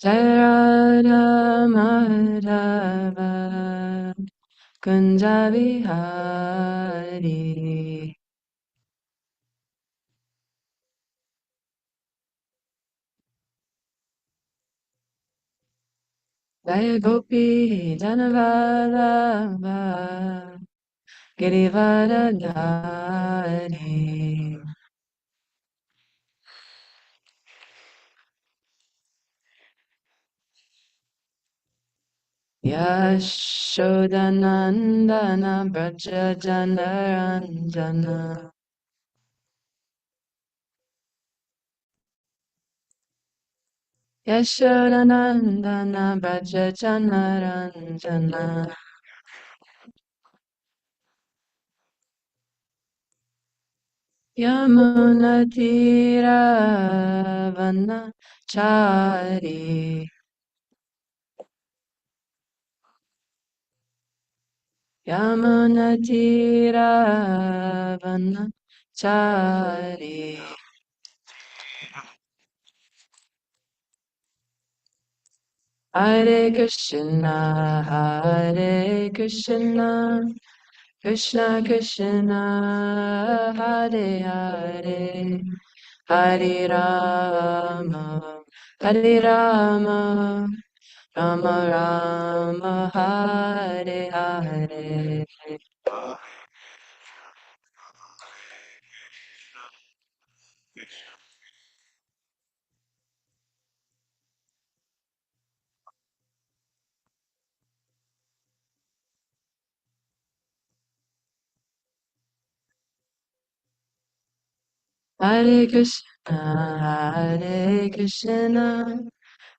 Jaya Radha Madhava Kunja Vihari Jaya Gopi Janavallabha Girivardhari Yashodanandana Braja Janaranjana Yashodanandana Braja Janaranjana Yamunatiravanachari Yamunatiravanachari Hare Krishna, Hare Krishna, Krishna Krishna, Hare Hare, Hare Rama, Hare Rama, Rama Rama, Hare Hare. Hare Krishna, Hare Krishna,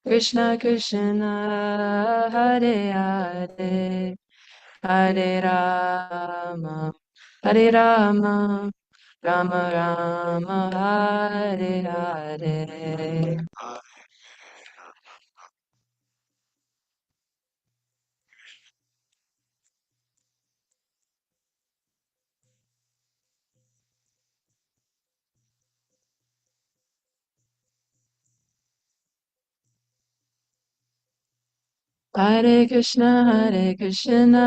Krishna Krishna, Hare Hare, Hare Rama, Hare Rama, Rama Rama, Hare Hare. Hare Krishna, Hare Krishna,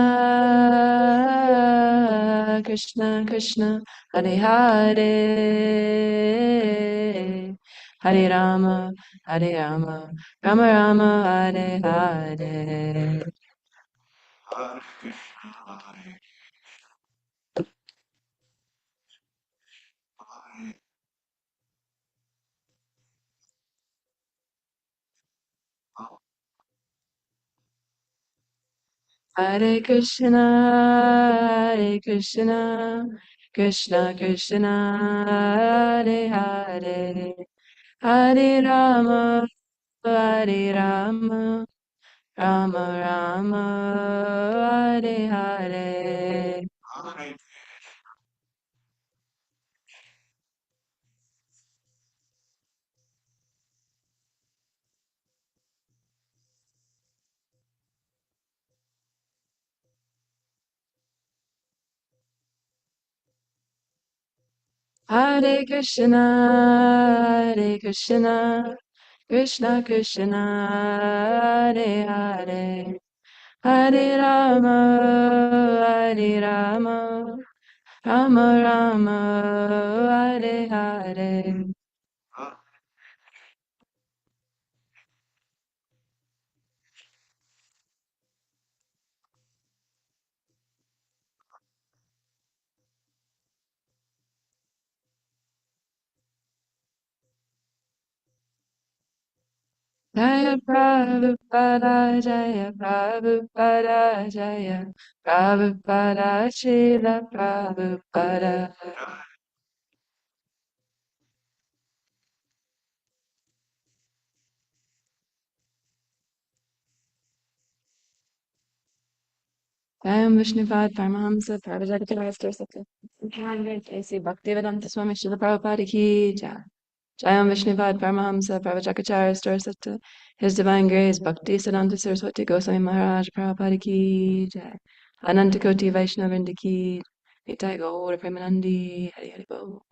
Krishna Krishna, Hare Hare, Hare Rama, Hare Rama, Rama Rama, Hare Hare. Hare Krishna, Hare Krishna, Krishna Krishna, Hare Hare, Hare Rama, Hare Rama, Rama Rama, Hare Hare. Hare Krishna, Hare Krishna, Krishna Krishna, Hare Hare, Hare Rama, Hare Rama, Rama Rama, Hare Hare. Jaya Prabhupada, Jaya Prabhupada, Jaya Prabhupada, Srila Prabhupada. Jayam Vishnupad Paramahamsa Parvajakatarastra Satya. Jai Bhaktivedanta Swami Srila Prabhupada ki Jai. Jayam Vishnupad Paramahamsa Parvajakatarastra Satya. His Divine Grace Bhakti Siddhanta Saraswati Goswami Maharaj Prabhupada ki Jai. Anantakoti Vaishnavrinda ki Nitai Gaur Premanandi Hari Hari Bol.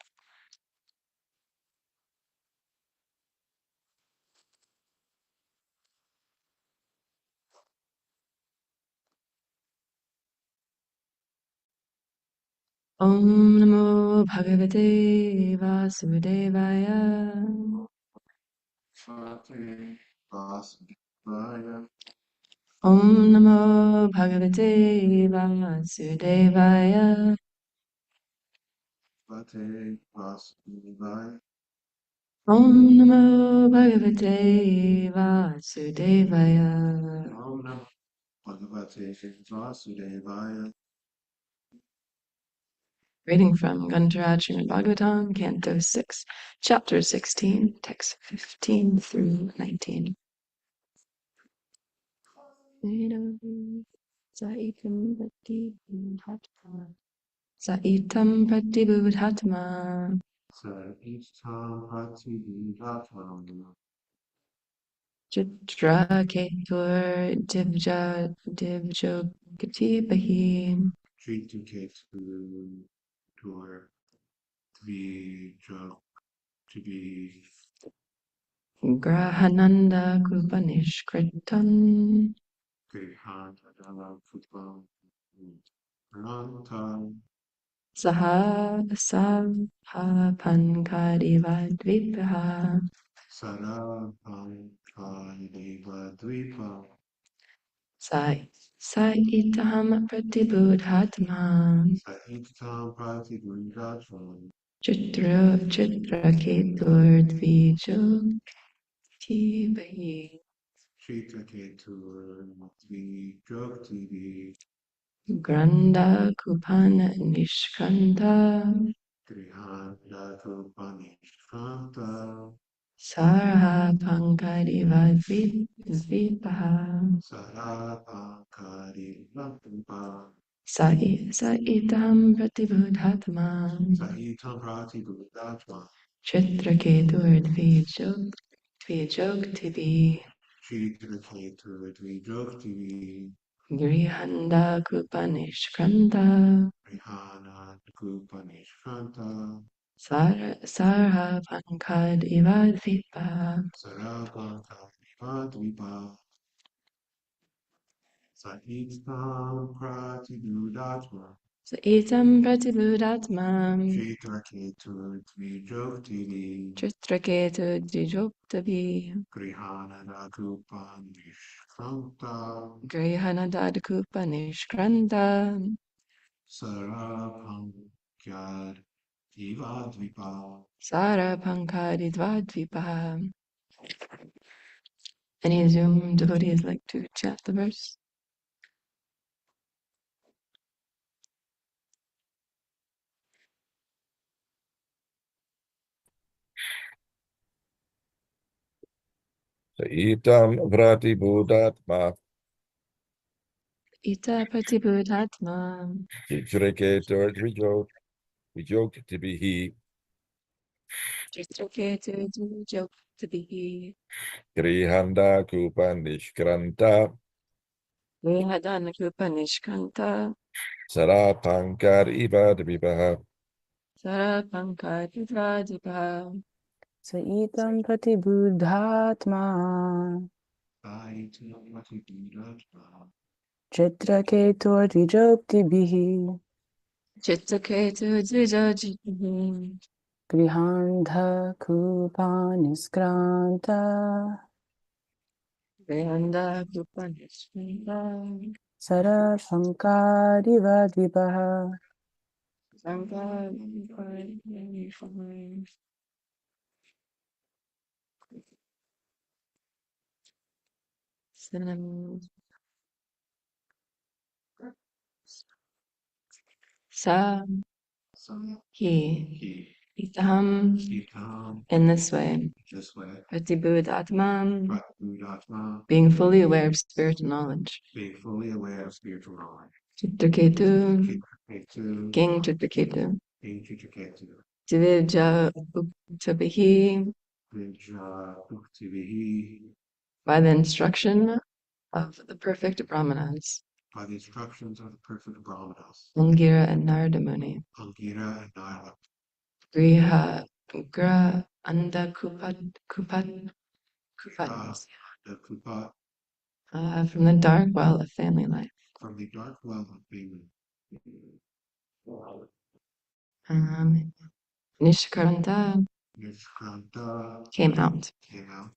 Om Namo Bhagavate Vasudevaya. Bhagavate Vasudevaya. Om Namo Bhagavate Vasudevaya. Bhagavate Vasudevaya. Om Namo Bhagavate Vasudevaya. Om Namo Bhagavate Vasudevaya. Reading from Grantaraj Srimad Bhagavatam, Canto 6, Chapter 16, Text 15 through 19. Saitam Pratibhuthatma. Saitam Pratibhuthatma. Saitam Pratibhuthatma. Chitra Ketur Divjogati Bahi. Chitra Ketur Divjogati. Grahananda Kupanishkritam. Grihananda Kupanishkritam. Saha Sabha Pankadivadvipaha. Saravankadevadvipa. Saitam Pratibhuthatma. Saitam Pratibhuthatma. Chitra Ketur Dvijogti. Chitra-ketur Dvijogti. Granda Kupana Nishkanda. Grihanda Kupanishkanta. Sarha Pankadivadvipaha. Saravankadevadvipa. Saitam Pratibhuthatma. Saitam Pratibhuthatma. Chitraketur Dvijogtivi. Chitra-ketur Dvijogti. Grihanda Kupanishkanda. Grihana Kupanishkanta. Sarha Pankadivadvipa. Saravankadevadvipa. Saitam Pratibhuthatma. Saitam Pratibhuthatma. Chitra-ketur Dvijogti. Chitraketur Dvijogtivi. Grihanada Kupanishkanta. Grihananda Kupanishkanda. Sarapankad Divadvipa. Sara Pankadivadvipa. Any Zoom devotees like to chant the verse? Itam Pratibhudatma. Ita Pratibhuthatma. Chitraketur Dvijogtibihi. Chitraketur Dvijogtivi. Grihanda Kupanishkranta. Grihadana Kupanishkanta. Sarapankar Ivadvipaha. Sara Pankadivadvipa. Saitam Pratibhuthatma. Saitam Pratibhuthatma. Chitraketur Dvijogtibihi. Chitraketur Dvijogtivi. Grihanda Kupaniskranta. Grihanda Kupanishkanta. Sarashankadivadvipaha. Sankadivadvipa. Synonyms. Sa, he, itam, Itam. in this way. This way. Pratibhudatma, Pratibhuthatma. being fully aware of spiritual knowledge. Being fully aware of spiritual knowledge. Chitraketu, Chitra-ketu. King Chitraketu. King Chitra-ketu. Divija Uktabihi, Vijayuktivihi. by the instruction of the perfect Brahmanas. By the instructions of the perfect Brahmanas. Angira and Narada Muni. Angira and Naila. Griha, Gra, Anda Kupat, The Kupa. from the dark well of family life. From the dark well of family. Nishkaranta Nishkranta came out. came out.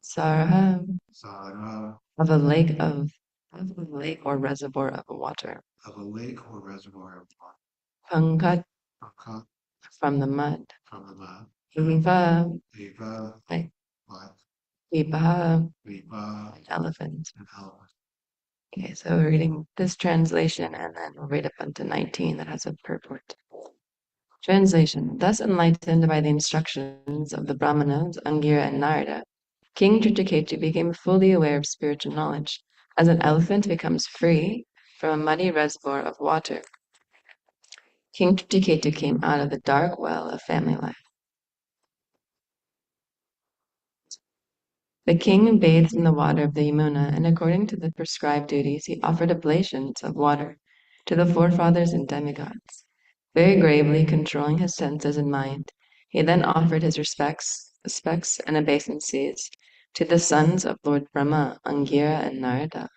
Sarha Sara of a lake or reservoir of water. of a lake or reservoir of water. Pankat Prakat from the mud. from the mud. Iva Deva like like Vipaha Vipa elephant. and elephant. Okay, so we're reading this translation and then we'll read up unto 19 that has a purport. Translation. Thus enlightened by the instructions of the Brahmanas, Angira and Narada, King Chitraketu became fully aware of spiritual knowledge, as an elephant becomes free from a muddy reservoir of water. King Chitraketu came out of the dark well of family life. The king bathed in the water of the Yamuna, and according to the prescribed duties, he offered oblations of water to the forefathers and demigods. Very gravely controlling his senses and mind, he then offered his respects and obeisances to the sons of Lord Brahma, Angira, and Narada.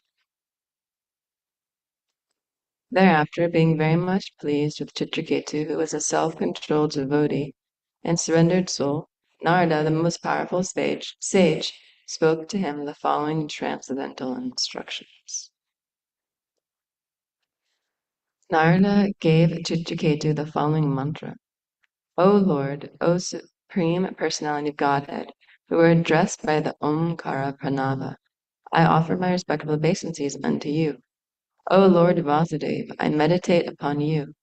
Thereafter, being very much pleased with Chitraketu, who was a self-controlled devotee and surrendered soul, Narada, the most powerful sage, spoke to him the following transcendental instructions. Narada gave Chitraketu the following mantra. O Lord, O Supreme Personality of Godhead, who are addressed by the Omkara Pranava, I offer my respectful obeisances unto you. O Lord Vasudeva, I meditate upon you.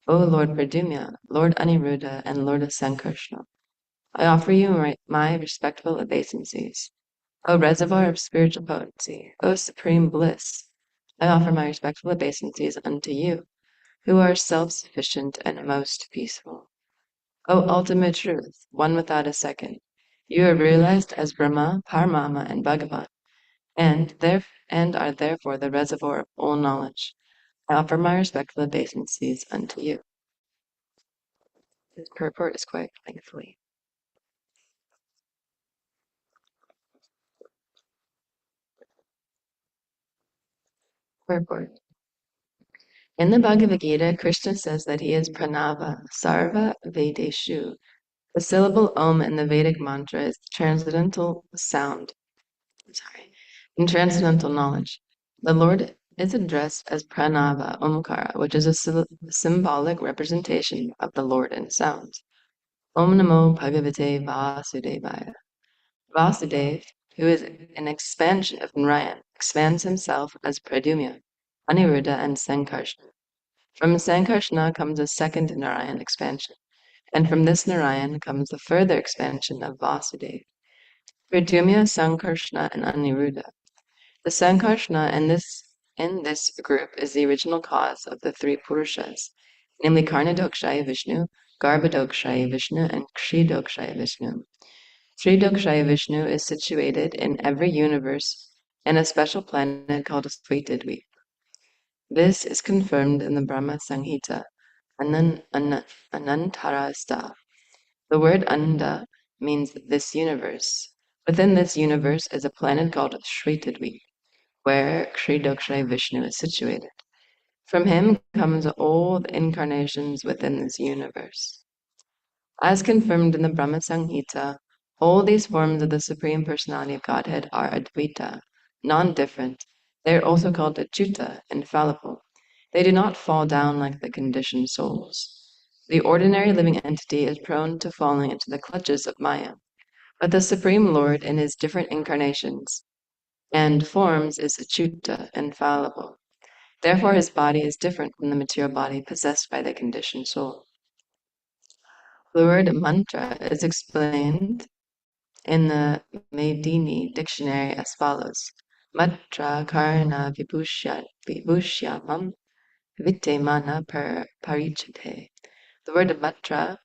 O Lord Pradyumna, Lord Aniruddha, and Lord Sankarshna, I offer you my respectful obeisances. O reservoir of spiritual potency, O supreme bliss, I offer my respectful obeisances unto you, who are self-sufficient and most peaceful. O ultimate truth, one without a second, you are realized as Brahma, Paramama, and Bhagavan, and are therefore the reservoir of all knowledge. I offer my respectful obeisances unto you. This purport is quite lengthy. Purport. In the Bhagavad Gita, Krishna says that he is Pranava, Sarva Vedeshu. The syllable Om in the Vedic mantra is transcendental sound. In transcendental knowledge. The Lord is addressed as Pranava, Omkara, which is a symbolic representation of the Lord in sounds. Om Namo Bhagavate Vasudevaya. Vasudev, who is an expansion of Narayan, expands himself as Pradyumna, Aniruddha, and Sankarshna. From Sankarshna comes a second Narayan expansion, and from this Narayan comes the further expansion of Vasudeva. Pradyumna, Sankarshna, and Aniruddha. The Sankarshna in this group is the original cause of the three Purushas, namely Karnadokshaya Vishnu, Garbhodokshaya Vishnu, and Kshidokshaya Vishnu. Sridokshaya Vishnu is situated in every universe in a special planet called a Svetadweep. This is confirmed in the Brahma Samhita, Anantarasta. The word Ananda means this universe. Within this universe is a planet called Svetadweep, where Sridokshaya Vishnu is situated. From him comes all the incarnations within this universe. As confirmed in the Brahma Samhita, all these forms of the Supreme Personality of Godhead are Advaita, non-different. They are also called Achyuta, infallible. They do not fall down like the conditioned souls. The ordinary living entity is prone to falling into the clutches of Maya, but the Supreme Lord in his different incarnations and forms is Achyuta, infallible. Therefore his body is different from the material body possessed by the conditioned soul. The word mantra is explained in the Medini dictionary as follows. Matra karna vibhushyamam vitte mana parichate. The word matra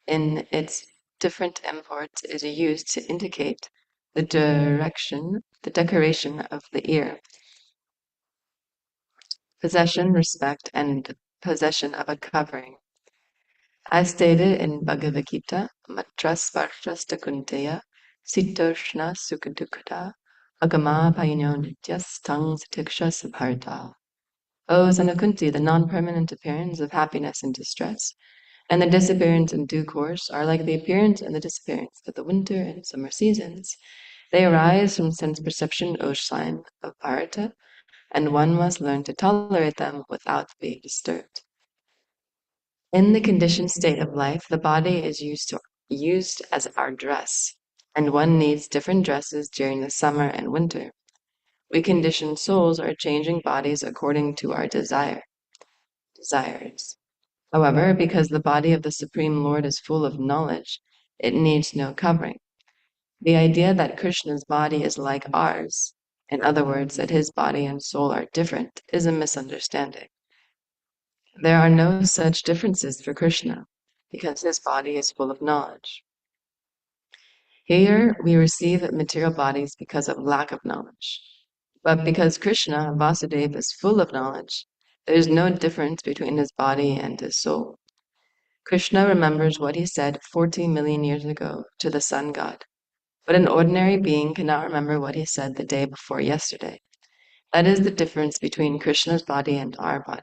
in its different imports is used to indicate the decoration of the ear, possession, respect, and possession of a covering. As stated in Bhagavad Gita, Matra Sparshasta Kunteya, Sitoshna Sukadukata, Agama Payano Nityas Tang Satiksha Sabharta. O son of Kunti, the non-permanent appearance of happiness and distress, and the disappearance in due course are like the appearance and the disappearance of the winter and summer seasons. They arise from sense perception, O sign of Bharata, and one must learn to tolerate them without being disturbed. In the conditioned state of life, the body is used as our dress, and one needs different dresses during the summer and winter. We conditioned souls are changing bodies according to our desires. However, because the body of the Supreme Lord is full of knowledge, it needs no covering. The idea that Krishna's body is like ours, in other words, that his body and soul are different, is a misunderstanding. There are no such differences for Krishna, because his body is full of knowledge. Here, we receive material bodies because of lack of knowledge. But because Krishna, Vasudeva, is full of knowledge, there is no difference between his body and his soul. Krishna remembers what he said 14 million years ago to the sun god, but an ordinary being cannot remember what he said the day before yesterday. That is the difference between Krishna's body and our body.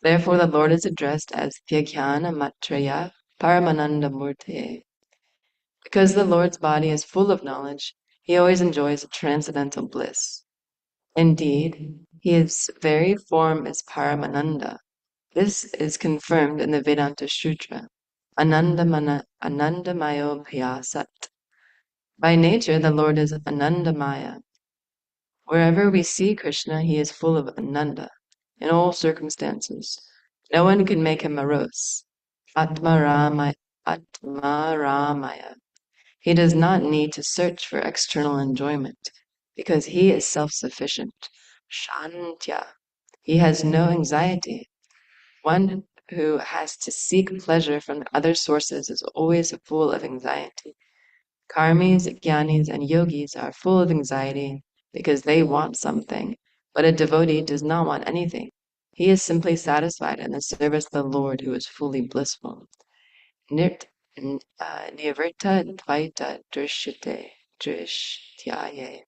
Therefore, the Lord is addressed as Vyagyana Matraya Paramananda Murti. Because the Lord's body is full of knowledge, he always enjoys transcendental bliss. Indeed, his very form is Paramananda. This is confirmed in the Vedanta Sutra, Anandamayo Bhyasat. By nature, the Lord is Anandamaya. Wherever we see Krishna, he is full of Ananda, in all circumstances. No one can make him morose. Atma Ramaya. He does not need to search for external enjoyment, because he is self-sufficient. Shantya. He has no anxiety. One who has to seek pleasure from other sources is always full of anxiety. Karmis, jnanis, and yogis are full of anxiety because they want something, but a devotee does not want anything. He is simply satisfied in the service of the Lord who is fully blissful. Nivrta Dvaita Drishtyaye.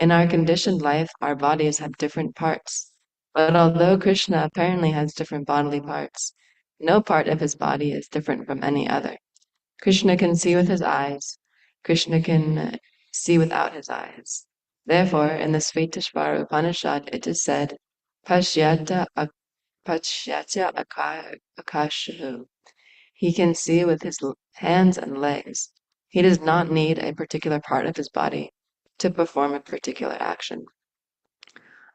In our conditioned life, our bodies have different parts. But although Krishna apparently has different bodily parts, no part of his body is different from any other. Krishna can see with his eyes. Krishna can see without his eyes. Therefore, in the Svetashvara Upanishad, it is said, Pashyata Akashahu. He can see with his hands and legs. He does not need a particular part of his body to perform a particular action.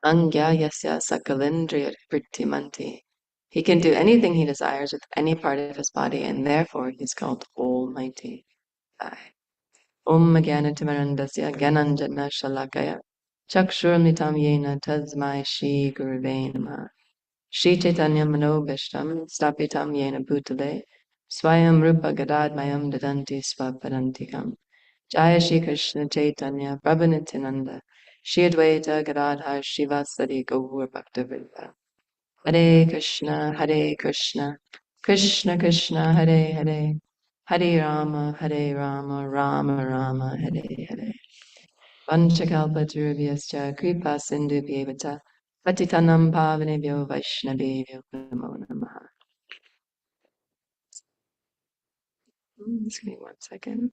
Angya yasya sakalindriya prittimanti. He can do anything he desires with any part of his body, and therefore he's called Almighty. Om Jnanatimarandasya Gyananjana Shalakaya Chakshurmitam Yena Tazmai Shri Guruve Namah. Shri Chaitanya Manobhishtam Stapitam Yena Bhutale Swayam Rupa Gadadmayam Dadanti Svapadantikam. Jaya Shri Krishna Chaitanya Prabhu Nityananda Shri Advaita Gadadhar Shivasadi Gaur Bhaktavinda. Hare Krishna, Krishna Krishna, Hare Hare, Hare Rama, Rama Rama, Hare Hare. Vanchakalpatarubhyascha kripa sindhubhyevata patitanam pavanebhyo vaishnavebhyo namo namaha. Just give me 1 second.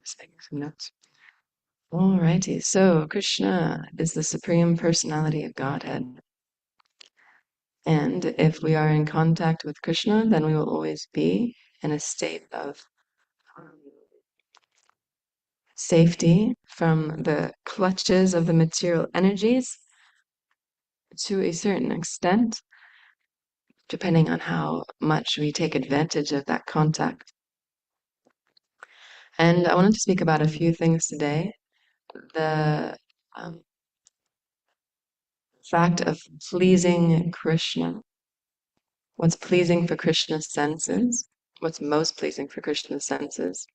Just making some notes. Alrighty, so Krishna is the Supreme Personality of Godhead. And if we are in contact with Krishna, then we will always be in a state of safety from the clutches of the material energies to a certain extent, depending on how much we take advantage of that contact. And I wanted to speak about a few things today. The fact of pleasing Krishna. What's pleasing for Krishna's senses? What's most pleasing for Krishna's senses?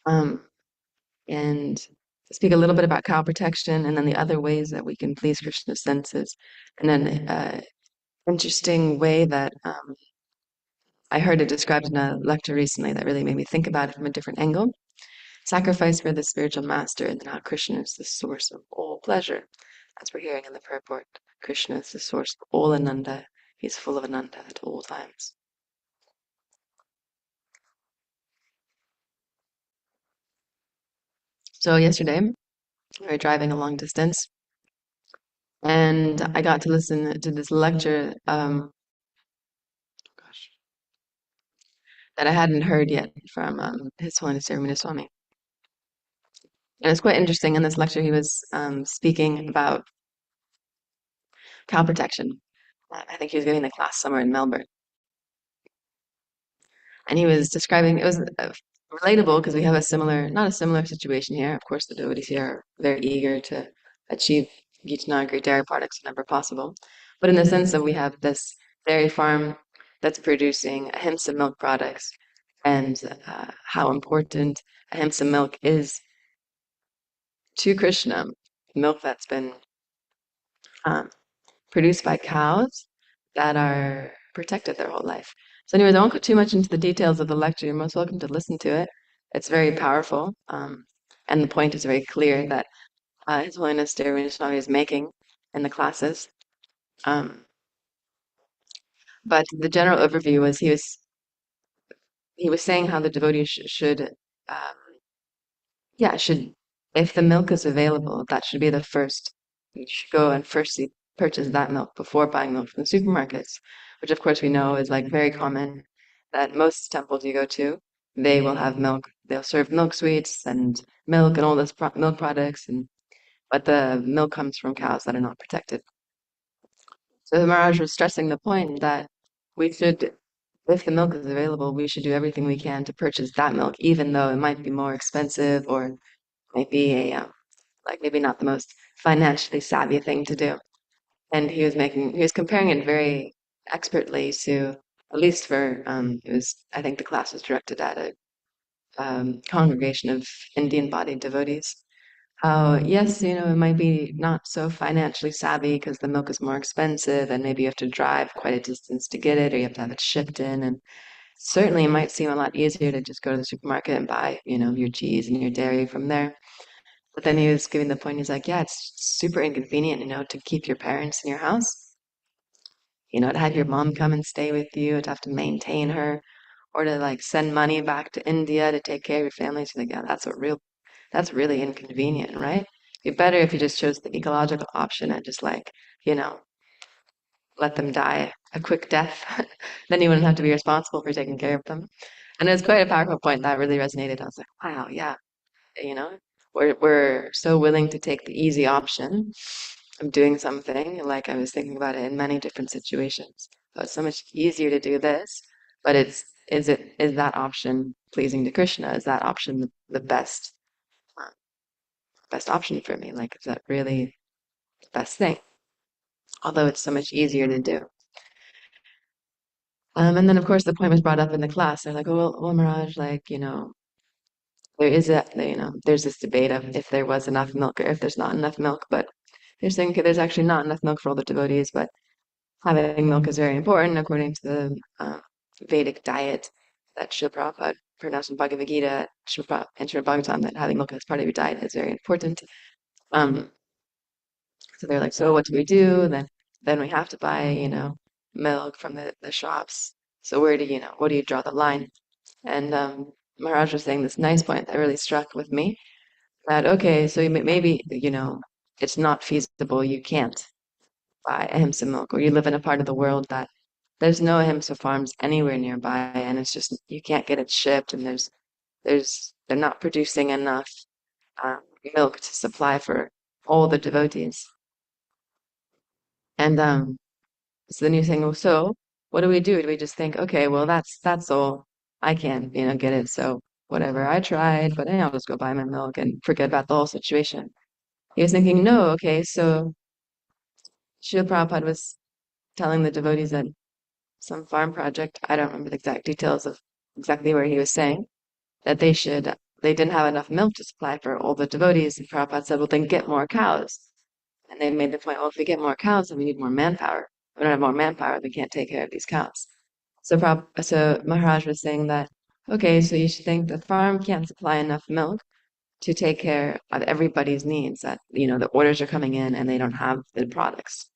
And speak a little bit about cow protection, and then the other ways that we can please Krishna's senses. And then interesting way that I heard it described in a lecture recently that really made me think about it from a different angle. Sacrifice for the spiritual master, and then how Krishna is the source of all pleasure. As we're hearing in the purport, Krishna is the source of all Ananda. He's full of Ananda at all times. So yesterday, we were driving a long distance, and I got to listen to this lecture that I hadn't heard yet from His Holiness Srimad Swami. And it's quite interesting. In this lecture, he was speaking about cow protection. I think he was giving the class somewhere in Melbourne. And he was describing, it was relatable because we have not a similar situation here. Of course, the devotees here are very eager to achieve Gita Nagari dairy products whenever possible. But in the sense that we have this dairy farm that's producing ahimsa milk products, and how important ahimsa milk is to Krishna, milk that's been produced by cows that are protected their whole life. So anyways, I won't go too much into the details of the lecture. You're most welcome to listen to it. It's very powerful, and the point is very clear that His Holiness Srimad Swami is making in the classes. But the general overview was he was saying how the devotees should if the milk is available, that should be the first. You should go and firstly purchase that milk before buying milk from the supermarkets, which of course we know is like very common, that most temples you go to, they will have milk. They'll serve milk sweets and milk and all this milk products, but the milk comes from cows that are not protected. So the Maharaj was stressing the point that we should, if the milk is available, we should do everything we can to purchase that milk, even though it might be more expensive or might be maybe not the most financially savvy thing to do. And he was comparing it very expertly to, at least for, I think the class was directed at a congregation of Indian bodied devotees. How, yes, it might be not so financially savvy because the milk is more expensive and maybe you have to drive quite a distance to get it, or you have to have it shipped in. And certainly it might seem a lot easier to just go to the supermarket and buy, your cheese and your dairy from there. But then he was giving the point, he's like, yeah, it's super inconvenient, to keep your parents in your house, to have your mom come and stay with you, to have to maintain her, or to like send money back to India to take care of your family. So like, yeah, that's really inconvenient, right? It'd be better if you just chose the ecological option and just let them die a quick death. Then you wouldn't have to be responsible for taking care of them. And it was quite a powerful point that really resonated. I was like, wow, yeah, you know, we're so willing to take the easy option of doing something. Like I was thinking about it in many different situations. Oh, it's so much easier to do this, but is that option pleasing to Krishna? Is that option the best option for me? Like, is that really the best thing? Although it's so much easier to do. And then of course the point was brought up in the class. They're like, oh, well, Mirage, there's this debate of if there was enough milk or if there's not enough milk, but they're saying, okay, there's actually not enough milk for all the devotees, but having milk is very important according to the Vedic diet that Srila Prabhupada pronounced in Bhagavad Gita and Srimad Bhagavatam, that having milk as part of your diet is very important. So they're like, so what do we do? Then we have to buy, milk from the shops. So what do you draw the line? And Maharaj was saying this nice point that really struck with me, that, okay, so maybe, it's not feasible, you can't buy ahimsa milk, or you live in a part of the world that there's no ahimsa farms anywhere nearby, and it's just, you can't get it shipped, and they're not producing enough milk to supply for all the devotees. And so then you're saying, well, so what do we do? Do we just think, okay, well, that's all. I can't, get it. So whatever, I tried, but I'll just go buy my milk and forget about the whole situation. He was thinking, no, okay, so Srila Prabhupada was telling the devotees that some farm project, I don't remember the exact details of exactly where he was saying, that they didn't have enough milk to supply for all the devotees. And Prabhupada said, well, then get more cows. And they made the point, well, if we get more cows, then we need more manpower. If we don't have more manpower, we can't take care of these cows. So Maharaj was saying that, okay, so you should think the farm can't supply enough milk to take care of everybody's needs, that, the orders are coming in and they don't have the products.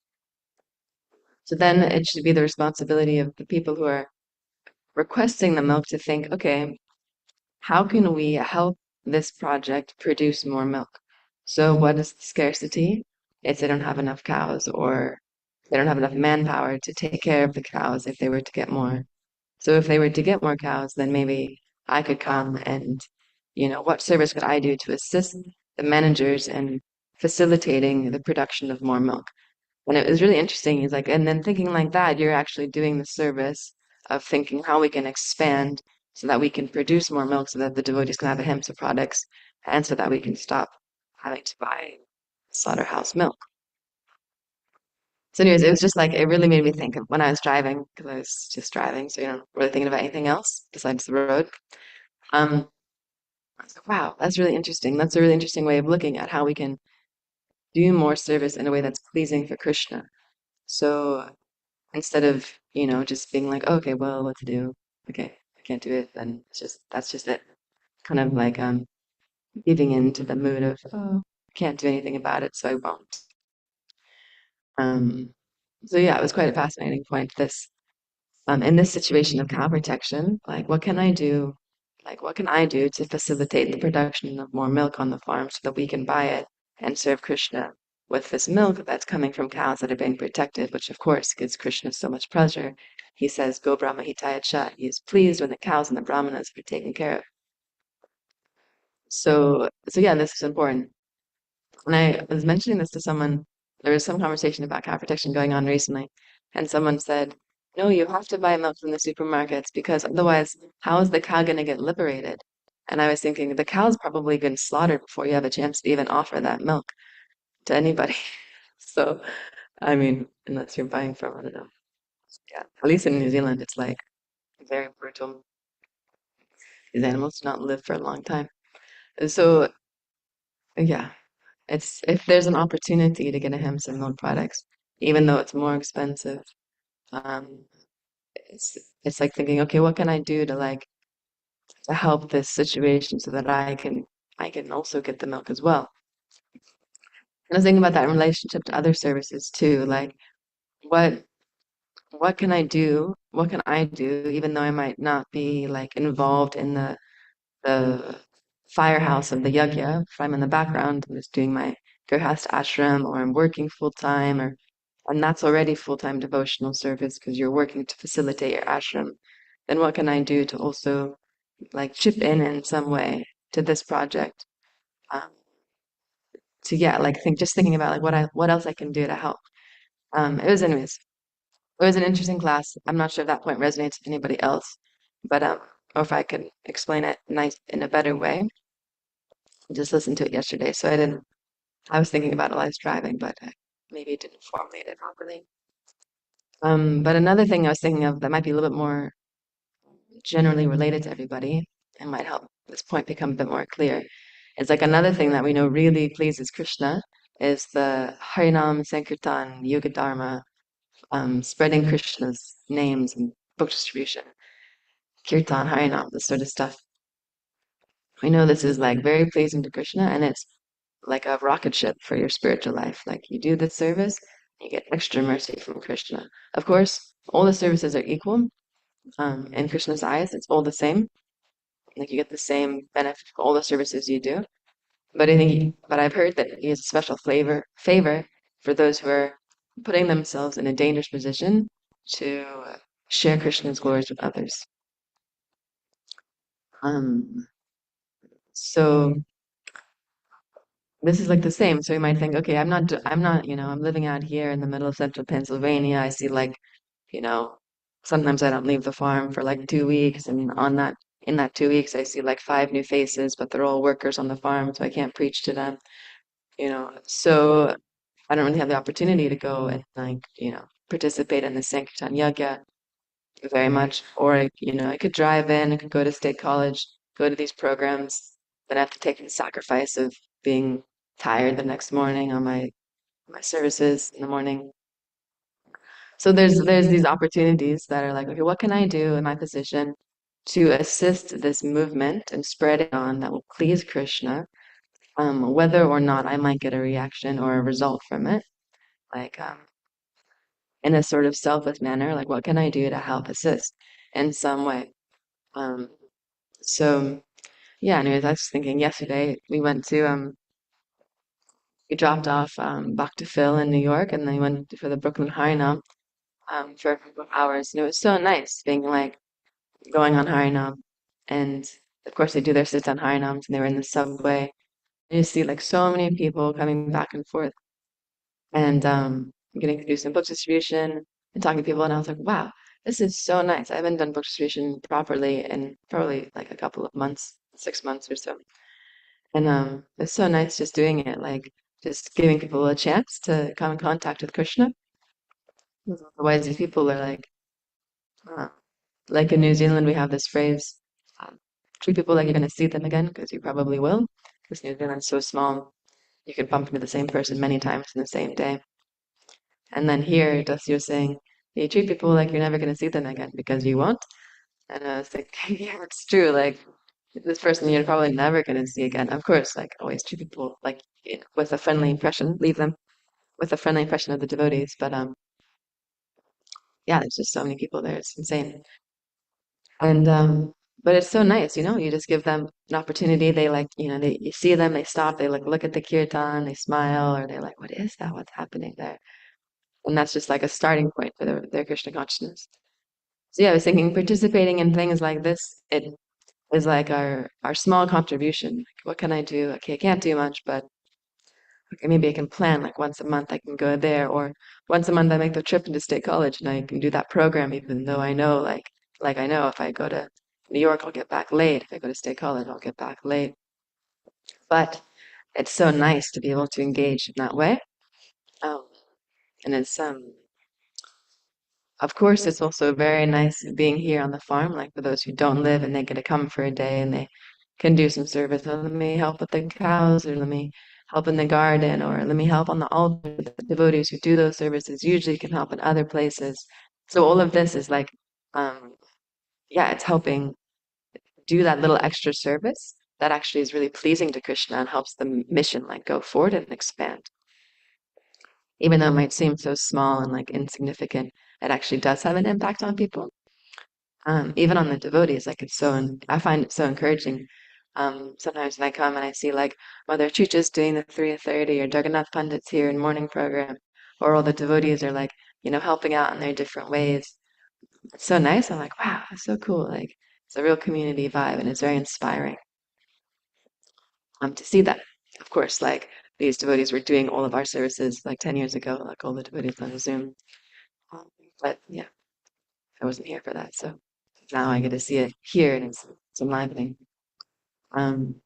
So then it should be the responsibility of the people who are requesting the milk to think, okay, how can we help this project produce more milk? So what is the scarcity? It's they don't have enough cows, or they don't have enough manpower to take care of the cows if they were to get more. So if they were to get more cows, then maybe I could come and, what service could I do to assist the managers in facilitating the production of more milk? And it was really interesting. He's like, and then thinking like that, you're actually doing the service of thinking how we can expand so that we can produce more milk so that the devotees can have ahimsa products and so that we can stop having to buy slaughterhouse milk. So anyways, it was just like, it really made me think of when I was driving, because I was just driving, so you're not really thinking about anything else besides the road. I was like, wow, that's really interesting. That's a really interesting way of looking at how we can do more service in a way that's pleasing for Krishna. So instead of, just being like, okay, well, what to do? Okay, I can't do it, then that's just it. Kind of like giving into the mood of, oh, I can't do anything about it, so I won't. So yeah, it was quite a fascinating point. In this situation of cow protection, like what can I do? Like what can I do to facilitate the production of more milk on the farm so that we can buy it and serve Krishna with this milk that's coming from cows that are being protected, which of course gives Krishna so much pleasure. He says, Go Brahma Hitaya Cha. He is pleased when the cows and the brahmanas are taken care of. So yeah, this is important. When I was mentioning this to someone, there was some conversation about cow protection going on recently, and someone said, no, you have to buy milk from the supermarkets because otherwise, how is the cow going to get liberated? And I was thinking, the cow's probably been slaughtered before you have a chance to even offer that milk to anybody. So, I mean, unless you're buying from, I don't know. Yeah, at least in New Zealand, it's like very brutal. These animals do not live for a long time. So, yeah, it's if there's an opportunity to get a hemp and milk products, even though it's more expensive, um, it's it's like thinking, okay, what can I do to help this situation so that I can also get the milk as well. And I was thinking about that in relationship to other services too, like what what can I do? What can I do, even though I might not be like involved in the firehouse of the yajna, if I'm in the background, I'm just doing my Grihast ashram, or I'm working full time, and that's already full-time devotional service because you're working to facilitate your ashram. Then what can I do to also like chip in some way to this project? Um, to yeah, like thinking about like what else I can do to help. It was an interesting class. I'm not sure if that point resonates with anybody else, but or if I could explain it nice in a better way. I just listened to it yesterday, so I was thinking about it while I was driving, but maybe it didn't formulate it properly. But another thing I was thinking of that might be a little bit more generally related to everybody and might help this point become a bit more clear. It's like another thing that we know really pleases Krishna is the Harinam Sankirtan Yoga Dharma, spreading Krishna's names and book distribution, Kirtan, Harinam, this sort of stuff. We know this is like very pleasing to Krishna, and it's like a rocket ship for your spiritual life. Like you do this service, you get extra mercy from Krishna. Of course, all the services are equal. In Krishna's eyes, it's all the same. Like you get the same benefit for all the services you do. But I've heard that he has a special favor for those who are putting themselves in a dangerous position to share Krishna's glories with others. So this is like the same. So you might think, okay, I'm not, I'm living out here in the middle of central Pennsylvania. I see like, you know, sometimes I don't leave the farm for like 2 weeks, and in that 2 weeks, I see like 5 new faces, but they're all workers on the farm, so I can't preach to them. So I don't really have the opportunity to go and like, participate in the Sankirtan Yajna very much. Or I could drive in, I could go to state college, go to these programs, then I have to take the sacrifice of being tired the next morning on my services in the morning. So there's these opportunities that are like, okay, what can I do in my position to assist this movement and spread it on that will please Krishna, whether or not I might get a reaction or a result from it, like in a sort of selfless manner, like what can I do to help assist in some way? Um, so yeah, anyways, I was thinking yesterday we dropped off Bhakti Phil in New York, and then we went for the Brooklyn Harinam for a couple of hours, and it was so nice being like going on Harinam, and of course they do their sit-down Harinams, and they were in the subway, and you see like so many people coming back and forth, and getting to do some book distribution and talking to people, and I was like, wow, this is so nice. I haven't done book distribution properly in probably like a couple of months, 6 months or so. And it's so nice just doing it, like just giving people a chance to come in contact with Krishna. Otherwise, these people are uh, like in New Zealand, we have this phrase, um, treat people like you're going to see them again, because you probably will, because New Zealand's so small, you can bump into the same person many times in the same day. And then here, just you're saying, you treat people like you're never going to see them again, because you won't. And I was thinking, yeah, it's true. Like this person you're probably never going to see again. Of course, like always treat people like with a friendly impression, leave them with a friendly impression of the devotees. But yeah, there's just so many people there. It's insane. And but it's so nice, you just give them an opportunity. They like, they you see them, they stop, they look at the kirtan, they smile, or they're like, what is that? What's happening there? And that's just like a starting point for their Krishna consciousness. So yeah, I was thinking participating in things like this, it is like our small contribution. Like, what can I do? Okay, I can't do much, but okay, maybe I can plan like once a month I can go there, or once a month I make the trip into State College and I can do that program, even though I know like I know if I go to New York I'll get back late. If I go to State College I'll get back late. But it's so nice to be able to engage in that way. Um, and it's of course it's also very nice being here on the farm, like for those who don't live and they get to come for a day and they can do some service. Oh, let me help with the cows, or let me help in the garden, or let me help on the altar. The devotees who do those services usually can help in other places. So all of this is like, um, yeah, it's helping do that little extra service that actually is really pleasing to Krishna and helps the mission like go forward and expand. Even though it might seem so small and like insignificant, it actually does have an impact on people. Even on the devotees, like I find it so encouraging. Sometimes when I come and I see like Mother Chucha's doing the 3:30, or Jagannath Pandit's here in morning program, or all the devotees are like, helping out in their different ways. It's so nice. I'm like, wow, that's so cool. Like it's a real community vibe and it's very inspiring. To see that. Of course, like these devotees were doing all of our services like 10 years ago, like all the devotees on Zoom. Um, but yeah, I wasn't here for that, so now I get to see it here and it's enlivening. Um,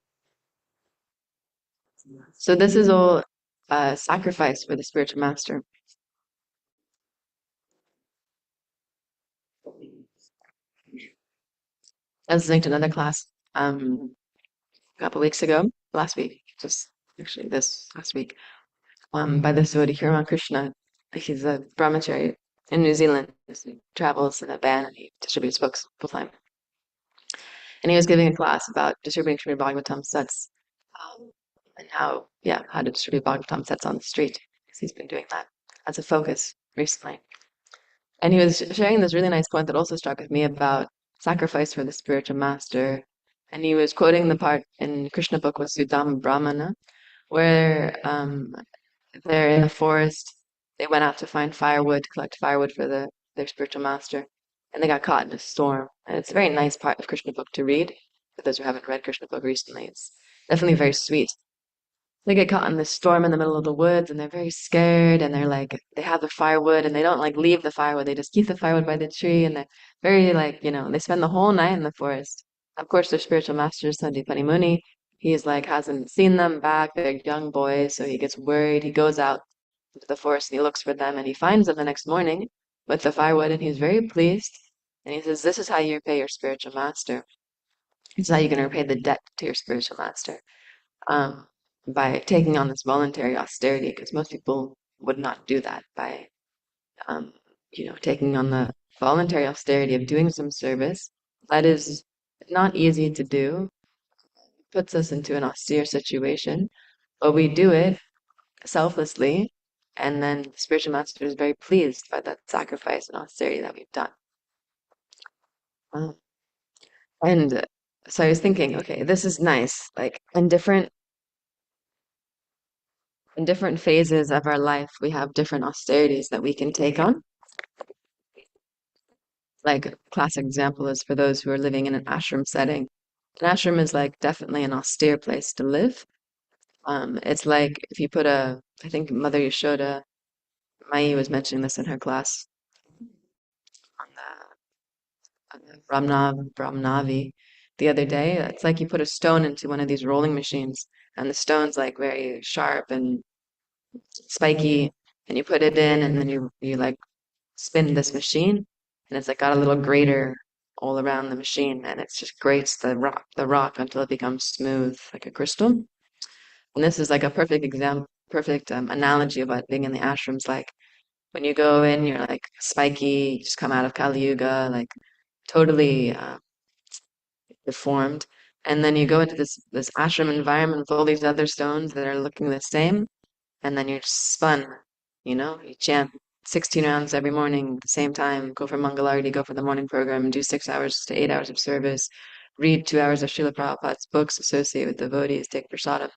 so this is all sacrifice for the spiritual master. I was listening to another class a couple weeks ago, last week, just actually this last week, by this devotee Hirman Krishna. He's a brahmachari in New Zealand. He travels in a van and he distributes books full time. And he was giving a class about distributing Srimad Bhagavatam sets, and how to distribute Bhagavatam sets on the street, because he's been doing that as a focus recently. And he was sharing this really nice point that also struck with me about sacrifice for the spiritual master. And he was quoting the part in Krishna book with Sudama Brahmana, where they're in the forest. They went out to find firewood, to collect firewood for their spiritual master, and they got caught in a storm. And it's a very nice part of Krishna book to read. For those who haven't read Krishna book recently, it's definitely very sweet. They get caught in this storm in the middle of the woods, and they're very scared, and they're like, they have the firewood, and they don't like leave the firewood. They just keep the firewood by the tree, and they're very like, they spend the whole night in the forest. Of course, their spiritual master, Sandipani Muni, he's like, hasn't seen them back. They're young boys, so he gets worried. He goes out into the forest and he looks for them, and he finds them the next morning with the firewood, and he's very pleased. And he says, this is how you repay your spiritual master. This is how you can repay the debt to your spiritual master. By taking on this voluntary austerity, because most people would not do that by, taking on the voluntary austerity of doing some service. That is not easy to do, puts us into an austere situation, but we do it selflessly, and then the spiritual master is very pleased by that sacrifice and austerity that we've done. And so I was thinking, okay, this is nice. Like in different phases of our life, we have different austerities that we can take on. Like a classic example is for those who are living in an ashram setting. An ashram is like definitely an austere place to live. It's like if you put I think Mother Yashoda, Mai was mentioning this in her class on the Brahmanavi the other day. It's like you put a stone into one of these rolling machines, and the stone's like very sharp and spiky, and you put it in, and then you like spin this machine, and it's like got a little grater all around the machine, and it just grates the rock until it becomes smooth like a crystal. And this is like a perfect example, perfect analogy of what being in the ashram's like. When you go in, you're like spiky, you just come out of Kali Yuga, like totally deformed. And then you go into this ashram environment with all these other stones that are looking the same, and then you're spun, you chant 16 rounds every morning at the same time, go for Mangalarti, go for the morning program, do 6 hours to 8 hours of service, read 2 hours of Srila Prabhupada's books, associate with devotees, take prasadam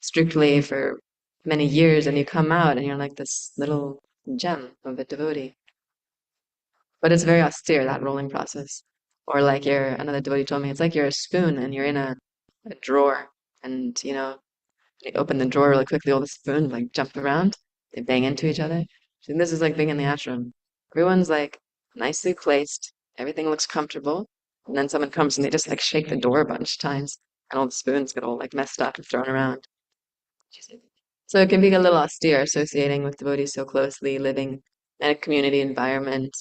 strictly for many years, and you come out and you're like this little gem of a devotee. But it's very austere, that rolling process. Or like another devotee told me, it's like you're a spoon and you're in a drawer, and you open the drawer really quickly, all the spoons like jump around, they bang into each other. So this is like being in the ashram. Everyone's like nicely placed, everything looks comfortable, and then someone comes and they just like shake the door a bunch of times, and all the spoons get all like messed up and thrown around. So it can be a little austere associating with devotees so closely, living in a community environment.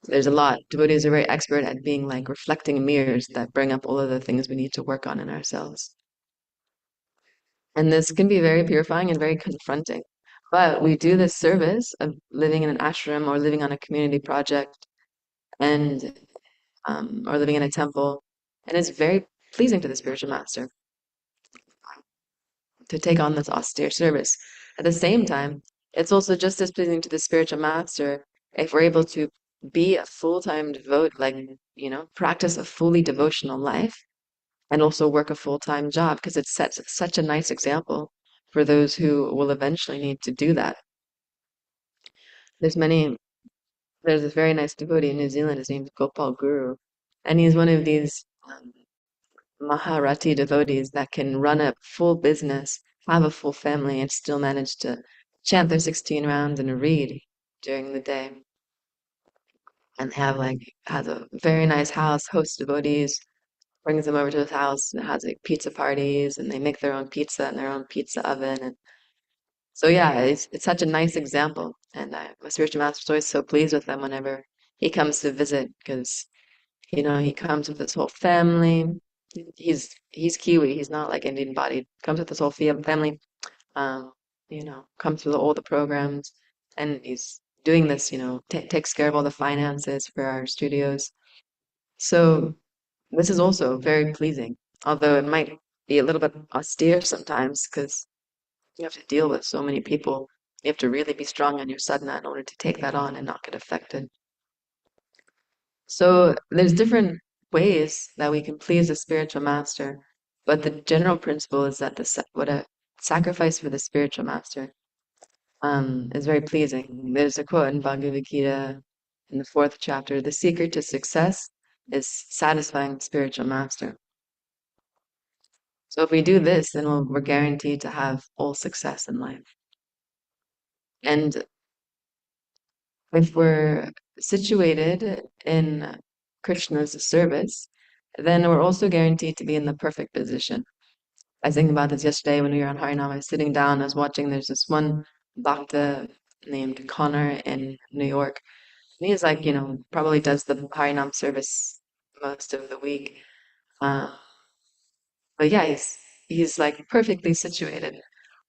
There's a lot. Devotees are very expert at being like reflecting mirrors that bring up all of the things we need to work on in ourselves. And this can be very purifying and very confronting. But we do this service of living in an ashram or living on a community project and or living in a temple, and it's very pleasing to the spiritual master to take on this austere service. At the same time, it's also just as pleasing to the spiritual master if we're able to be a full-time practice a fully devotional life and also work a full-time job, because it sets such a nice example for those who will eventually need to do that. There's this very nice devotee in New Zealand, his name's Gopal Guru, and he's one of these Maharati devotees that can run a full business, have a full family, and still manage to chant their 16 rounds and read during the day. And has a very nice house, hosts devotees, brings them over to his house, and has like pizza parties, and they make their own pizza in their own pizza oven. And so yeah, it's such a nice example. And my spiritual master is always so pleased with them whenever he comes to visit, because he comes with his whole family. He's Kiwi. He's not like Indian bodied. Comes with his whole family. Comes with all the programs, and he's doing this. Takes care of all the finances for our studios. So this is also very pleasing, although it might be a little bit austere sometimes because you have to deal with so many people. You have to really be strong on your sadhana in order to take that on and not get affected. So there's different ways that we can please a spiritual master, but the general principle is that what a sacrifice for the spiritual master is very pleasing. There's a quote in Bhagavad Gita in the 4th chapter: "The secret to success is satisfying the spiritual master." So if we do this, then we're guaranteed to have all success in life. And if we're situated in Krishna's service, then we're also guaranteed to be in the perfect position. I was thinking about this yesterday when we were on Harinam. I was sitting down, I was watching, there's this one bhakta named Connor in New York. And he's like, probably does the Harinam service most of the week. But yeah, he's like perfectly situated.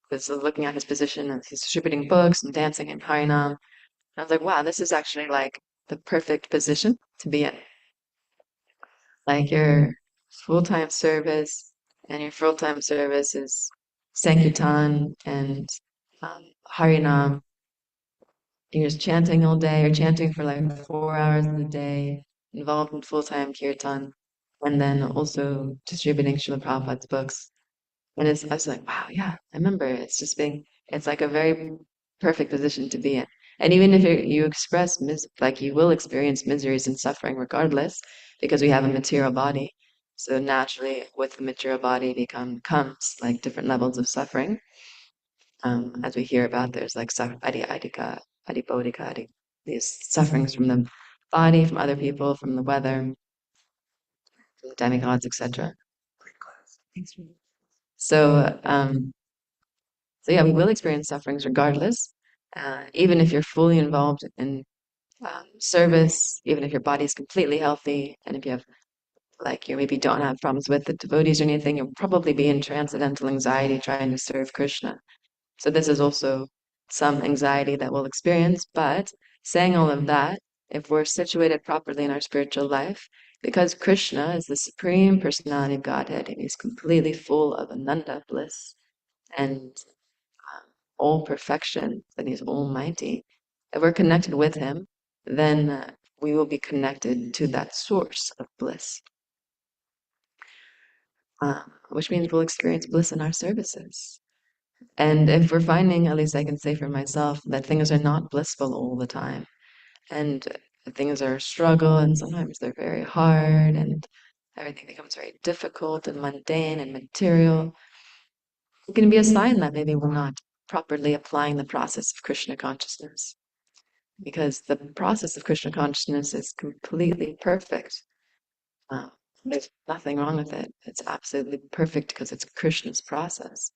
Because looking at his position, he's distributing books and dancing in Harinam. I was like, wow, this is actually like the perfect position to be in. Like your full-time service, and your full-time service is Sankirtan and Harinam. You're just chanting all day, or chanting for like 4 hours a day, involved in full-time kirtan, and then also distributing Srila Prabhupada's books. And I was like, wow, yeah, I remember it's just it's like a very perfect position to be in. And even if you express, like you will experience miseries and suffering regardless, because we have a material body. So naturally, with the material body comes like different levels of suffering. As we hear about, there's like adika, adipodika, these sufferings from the body, from other people, from the weather, from the demigods, etc. So, so yeah, we will experience sufferings regardless, even if you're fully involved in service, even if your body is completely healthy, and if you have like you maybe don't have problems with the devotees or anything, you'll probably be in transcendental anxiety trying to serve Krishna. So this is also some anxiety that we'll experience, but saying all of that, if we're situated properly in our spiritual life, because Krishna is the Supreme Personality of Godhead, and he's completely full of Ananda bliss and all perfection, that he's almighty. If we're connected with him, then we will be connected to that source of bliss, which means we'll experience bliss in our services. And if we're finding, at least I can say for myself, that things are not blissful all the time, and things are a struggle, and sometimes they're very hard, and everything becomes very difficult and mundane and material, it can be a sign that maybe we're not properly applying the process of Krishna consciousness. Because the process of Krishna consciousness is completely perfect. There's nothing wrong with it. It's absolutely perfect because it's Krishna's process.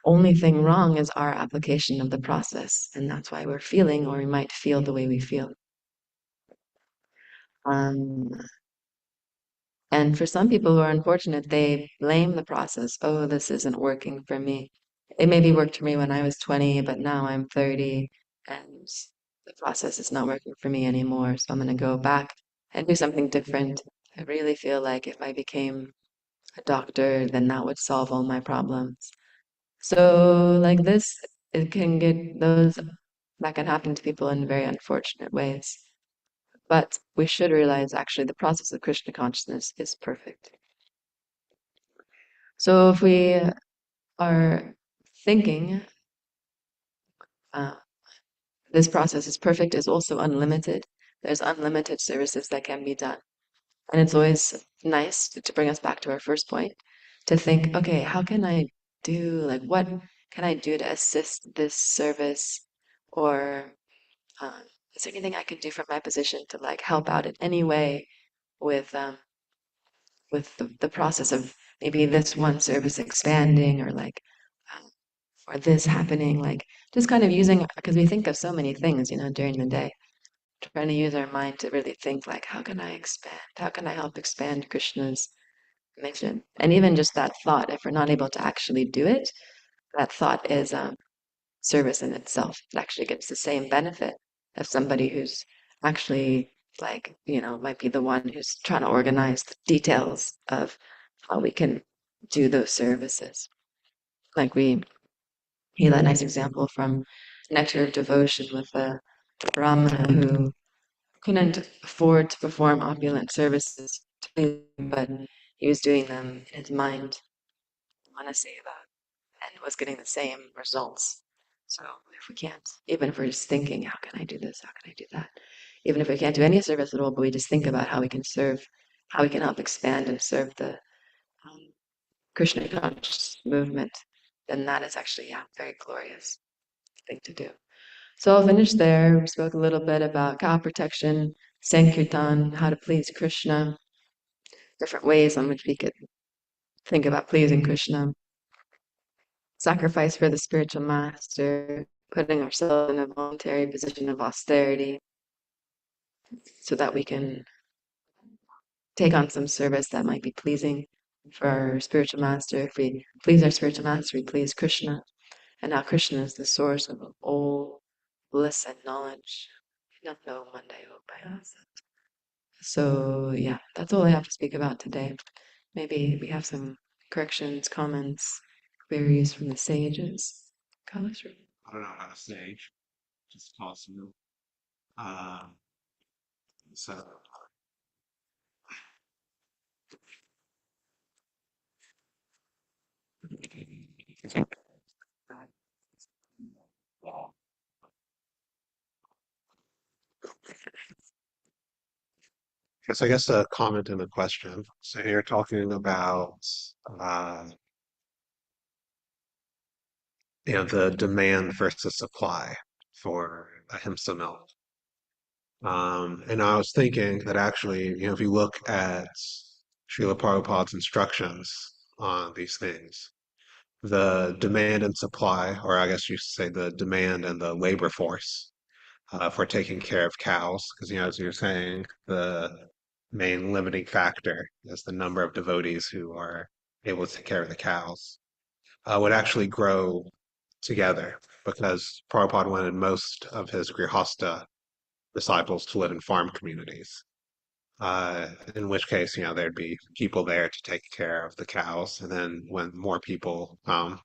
Only thing wrong is our application of the process, and that's why we're feeling, or we might feel the way we feel. And for some people who are unfortunate, they blame the process. Oh, this isn't working for me. It maybe worked for me when I was 20, but now I'm 30, and the process is not working for me anymore. So I'm going to go back and do something different. I really feel like if I became a doctor, then that would solve all my problems. So, like this, it can get those that can happen to people in very unfortunate ways. But we should realize actually the process of Krishna consciousness is perfect. So if we are thinking this process is perfect, is also unlimited, there's unlimited services that can be done. And it's always nice to bring us back to our first point, to think, okay, how can I do, like, what can I do to assist this service? Or is there anything I can do from my position to like help out in any way with the process of maybe this one service expanding, or like or this happening, like just kind of using, because we think of so many things, during the day, trying to use our mind to really think like, how can I expand? How can I help expand Krishna's mission? And even just that thought, if we're not able to actually do it, that thought is service in itself. It actually gets the same benefit as somebody who's actually like, might be the one who's trying to organize the details of how we can do those services. Like he had a nice example from Nectar of Devotion with a Brahmana who couldn't afford to perform opulent services, but he was doing them in his mind, Manaseva, and was getting the same results. So if we can't, even if we're just thinking, how can I do this? How can I do that? Even if we can't do any service at all, but we just think about how we can serve, how we can help expand and serve the Krishna conscious movement, then that is actually, very glorious thing to do. So I'll finish there. We spoke a little bit about cow protection, Sankirtan, how to please Krishna, different ways on which we could think about pleasing Krishna, sacrifice for the spiritual master, putting ourselves in a voluntary position of austerity so that we can take on some service that might be pleasing for our spiritual master. If we please our spiritual master, we please Krishna. And now Krishna is the source of all bliss and knowledge. Nanto Mandayo Payasa. So yeah, that's all I have to speak about today. Maybe we have some corrections, comments, queries from the sages. Kalasri. I don't know how to stage. Just possible. So I guess a comment and a question. So you're talking about uh, the demand versus supply for ahimsa milk. And I was thinking that actually, if you look at Srila Prabhupada's instructions on these things, the demand and supply, or I guess you should say the demand and the labor force for taking care of cows, because as you're saying, the main limiting factor is the number of devotees who are able to take care of the cows, would actually grow together because Prabhupada wanted most of his Grihasta disciples to live in farm communities. In which case, there'd be people there to take care of the cows, and then when more people come,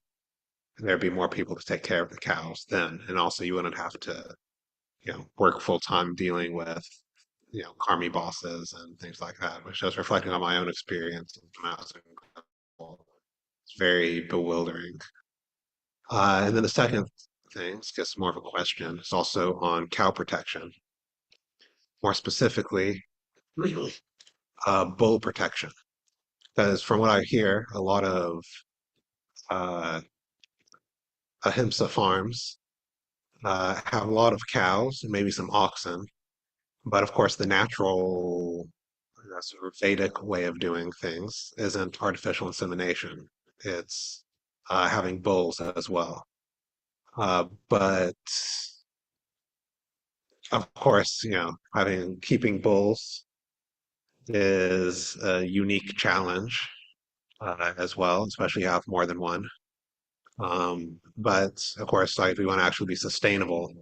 there'd be more people to take care of the cows then, and also you wouldn't have to, work full time dealing with, karmi bosses and things like that, which I was reflecting on my own experience when I was in school. It's very bewildering. And then the second thing, it's just more of a question, is also on cow protection. More specifically, bull protection. Because from what I hear, a lot of uh, ahimsa farms have a lot of cows and maybe some oxen, but of course the natural sort of Vedic way of doing things isn't artificial insemination. It's having bulls as well. But of course, keeping bulls is a unique challenge as well, especially have more than one. But of course, like if we want to actually be sustainable,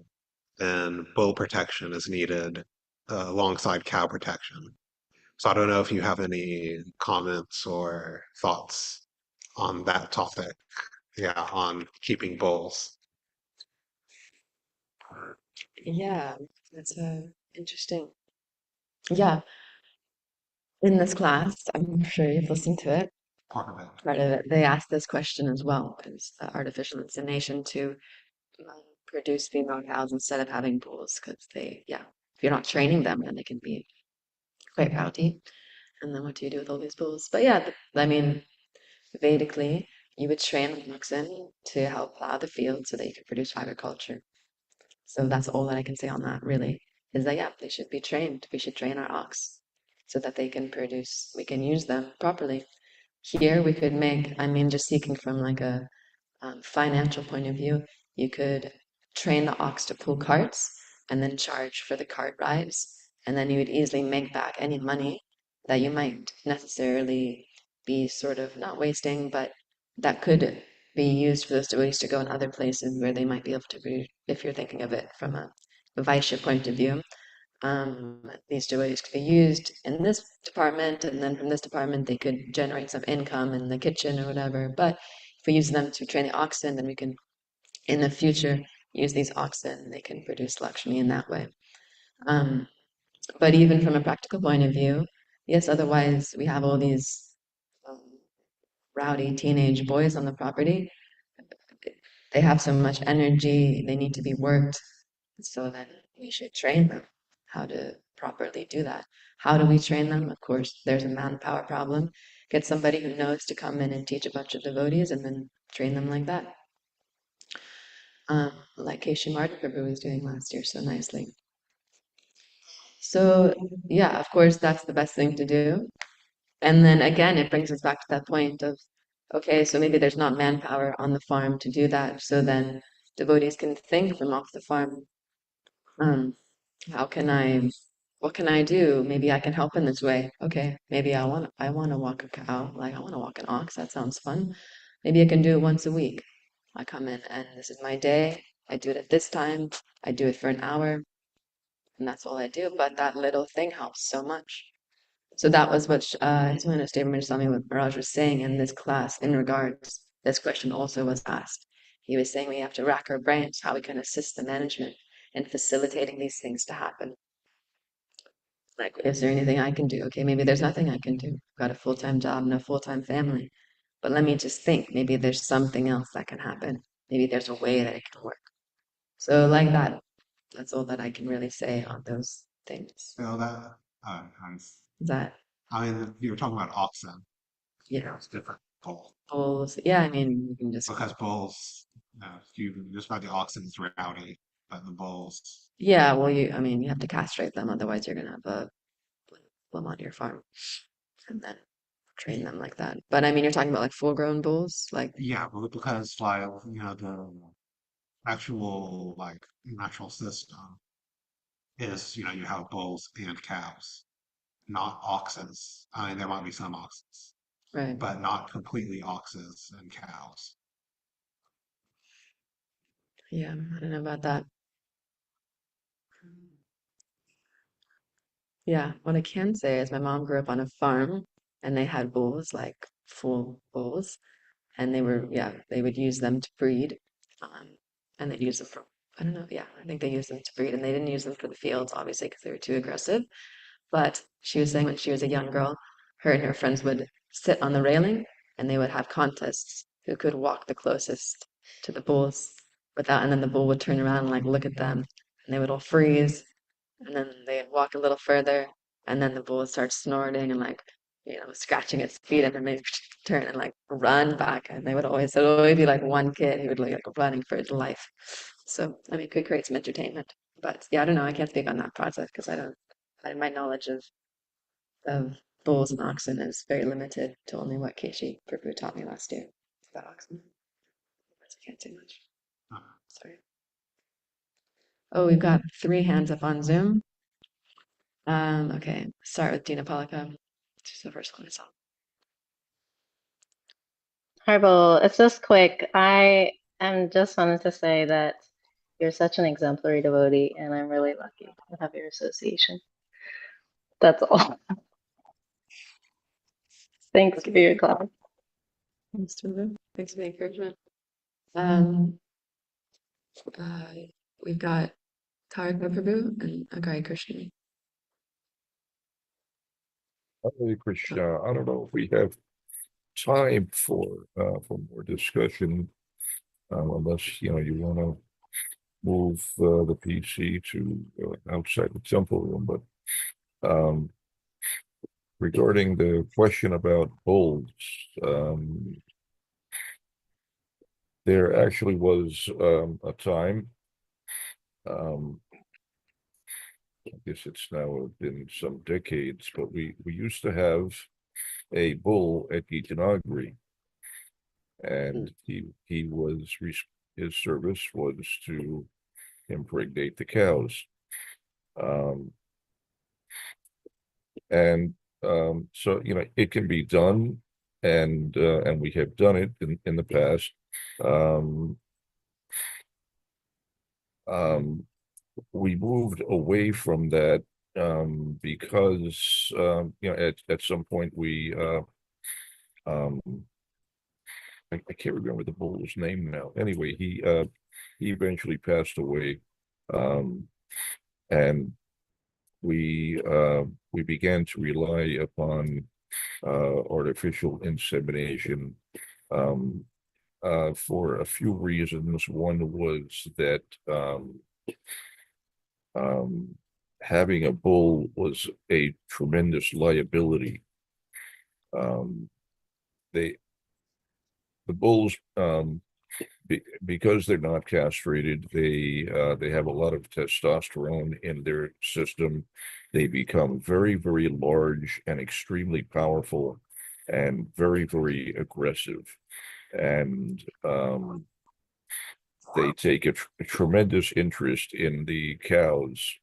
then bull protection is needed alongside cow protection. So I don't know if you have any comments or thoughts on that topic. Yeah, on keeping bulls. Yeah, that's interesting. Yeah, in this class, I'm sure you've listened to it. Part of it. Part of it, they asked this question as well, because artificial insemination to produce female cows instead of having bulls, because if you're not training them, then they can be quite rowdy. And then what do you do with all these bulls? But yeah, I mean, Vedically, you would train the oxen to help plow the field so that you could produce agriculture. So that's all that I can say on that, really, is that, yeah, they should be trained. We should train our ox so that they can produce, we can use them properly. Here we could make, I mean, just speaking from like a financial point of view, you could train the ox to pull carts and then charge for the cart rides. And then you would easily make back any money that you might necessarily be sort of not wasting, but that could be used for those devotees to go in other places where they might be able to be, if you're thinking of it from a Vaishya point of view. These devotees could be used in this department, and then from this department they could generate some income in the kitchen or whatever. But if we use them to train the oxen, then we can, in the future, use these oxen. They can produce Lakshmi in that way. But even from a practical point of view, yes, otherwise we have all these um, rowdy teenage boys on the property. They have so much energy, they need to be worked. So then we should train them how to properly do that. How do we train them? Of course, there's a manpower problem. Get somebody who knows to come in and teach a bunch of devotees and then train them like that. Like Keshe Martin Prabhu was doing last year so nicely. So yeah, of course, that's the best thing to do. And then again, it brings us back to that point of, okay, so maybe there's not manpower on the farm to do that. So then devotees can think from off the farm, um, what can I do? Maybe I can help in this way. Okay, maybe I want to walk a cow, like I want to walk an ox. That sounds fun. Maybe I can do it once a week. I come in and this is my day. I do it at this time. I do it for an hour, and that's all I do. But that little thing helps so much. So that was what His Holiness David Swami Maharaj was saying in this class in regards. This question also was asked. He was saying we have to rack our brains how we can assist the management in facilitating these things to happen. Like, is there anything I can do? Okay, maybe there's nothing I can do. I've got a full-time job and a full-time family. But let me just think, maybe there's something else that can happen. Maybe there's a way that it can work. So like that, that's all that I can really say on those things. So that, That, I mean, you were talking about oxen. yeah, It's different bull bulls. Yeah, I mean, you can just, because bulls, you just about the oxen is rowdy, but the bulls, yeah, well, I mean, you have to castrate them, otherwise you're gonna have a them on your farm and then train them like that. But I mean, you're talking about like full-grown bulls, like, yeah, because like the actual like natural system is you have bulls and cows, not oxes. I mean, there might be some oxes, right. but not completely oxes and cows. Yeah, I don't know about that. Yeah, what I can say is my mom grew up on a farm and they had bulls, like full bulls, and they would use them to breed. Um, and they'd use them for, I don't know, yeah, I think they used them to breed, and they didn't use them for the fields, obviously, because they were too aggressive. But she was saying when she was a young girl, her and her friends would sit on the railing and they would have contests who could walk the closest to the bulls without, and then the bull would turn around and like look at them, and they would all freeze, and then they'd walk a little further, and then the bull would start snorting and like, scratching its feet, and then they'd turn and like run back, and they would always, so it would always be like one kid who would like running for his life. So, I mean, it could create some entertainment. But yeah, I don't know. I can't speak on that process because my knowledge of bulls and oxen is very limited to only what Keishi Prabhu taught me last year about oxen. I can't say much. Uh, Sorry. Oh, we've got 3 hands up on Zoom. Okay, start with Dina Palika. She's the first one I saw. Harbo, it's just quick. I am just wanted to say that you're such an exemplary devotee, and I'm really lucky to have your association. That's all. Thanks for your class. Thanks, Prabhu. Thanks for the encouragement. Um, uh, we've got Tarika Prabhu and Agai Krishna. Hare Krishna. I don't know if we have time for more discussion, unless you want to move the PC to outside the temple room. But regarding the question about bulls, there actually was a time. I guess it's now been some decades, but we used to have a bull at Gita Nagari, and he was his service was to impregnate the cows, and so it can be done, and we have done it in the past. We moved away from that because at some point we I can't remember the bull's name now. Anyway, he eventually passed away, and we began to rely upon artificial insemination for a few reasons. One was that having a bull was a tremendous liability. The bulls, because they're not castrated, they have a lot of testosterone in their system. They become very, very large and extremely powerful, and very, very aggressive. And they take a tremendous interest in the cows,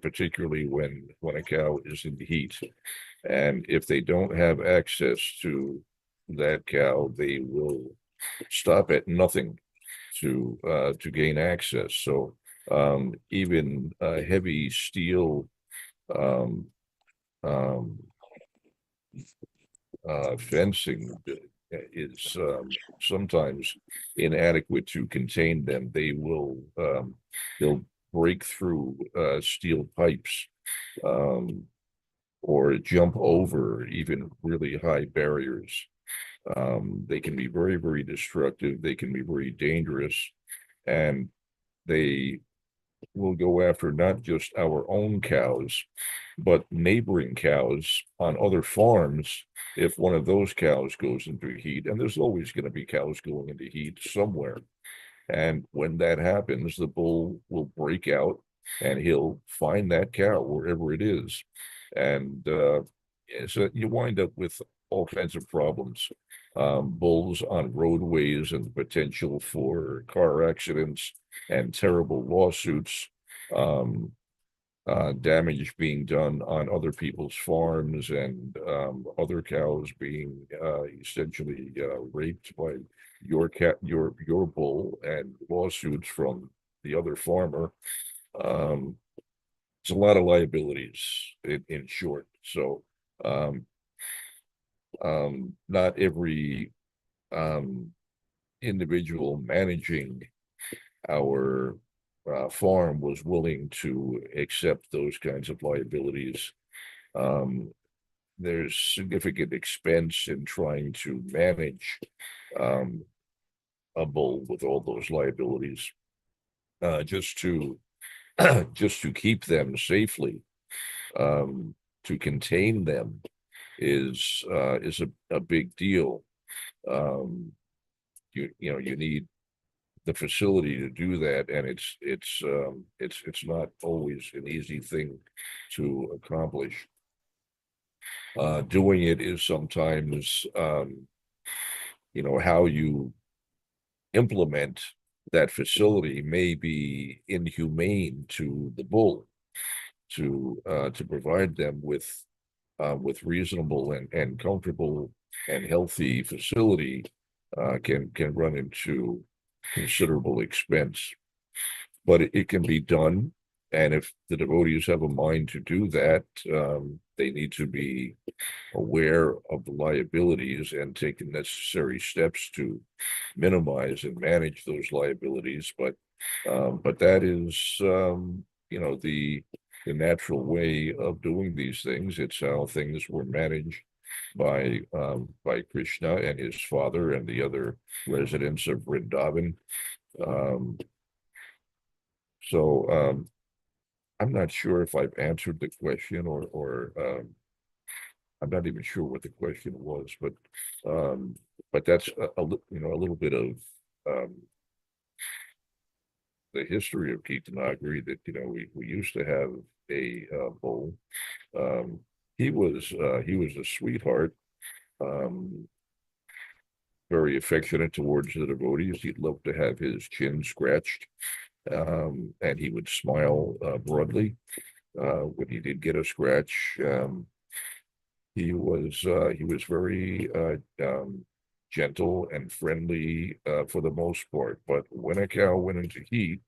particularly when a cow is in the heat. And if they don't have access to that cow, they will stop at nothing to gain access. So even heavy steel um, um, fencing is sometimes inadequate to contain them. They'll break through steel pipes or jump over even really high barriers. They can be very, very destructive. They can be very dangerous, and they will go after not just our own cows, but neighboring cows on other farms. If one of those cows goes into heat, and there's always going to be cows going into heat somewhere. And when that happens, the bull will break out and he'll find that cow wherever it is. And so you wind up with all kinds of problems. Bulls on roadways and the potential for car accidents and terrible lawsuits, damage being done on other people's farms, and other cows being essentially raped by your bull, and lawsuits from the other farmer. It's a lot of liabilities in short. So not every individual managing our farm was willing to accept those kinds of liabilities. There's significant expense in trying to manage a bull with all those liabilities, just to just to keep them safely, to contain them is a big deal. You need the facility to do that, and it's not always an easy thing to accomplish. Doing it is sometimes how you implement that facility may be inhumane to the bull. To provide them with reasonable and comfortable and healthy facility can run into considerable expense, but it can be done. And if the devotees have a mind to do that, they need to be aware of the liabilities and take the necessary steps to minimize and manage those liabilities. But that is, the natural way of doing these things. It's how things were managed by Krishna and his father and the other residents of Vrindavan. So I'm not sure if I've answered the question, or I'm not even sure what the question was, but that's a little bit of the history of Gita Nagari. That we used to have a bull. He was a sweetheart, very affectionate towards the devotees. He'd love to have his chin scratched, and he would smile broadly when he did get a scratch. He was very gentle and friendly for the most part. But when a cow went into heat,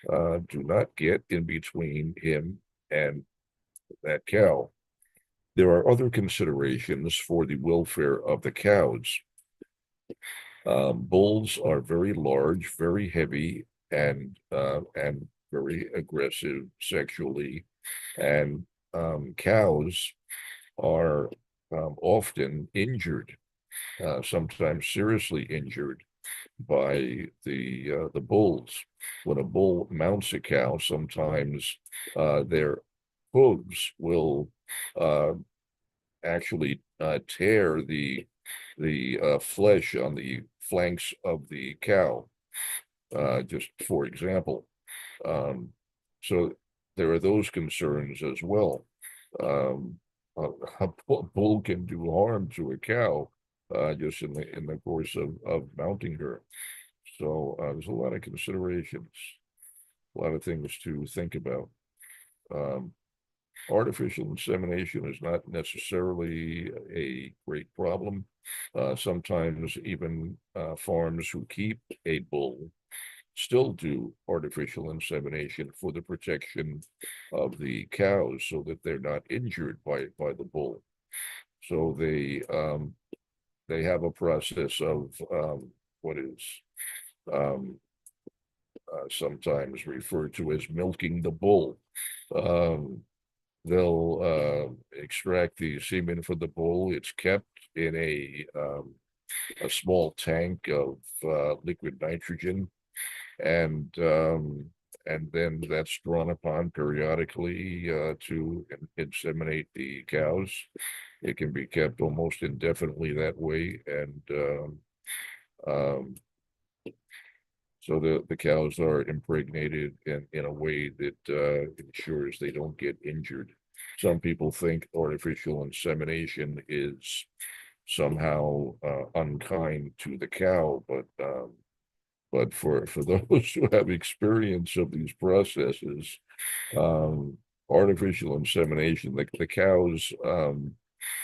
do not get in between him and that cow. There are other considerations for the welfare of the cows. Bulls are very large, very heavy, and very aggressive sexually, and cows are often injured, sometimes seriously injured by the bulls. When a bull mounts a cow, sometimes their hooves will actually tear the flesh on the flanks of the cow, just for example. So there are those concerns as well. A bull can do harm to a cow just in the course of mounting her. So there's a lot of considerations, a lot of things to think about. artificial insemination is not necessarily a great problem. Sometimes even farms who keep a bull still do artificial insemination for the protection of the cows so that they're not injured by the bull. So they have a process of what is sometimes referred to as milking the bull. They'll extract the semen from the bull. It's kept in a small tank of liquid nitrogen, and then that's drawn upon periodically to inseminate the cows. It can be kept almost indefinitely that way, and so the cows are impregnated in a way that ensures they don't get injured. Some people think artificial insemination is somehow unkind to the cow, but for those who have experience of these processes, artificial insemination, the cows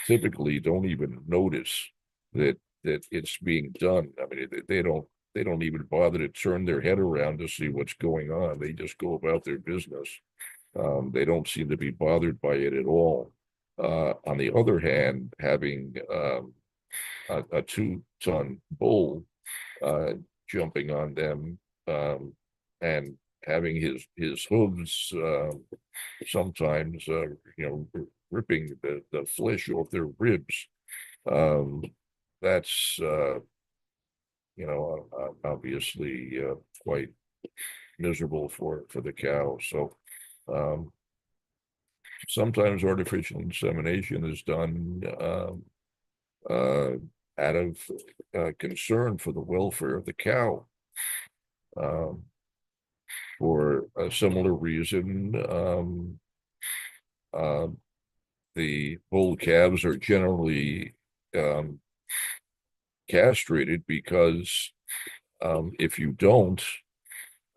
typically don't even notice that it's being done. I mean, they don't even bother to turn their head around to see what's going on. They just go about their business. They don't seem to be bothered by it at all. On the other hand, having a 2-ton bull jumping on them and having his hooves sometimes ripping the flesh off their ribs, that's obviously quite miserable for the cow. So sometimes artificial insemination is done out of concern for the welfare of the cow. For a similar reason, the bull calves are generally castrated because if you don't,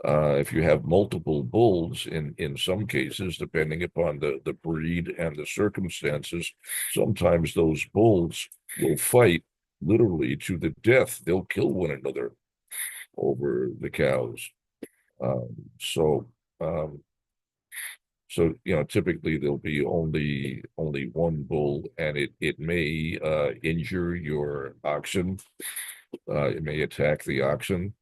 if you have multiple bulls, in some cases, depending upon the breed and the circumstances, sometimes those bulls will fight literally to the death. They'll kill one another over the cows. So typically there'll be only one bull, and it may injure your oxen. It may attack the oxen,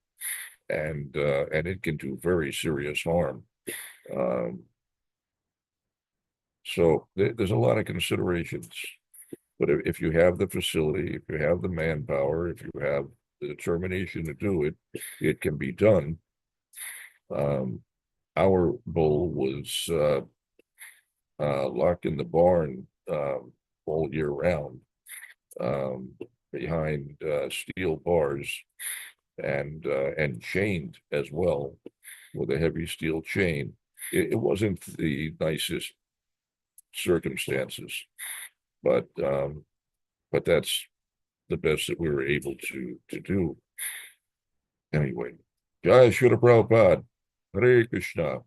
and it can do very serious harm. So there's a lot of considerations. But if you have the facility, if you have the manpower, if you have the determination to do it, it can be done. Our bull was locked in the barn all year round behind steel bars and chained as well with a heavy steel chain. It wasn't the nicest circumstances, but that's the best that we were able to do. Anyway, Jai Srila Prabhupada, Hare Krishna.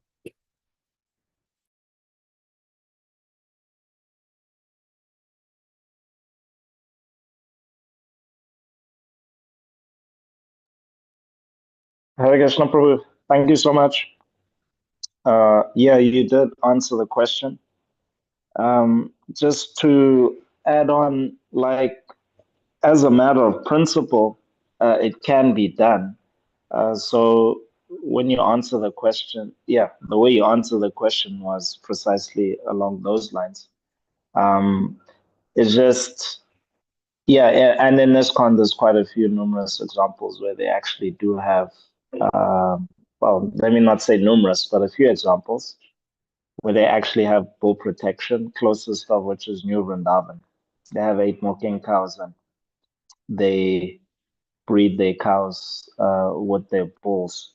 Hare Krishna Prabhu, thank you so much. Yeah, you did answer the question. Just to add on, like, as a matter of principle, it can be done. So when you answer the question, yeah, the way you answer the question was precisely along those lines. It's just, yeah, and in this con, there's quite a few numerous examples where they actually do have, well, let me not say numerous, but a few examples where they actually have bull protection, closest of which is New Vrindavan. They have 8 milking cows, and they breed their cows with their bulls.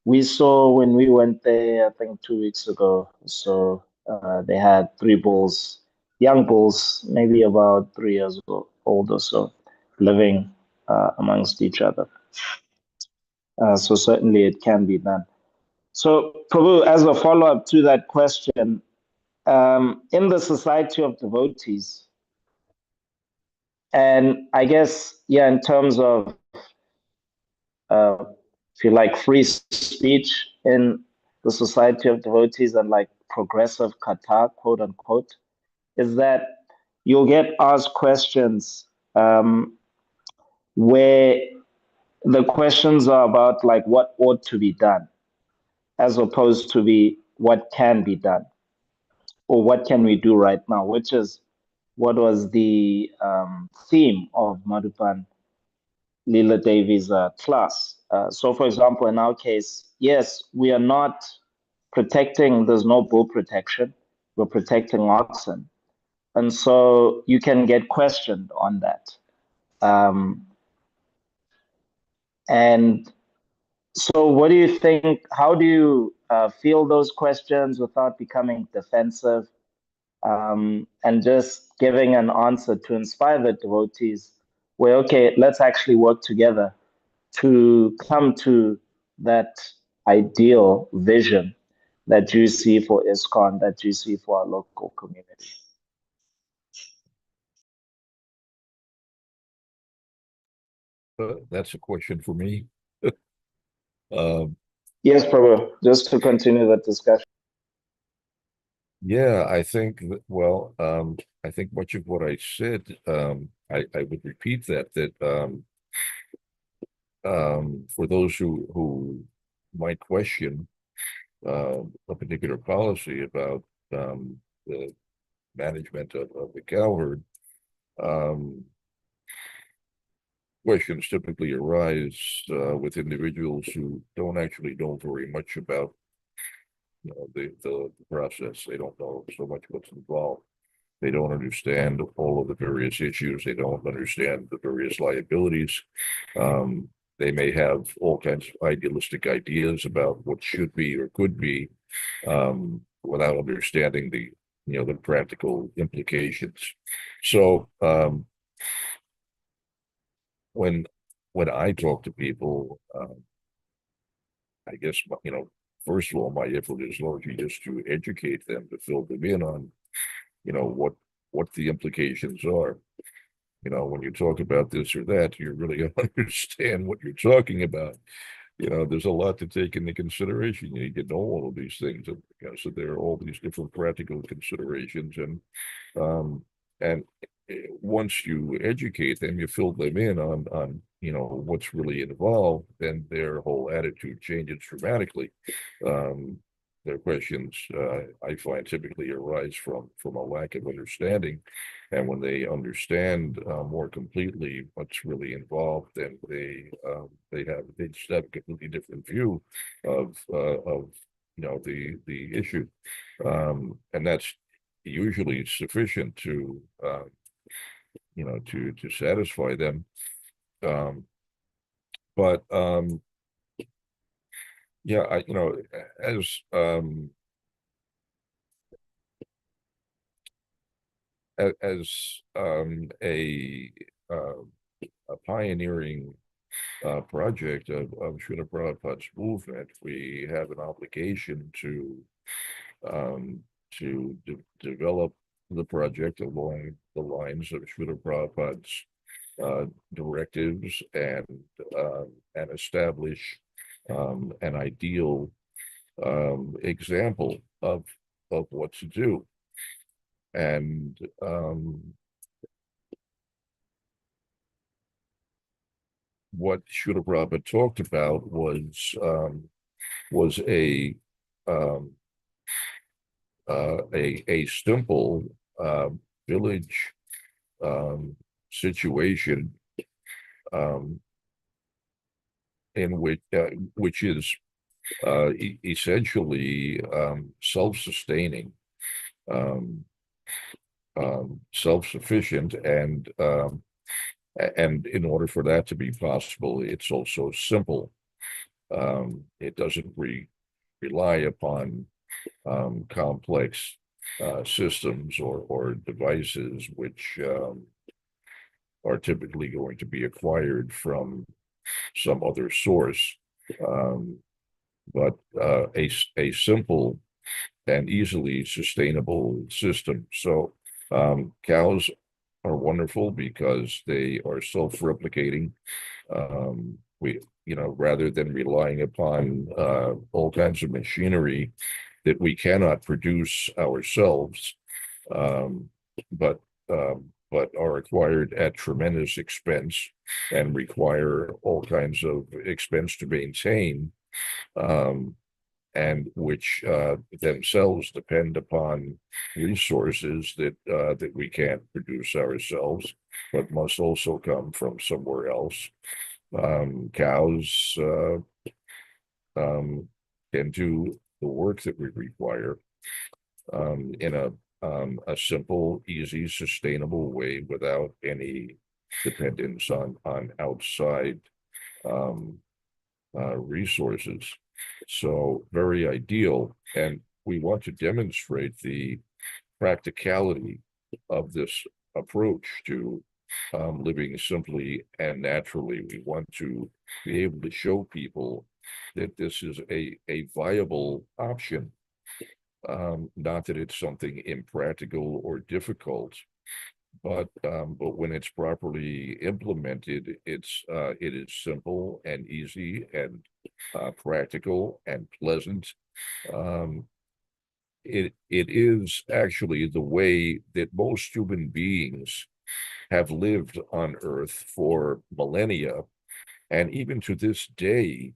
We saw when we went there, I think 2 weeks ago, so they had 3 bulls, young bulls, maybe about 3 years old or so, living amongst each other. So certainly it can be done. So, Prabhu, as a follow-up to that question, in the society of devotees, and I guess, yeah, in terms of, if you like, free speech in the society of devotees and like progressive kata, quote unquote, is that you'll get asked questions where the questions are about like what ought to be done, as opposed to be what can be done or what can we do right now, which is what was the theme of Madhupan Leela Devi's class. So, for example, in our case, yes, we are not protecting, there's no bull protection, we're protecting oxen. And so you can get questioned on that. And so, what do you think? How do you feel those questions without becoming defensive, and just giving an answer to inspire the devotees? Where, okay, let's actually work together to come to that ideal vision that you see for ISKCON, that you see for our local community. That's a question for me. Um, Yes, Prabhu, just to continue the discussion. yeah, I think that, well, I think much of what I said, I would repeat that for those who might question a particular policy about the management of the cow herd, questions typically arise with individuals who don't actually know very much about the process. They don't know so much what's involved. They don't understand all of the various issues. They don't understand the various liabilities. They may have all kinds of idealistic ideas about what should be or could be, without understanding the practical implications. So when I talk to people, I guess first of all, my effort is largely just to educate them, to fill them in on what the implications are. When you talk about this or that, you really understand what you're talking about. There's a lot to take into consideration. You need to know all of these things. So there are all these different practical considerations, and once you educate them, you fill them in on what's really involved, then their whole attitude changes dramatically. Their questions, I find, typically arise from a lack of understanding, and when they understand more completely what's really involved, then they just have a completely different view of the issue, and that's usually sufficient to to satisfy them. But yeah, as a pioneering project of Srila Prabhupada's movement, we have an obligation to develop the project along the lines of Srila Prabhupada's directives, and establish an ideal example of what to do. And what Srila Prabhupada talked about was a simple village situation, in which is essentially self-sustaining, self-sufficient, and in order for that to be possible, it's also simple. It doesn't rely upon complex systems or devices, which are typically going to be acquired from some other source. But a simple and easily sustainable system. So cows are wonderful because they are self-replicating. Rather than relying upon all kinds of machinery that we cannot produce ourselves, um, but but are acquired at tremendous expense and require all kinds of expense to maintain, and which themselves depend upon resources that we can't produce ourselves, but must also come from somewhere else. Cows can do the work that we require in a simple, easy, sustainable way without any dependence on outside resources. So very ideal. And we want to demonstrate the practicality of this approach to living simply and naturally. We want to be able to show people that this is a viable option. Not that it's something impractical or difficult, but when it's properly implemented, it is simple and easy and practical and pleasant. It is actually the way that most human beings have lived on Earth for millennia, and even to this day,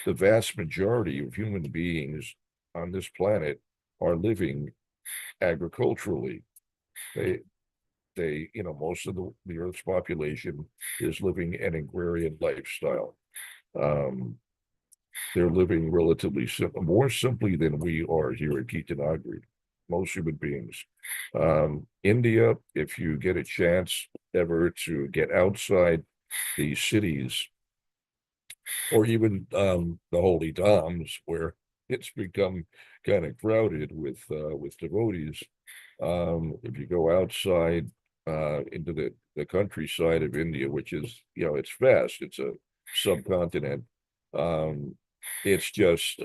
the vast majority of human beings on this planet are living agriculturally. Most of the Earth's population is living an agrarian lifestyle. They're living relatively more simply than we are here at Gita Nagari, most human beings. India, if you get a chance ever to get outside the cities, or even the holy dhams, where it's become kind of crowded with devotees. If you go outside into the countryside of India, which is, it's vast, it's a subcontinent. It's just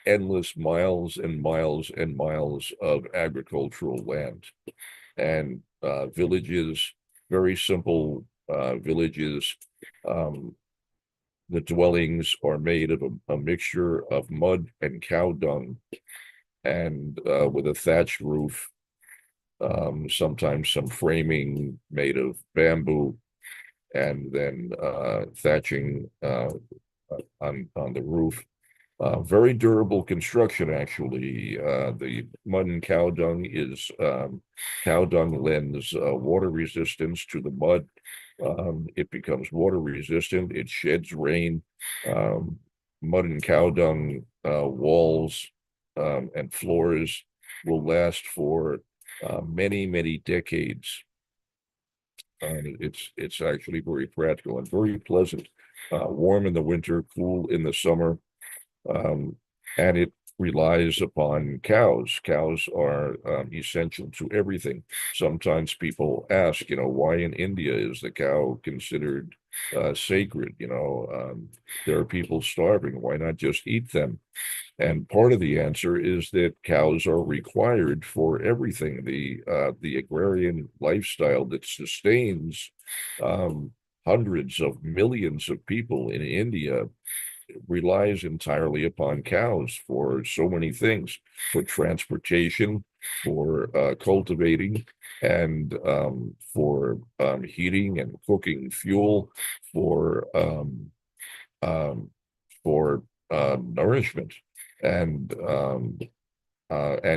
endless miles and miles and miles of agricultural land and villages, very simple villages. The dwellings are made of a mixture of mud and cow dung, and with a thatched roof, sometimes some framing made of bamboo, and then thatching on the roof. Very durable construction, actually. The mud and cow dung lends water resistance to the mud. It becomes water resistant. It sheds rain. Mud and cow dung walls and floors will last for many, many decades. It's actually very practical and very pleasant. Warm in the winter, cool in the summer. And it relies upon cows. Cows are essential to everything. Sometimes people ask, why in India is the cow considered sacred? There are people starving. Why not just eat them? And part of the answer is that cows are required for everything. The agrarian lifestyle that sustains hundreds of millions of people in India relies entirely upon cows for so many things, for transportation, for cultivating, and for heating and cooking fuel, for nourishment, and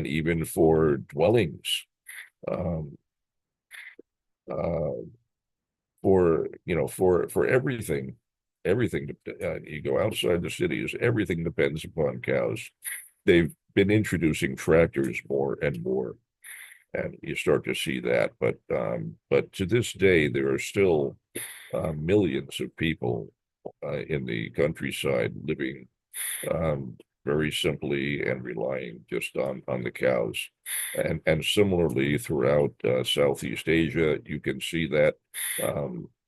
even for dwellings. For everything. You go outside the cities, everything depends upon cows. They've been introducing tractors more and more, and you start to see that. But to this day, there are still millions of people in the countryside living very simply and relying just on the cows. And similarly throughout Southeast Asia, you can see that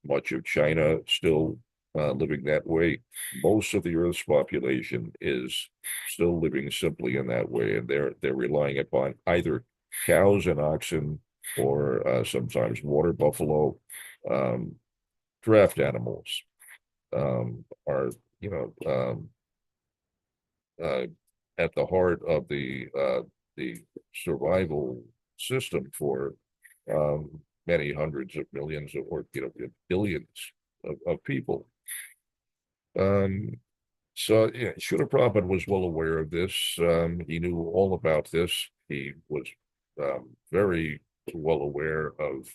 much of China still living that way. Most of the Earth's population is still living simply in that way, and they're relying upon either cows and oxen, or sometimes water buffalo. Draft animals are, you know, uh, at the heart of the survival system for many hundreds of millions of, or billions of people. So yeah, Srila Prabhupada was well aware of this. He knew all about this. He was very well aware of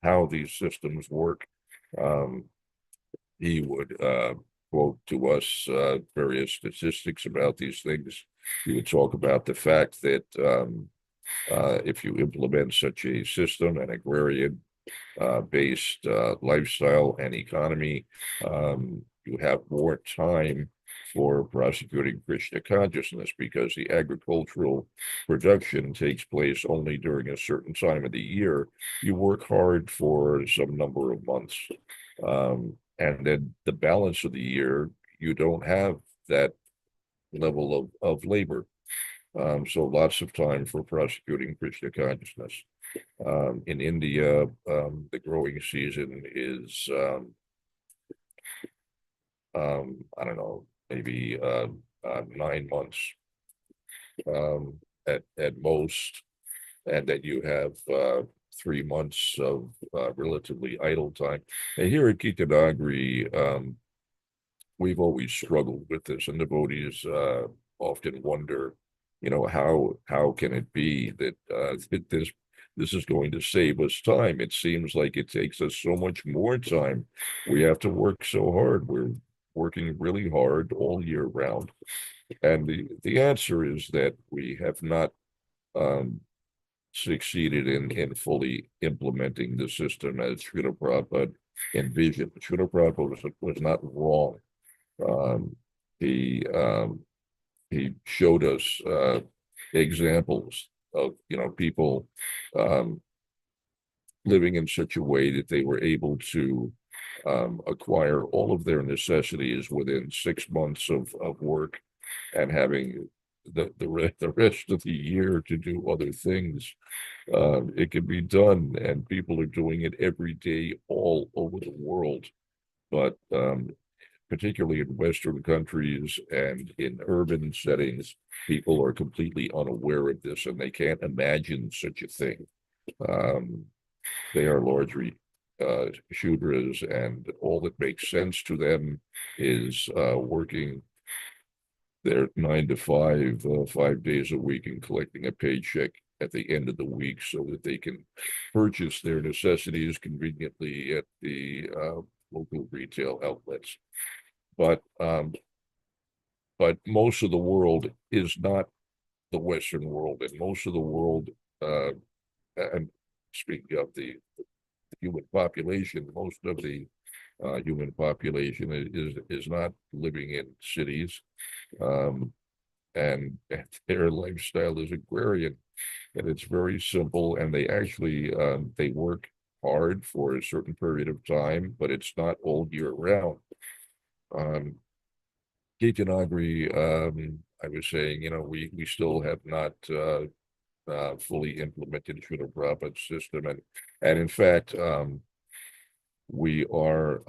how these systems work. He would quote to us various statistics about these things. He would talk about the fact that if you implement such a system, an agrarian based lifestyle and economy, you have more time for prosecuting Krishna consciousness, because the agricultural production takes place only during a certain time of the year. You work hard for some number of months, and then the balance of the year, you don't have that level of labor. So lots of time for prosecuting Krishna consciousness. In India, the growing season is, I don't know, maybe 9 months at most, and that you have 3 months of relatively idle time. And here at Gita Nagari, we've always struggled with this, and devotees often wonder, how can it be that this is going to save us time? It seems like it takes us so much more time. We have to work so hard. We're working really hard all year round. And the answer is that we have not succeeded in fully implementing the system as Srila Prabhupada envisioned. Srila Prabhupada was not wrong. He showed us examples of people living in such a way that they were able to acquire all of their necessities within 6 months of work, and having the rest of the year to do other things. It can be done, and people are doing it every day all over the world. But particularly in Western countries and in urban settings, people are completely unaware of this, and they can't imagine such a thing. They are largely Shudras, and all that makes sense to them is working their 9 to 5, 5 days a week, and collecting a paycheck at the end of the week, so that they can purchase their necessities conveniently at the local retail outlets. But most of the world is not the Western world, and most of the world, and speaking of the human population, most of the human population is not living in cities, and their lifestyle is agrarian, and it's very simple. And they actually they work hard for a certain period of time, but it's not all year round. Gita Nagari, I was saying, we still have not fully implemented Srila Prabhupada's system, and in fact, we are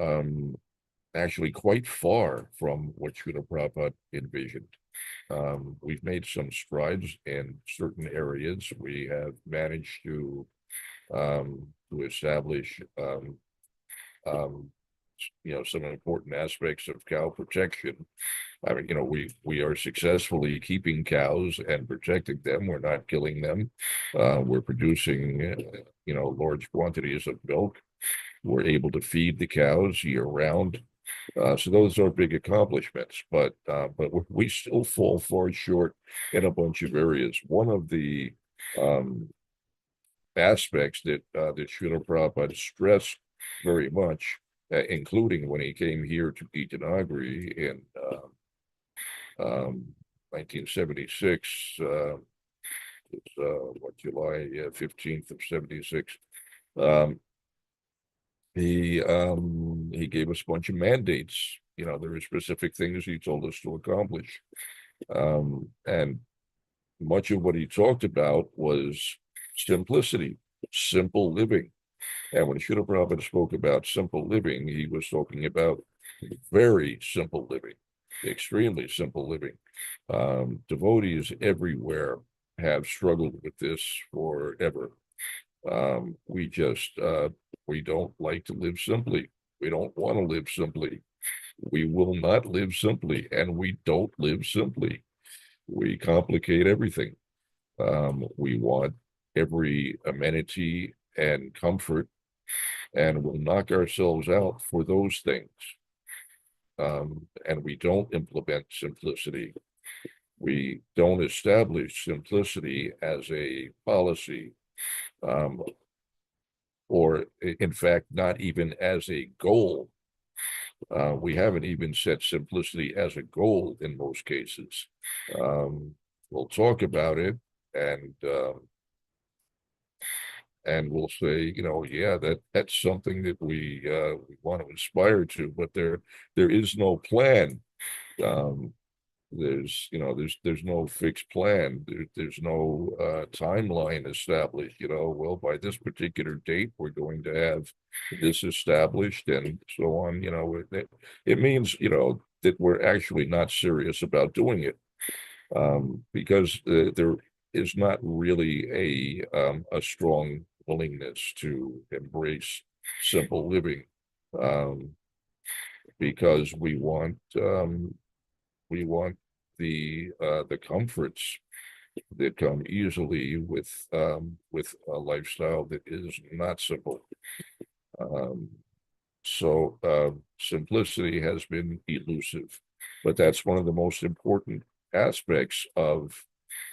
actually quite far from what Srila Prabhupada envisioned. We've made some strides in certain areas. We have managed to establish some important aspects of cow protection. I mean, we are successfully keeping cows and protecting them. We're not killing them. We're producing, large quantities of milk. We're able to feed the cows year round. So those are big accomplishments, but we still fall far short in a bunch of areas. One of the aspects that Srila Prabhupada stressed very much, including when he came here to Gita Nagari in 1976, July 15th of 76. He gave us a bunch of mandates. There were specific things he told us to accomplish. And much of what he talked about was simplicity, simple living. And when Srila Prabhupada spoke about simple living, he was talking about very simple living, extremely simple living. Devotees everywhere have struggled with this forever. We don't like to live simply. We don't want to live simply. We will not live simply, and we don't live simply. We complicate everything. We want every amenity and comfort, and we'll knock ourselves out for those things. And we don't implement simplicity. We don't establish simplicity as a policy, or in fact, not even as a goal. We haven't even set simplicity as a goal in most cases. We'll talk about it, and we'll say, yeah, that's something that we want to aspire to, but there is no plan. There's no fixed plan. There's no timeline established. Well, by this particular date, we're going to have this established, and so on. It means that we're actually not serious about doing it, because there is not really a strong willingness to embrace simple living, because we want the comforts that come easily with a lifestyle that is not simple. So simplicity has been elusive, but that's one of the most important aspects of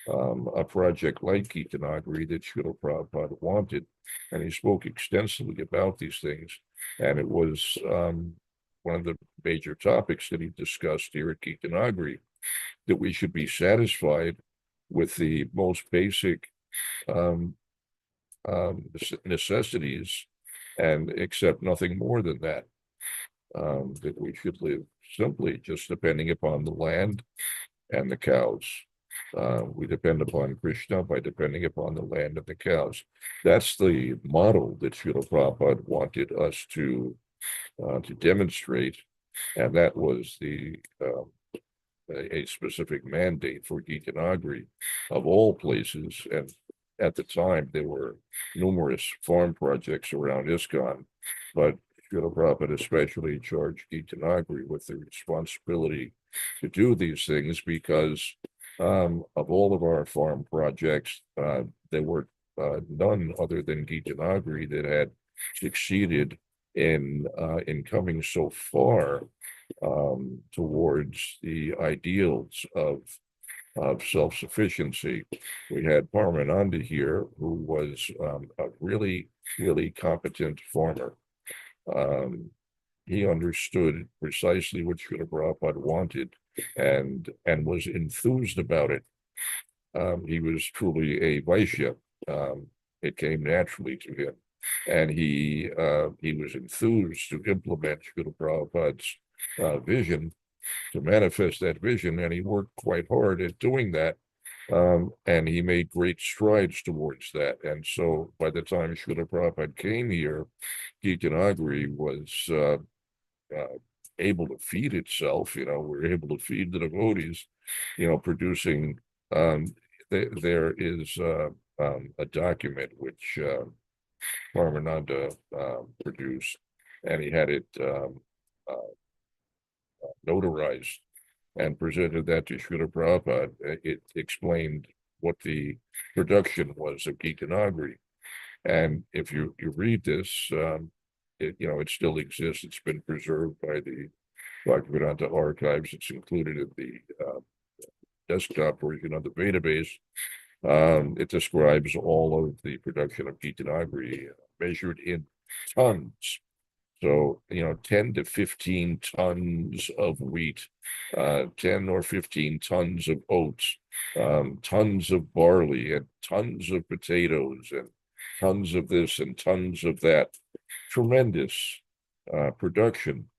a project like Gita Nagari that Srila Prabhupada wanted, and he spoke extensively about these things, and it was one of the major topics that he discussed here at Gita Nagari, that we should be satisfied with the most basic necessities and accept nothing more than that. That we should live simply, just depending upon the land and the cows. We depend upon Krishna by depending upon the land and the cows. That's the model that Srila Prabhupada wanted us to demonstrate, and that was a specific mandate for Gita Nagari of all places. And at the time, there were numerous farm projects around ISKCON, but Srila Prabhupada especially charged Gita Nagari with the responsibility to do these things, because of all of our farm projects, there were none other than Gita Nagari that had succeeded in coming so far towards the ideals of self-sufficiency. We had Paramananda here, who was a really, really competent farmer. He understood precisely what Srila Prabhupada wanted, and was enthused about it. He was truly a Vaishya. It came naturally to him, and he was enthused to implement Srila Prabhupada's vision, to manifest that vision, and he worked quite hard at doing that, and he made great strides towards that. And so by the time Srila Prabhupada came here, Gita Nagari was able to feed itself. We're able to feed the devotees, producing. There is a document which Paramananda produced, and he had it notarized and presented that to Srila Prabhupada. It explained what the production was of Gita Nagari. And if you read this, it still exists. It's been preserved by the Bhagavatam archives. It's included in the desktop version of the database. It describes all of the production of Gita Nagari measured in tons. So, 10 to 15 tons of wheat, 10 or 15 tons of oats, tons of barley, and tons of potatoes, and tons of this and tons of that. tremendous production.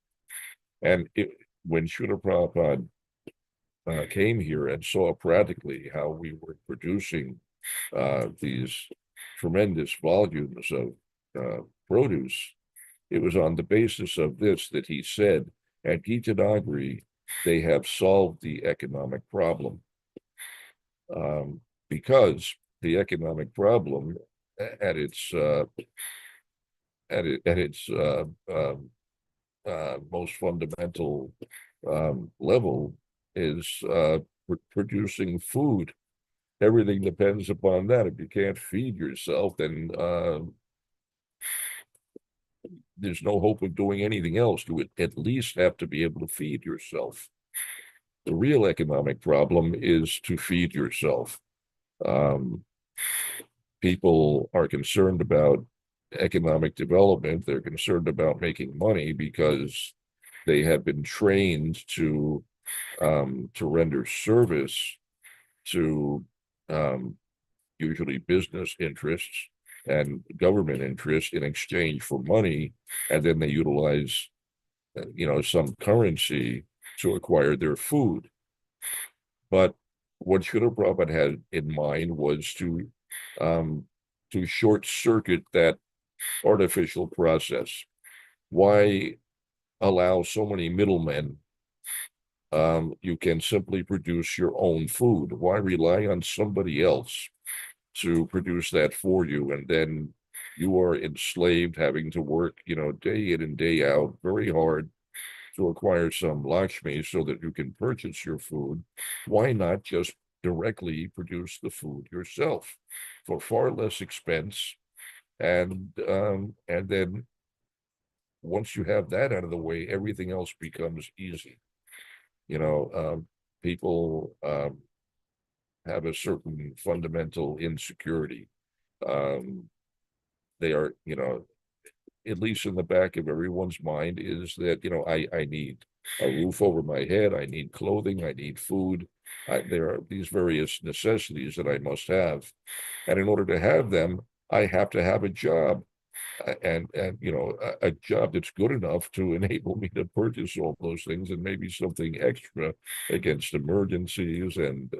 And when Srila Prabhupada came here and saw practically how we were producing these tremendous volumes of produce, it was on the basis of this that he said, at Gita Nagari, they have solved the economic problem. Because the economic problem at its most fundamental level is producing food. Everything depends upon that. If you can't feed yourself, then there's no hope of doing anything else. You would at least have to be able to feed yourself. The real economic problem is to feed yourself. People are concerned about economic development. They're concerned about making money because they have been trained to render service to usually business interests and government interests in exchange for money, and then they utilize some currency to acquire their food. But what Srila Prabhupada had in mind was to short circuit that artificial process. Why allow so many middlemen? You can simply produce your own food. Why rely on somebody else to produce that for you? And then you are enslaved, having to work, day in and day out, very hard to acquire some Lakshmi so that you can purchase your food. Why not just directly produce the food yourself for far less expense? And then once you have that out of the way, everything else becomes easy. People have a certain fundamental insecurity. They are, at least in the back of everyone's mind, is that, I need a roof over my head, I need clothing, I need food. There are these various necessities that I must have. And in order to have them, I have to have a job. And a job that's good enough to enable me to purchase all those things, and maybe something extra against emergencies and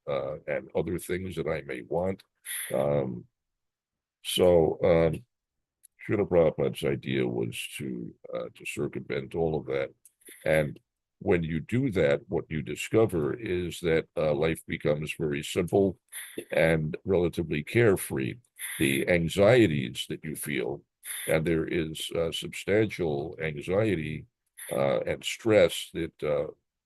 other things that I may want. So Srila Prabhupada's idea was to circumvent all of that. And when you do that, what you discover is that life becomes very simple and relatively carefree. The anxieties that you feel, and there is substantial anxiety and stress that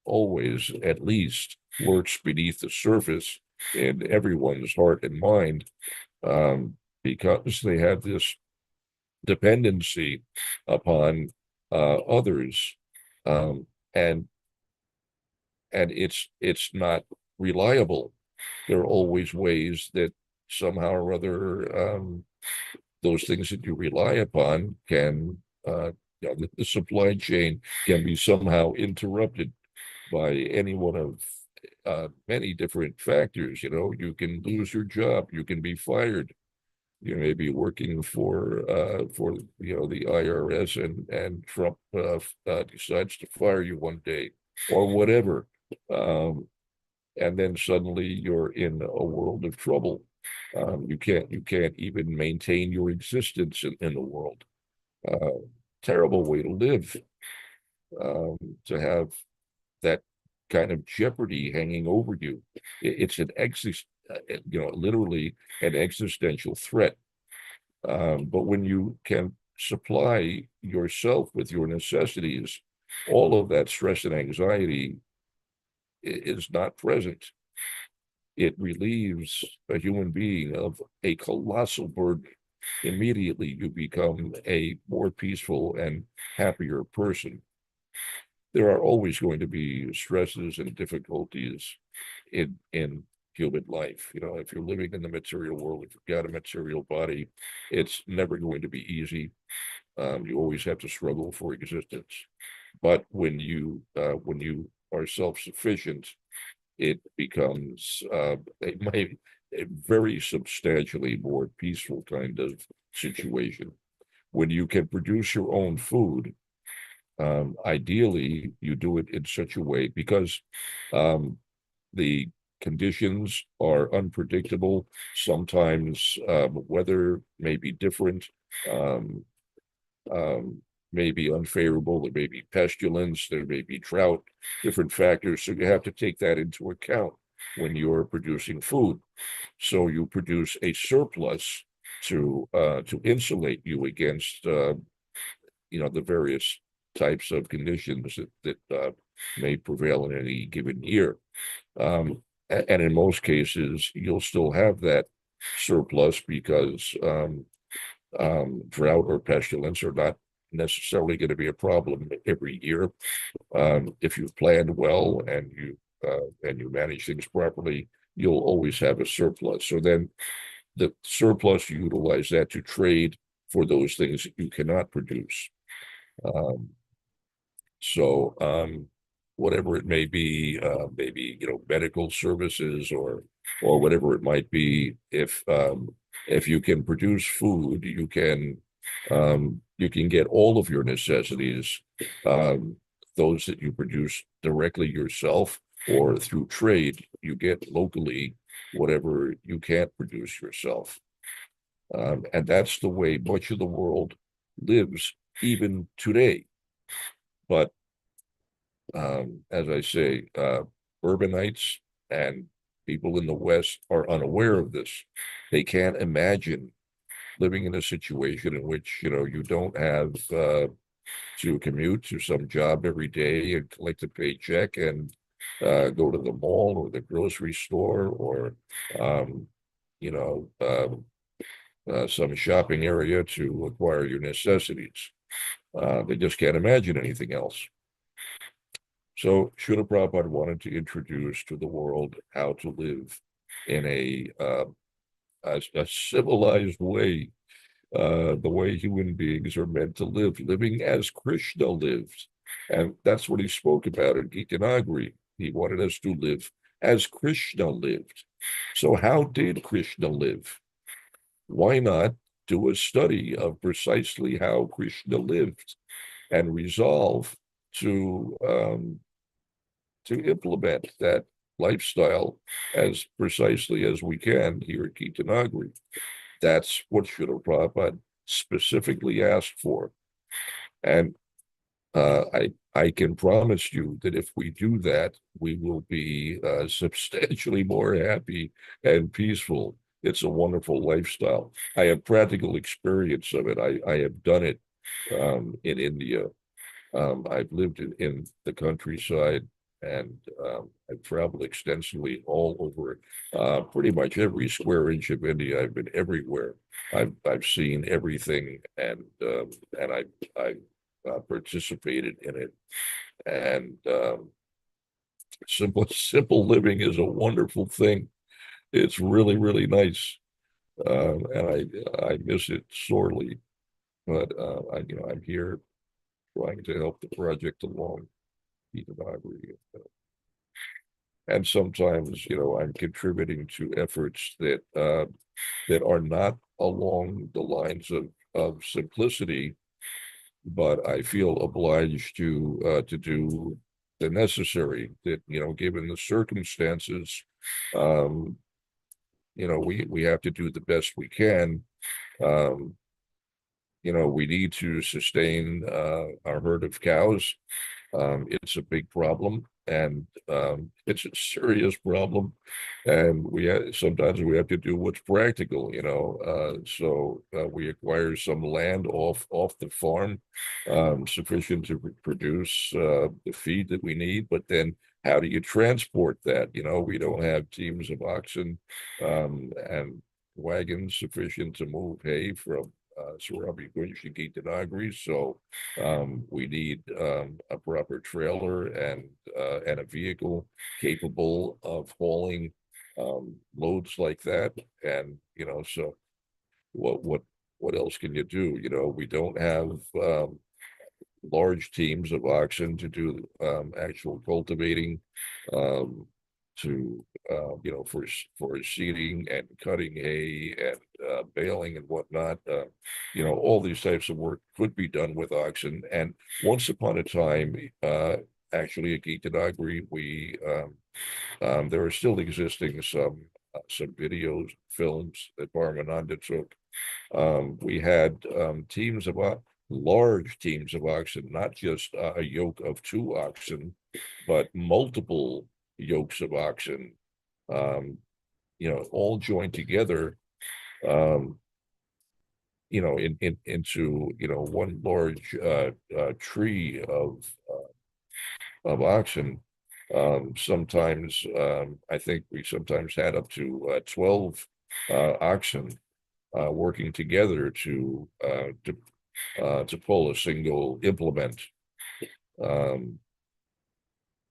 always, at least, lurks beneath the surface in everyone's heart and mind, because they have this dependency upon others, and it's not reliable. There are always ways that somehow or other those things that you rely upon can the supply chain can be somehow interrupted by any one of many different factors. You can lose your job, you can be fired. You may be working for the IRS, and Trump decides to fire you one day or whatever, and then suddenly you're in a world of trouble. You can't even maintain your existence in the world. Terrible way to live, to have that kind of jeopardy hanging over you. It's literally an existential threat. But when you can supply yourself with your necessities, all of that stress and anxiety is not present. It relieves a human being of a colossal burden. Immediately, you become a more peaceful and happier person. There are always going to be stresses and difficulties in human life. If you're living in the material world, if you've got a material body, it's never going to be easy. You always have to struggle for existence. But when you are self-sufficient, it becomes a very substantially more peaceful kind of situation. when you can produce your own food, ideally you do it in such a way because the conditions are unpredictable. Sometimes weather may be different, um, may be unfavorable, there may be pestilence, there may be drought, different factors. So you have to take that into account when you're producing food. So you produce a surplus to insulate you against the various types of conditions that may prevail in any given year. And in most cases, you'll still have that surplus because drought or pestilence are not necessarily going to be a problem every year. If you've planned well and you manage things properly, you'll always have a surplus. So then the surplus, you utilize that to trade for those things that you cannot produce. So whatever it may be, maybe medical services or whatever it might be, if you can produce food, you can get all of your necessities, those that you produce directly yourself or through trade, you get locally whatever you can't produce yourself. And that's the way much of the world lives even today. But as I say, urbanites and people in the West are unaware of this. They can't imagine living in a situation in which, you don't have to commute to some job every day and collect a paycheck and go to the mall or the grocery store or, some shopping area to acquire your necessities. They just can't imagine anything else. So Srila Prabhupada wanted to introduce to the world how to live in a civilized way, the way human beings are meant to live, living as Krishna lived. And that's what he spoke about in Gita Nagari. He wanted us to live as Krishna lived. So how did Krishna live? Why not do a study of precisely how Krishna lived and resolve to implement that lifestyle as precisely as we can here at Gita Nagari. That's what Srila Prabhupada specifically asked for. And I can promise you that if we do that, we will be substantially more happy and peaceful. It's a wonderful lifestyle. I have practical experience of it. I have done it in India. I've lived in the countryside and I've traveled extensively all over pretty much every square inch of India. I've been everywhere. I've seen everything, and I participated in it. And simple living is a wonderful thing. It's really, really nice, and I miss it sorely. But I'm here trying to help the project along. And sometimes, I'm contributing to efforts that are not along the lines of simplicity, but I feel obliged to do the necessary. That given the circumstances, we have to do the best we can. We need to sustain our herd of cows. It's a big problem, and it's a serious problem, and sometimes we have to do what's practical, so we acquire some land off the farm, sufficient to produce the feed that we need, but then how do you transport that? We don't have teams of oxen and wagons sufficient to move hay from Surabi Gunshi Gita Nagari, so we need a proper trailer and a vehicle capable of hauling loads like that. And so what else can you do? We don't have large teams of oxen to do actual cultivating. to for seeding and cutting hay and baling and whatnot. All these types of work could be done with oxen. And once upon a time, actually at Gita Nagari, there are still existing some videos, films that Parmananda took. We had large teams of oxen, not just a yoke of 2 oxen, but multiple yokes of oxen, all joined together, into one large tree of oxen. Sometimes I think we sometimes had up to 12 oxen working together to pull a single implement.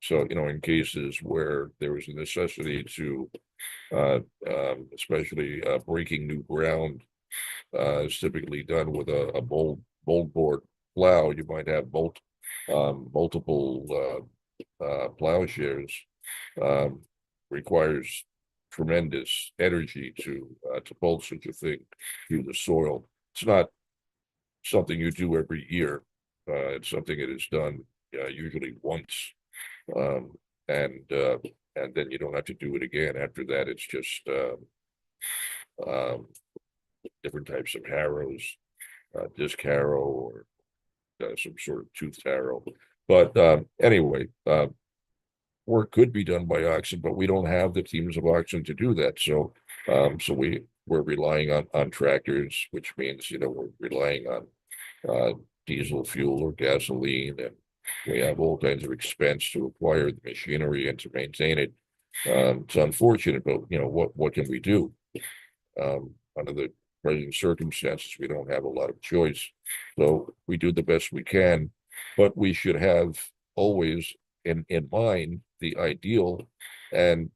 So, in cases where there was a necessity to, especially breaking new ground, is typically done with a bolt bore plow. You might have multiple plowshares. Requires tremendous energy to pull such a thing through the soil. It's not something you do every year. It's something that is done usually once, um, and then you don't have to do it again. After that, it's just different types of harrows, disc harrow or some sort of tooth harrow. But anyway, work could be done by oxen, but we don't have the teams of oxen to do that. So we're relying on tractors, which means we're relying on diesel fuel or gasoline, and we have all kinds of expense to acquire the machinery and to maintain it. It's unfortunate, but what can we do? Under the present circumstances, we don't have a lot of choice. So we do the best we can, but we should have always in mind the ideal, and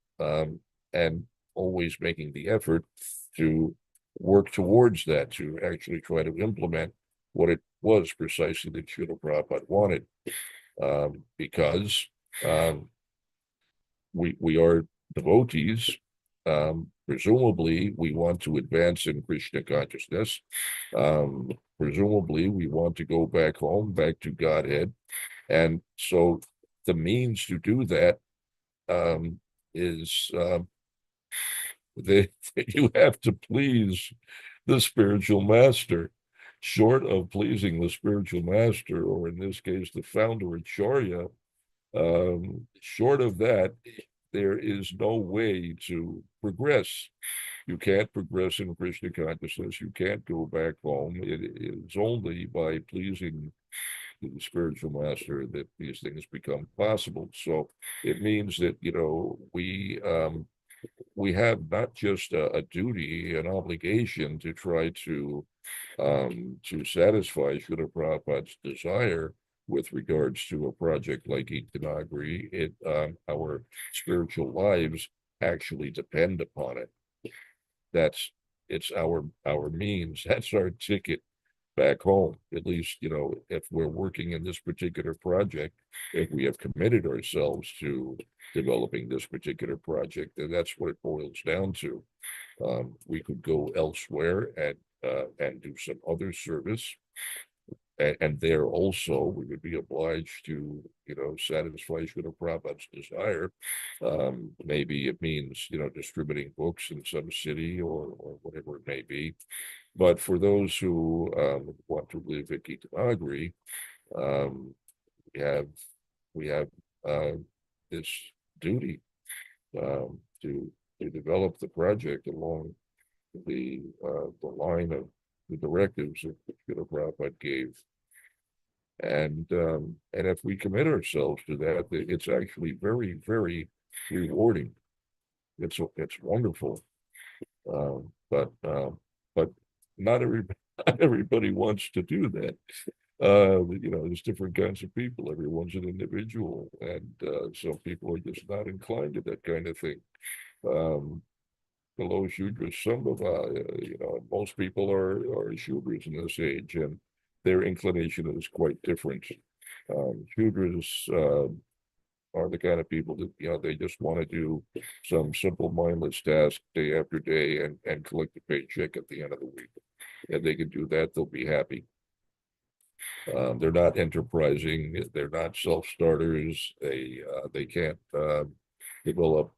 always making the effort to work towards that, to actually try to implement what it was precisely that Srila Prabhupada wanted, because we are devotees. Presumably, we want to advance in Krishna consciousness. Presumably, we want to go back home, back to Godhead. And so the means to do that is that you have to please the spiritual master. Short of pleasing the spiritual master, or in this case, the founder Acharya, short of that, there is no way to progress. You can't progress in Krishna consciousness. You can't go back home. It is only by pleasing the spiritual master that these things become possible. So it means that we have not just a duty, an obligation to try to satisfy Srila Prabhupada's desire with regards to a project like Nagari. Our spiritual lives actually depend upon it. It's our means. That's our ticket back home. At least, if we're working in this particular project, if we have committed ourselves to developing this particular project, then that's what it boils down to. We could go elsewhere and do some other service. And there also, we would be obliged to, satisfy Srila Prabhupada's desire. Maybe it means, distributing books in some city or whatever it may be. But for those who want to live at Gita Nagari, we have this duty to develop the project along the line of the directives that Srila Prabhupada gave. And if we commit ourselves to that, it's actually very, very rewarding. It's wonderful, but not everybody wants to do that. There's different kinds of people. Everyone's an individual, and some people are just not inclined to that kind of thing. Below Shudra Sambhava, most people are Shudras in this age, and their inclination is quite different. Shudras are the kind of people that, they just want to do some simple mindless task day after day and collect a paycheck at the end of the week. If they can do that, they'll be happy. They're not enterprising. They're not self-starters. They can't develop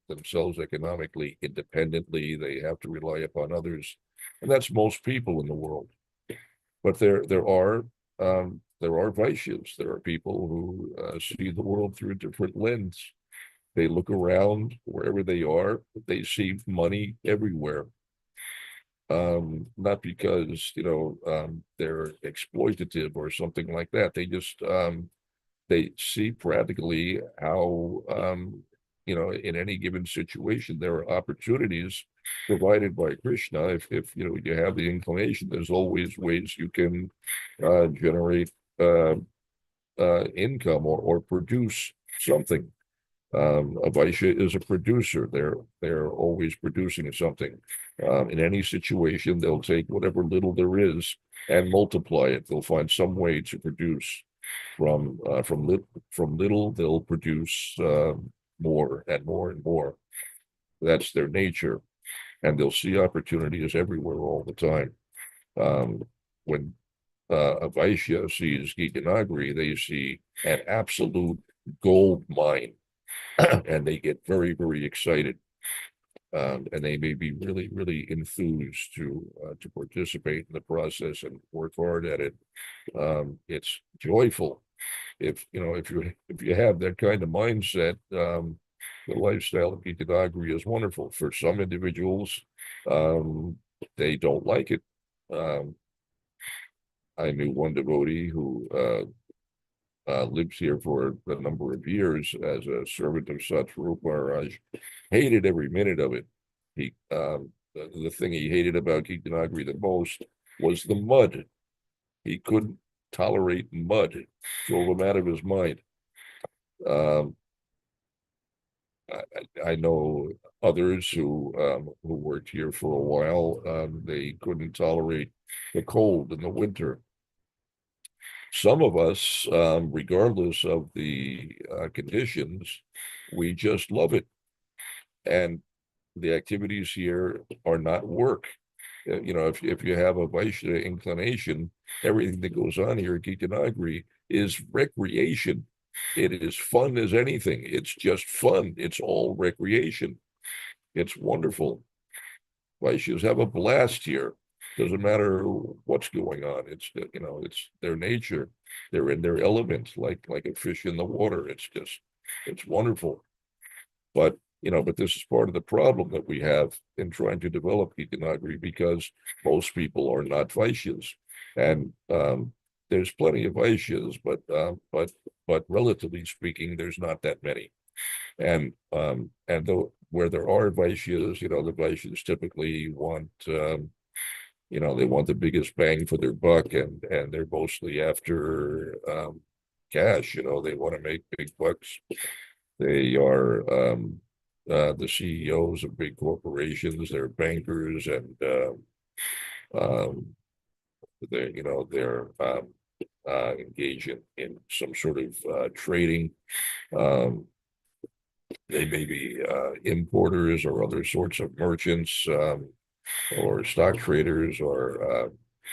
themselves economically independently. They have to rely upon others, and that's most people in the world. But there are Vaishyas. There are people who see the world through a different lens. They look around wherever they are. They see money everywhere. Not because they're exploitative or something like that. They just they see practically how in any given situation there are opportunities provided by Krishna. If you have the inclination, there's always ways you can generate income or produce something. A Vaishya is a producer. They're always producing something. In any situation, they'll take whatever little there is and multiply it. They'll find some way to produce. From little, they'll produce more and more and more. That's their nature, and they'll see opportunities everywhere all the time. When a Vaishya sees Gita Nagari, they see an absolute gold mine. And they get very, very excited, and they may be really, really enthused to participate in the process and work hard at it. It's joyful. If you have that kind of mindset, the lifestyle of Gita Nagari is wonderful. For some individuals, they don't like it. I knew one devotee who lives here for a number of years as a servant of Satyarupa Maharaj, hated every minute of it. The thing he hated about Gita Nagari the most was the mud. He couldn't tolerate mud. It drove him out of his mind. I know others who worked here for a while. They couldn't tolerate the cold in the winter. Some of us, regardless of the conditions, we just love it. And the activities here are not work. If you have a Vaishya inclination, everything that goes on here at Gita Nagari is recreation. It is fun as anything. It's just fun. It's all recreation. It's wonderful. Vaishyas have a blast here. Doesn't matter what's going on. It's their nature. They're in their element, like a fish in the water. It's wonderful. But this is part of the problem that we have in trying to develop Gita Nagari, because most people are not Vaishyas, and there's plenty of Vaishyas, but relatively speaking, there's not that many. And though where there are Vaishyas, the Vaishyas typically want they want the biggest bang for their buck, and they're mostly after cash. They want to make big bucks. They are the CEOs of big corporations. They're bankers, and they're engaged in some sort of trading. They may be importers or other sorts of merchants, or stock traders, or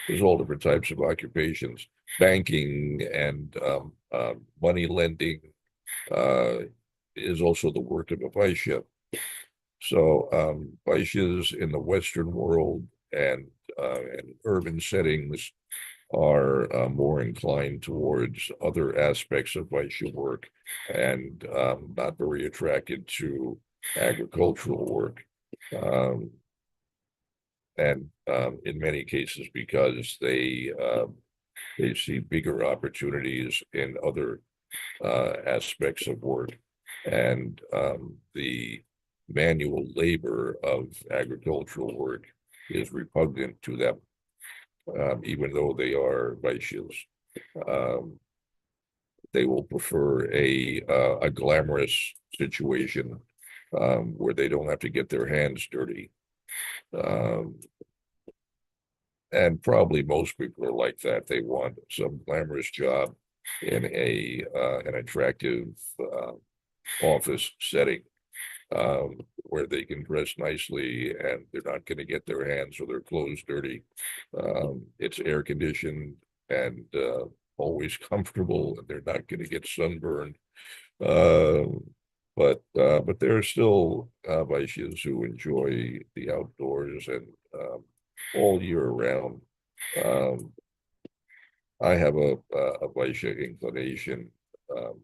there's all different types of occupations. Banking and money lending is also the work of a Vaishya. So Vaishyas in the Western world and urban settings are more inclined towards other aspects of Vaishya work, and not very attracted to agricultural work. And in many cases, because they see bigger opportunities in other aspects of work, and the manual labor of agricultural work is repugnant to them, even though they are Vaishyas. They will prefer a glamorous situation where they don't have to get their hands dirty. And probably most people are like that. They want some glamorous job in an attractive office setting, where they can dress nicely and they're not going to get their hands or their clothes dirty. It's air conditioned and always comfortable, and they're not going to get sunburned. But there are still Vaishyas who enjoy the outdoors and all year round. Um, I have a Vaishya inclination. Um,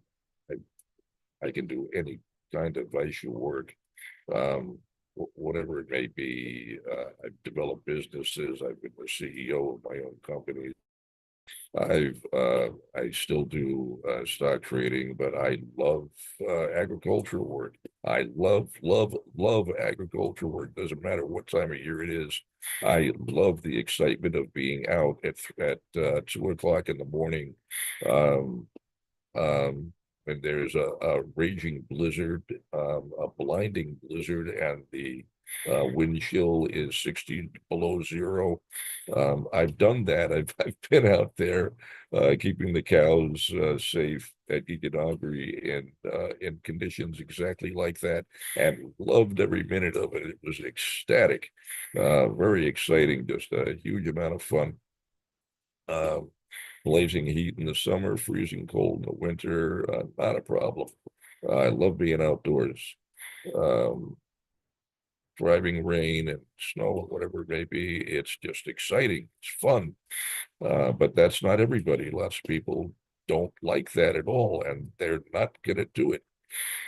I can do any kind of Vaishya work, whatever it may be. I've developed businesses. I've been the CEO of my own company. I still do stock trading, but I love agricultural work. I love agricultural work. Doesn't matter what time of year it is. I love the excitement of being out at 2 o'clock in the morning. Um, um, when there's a raging blizzard, a blinding blizzard, and the wind chill is 60 below zero. I've done that. I've been out there keeping the cows safe at Nagari in conditions exactly like that, and loved every minute of it. It was ecstatic, very exciting, just a huge amount of fun. Blazing heat in the summer, freezing cold in the winter, not a problem. I love being outdoors. Um, Driving rain and snow, whatever it may be, it's just exciting. It's fun. But that's not everybody. Lots of people don't like that at all, and they're not going to do it.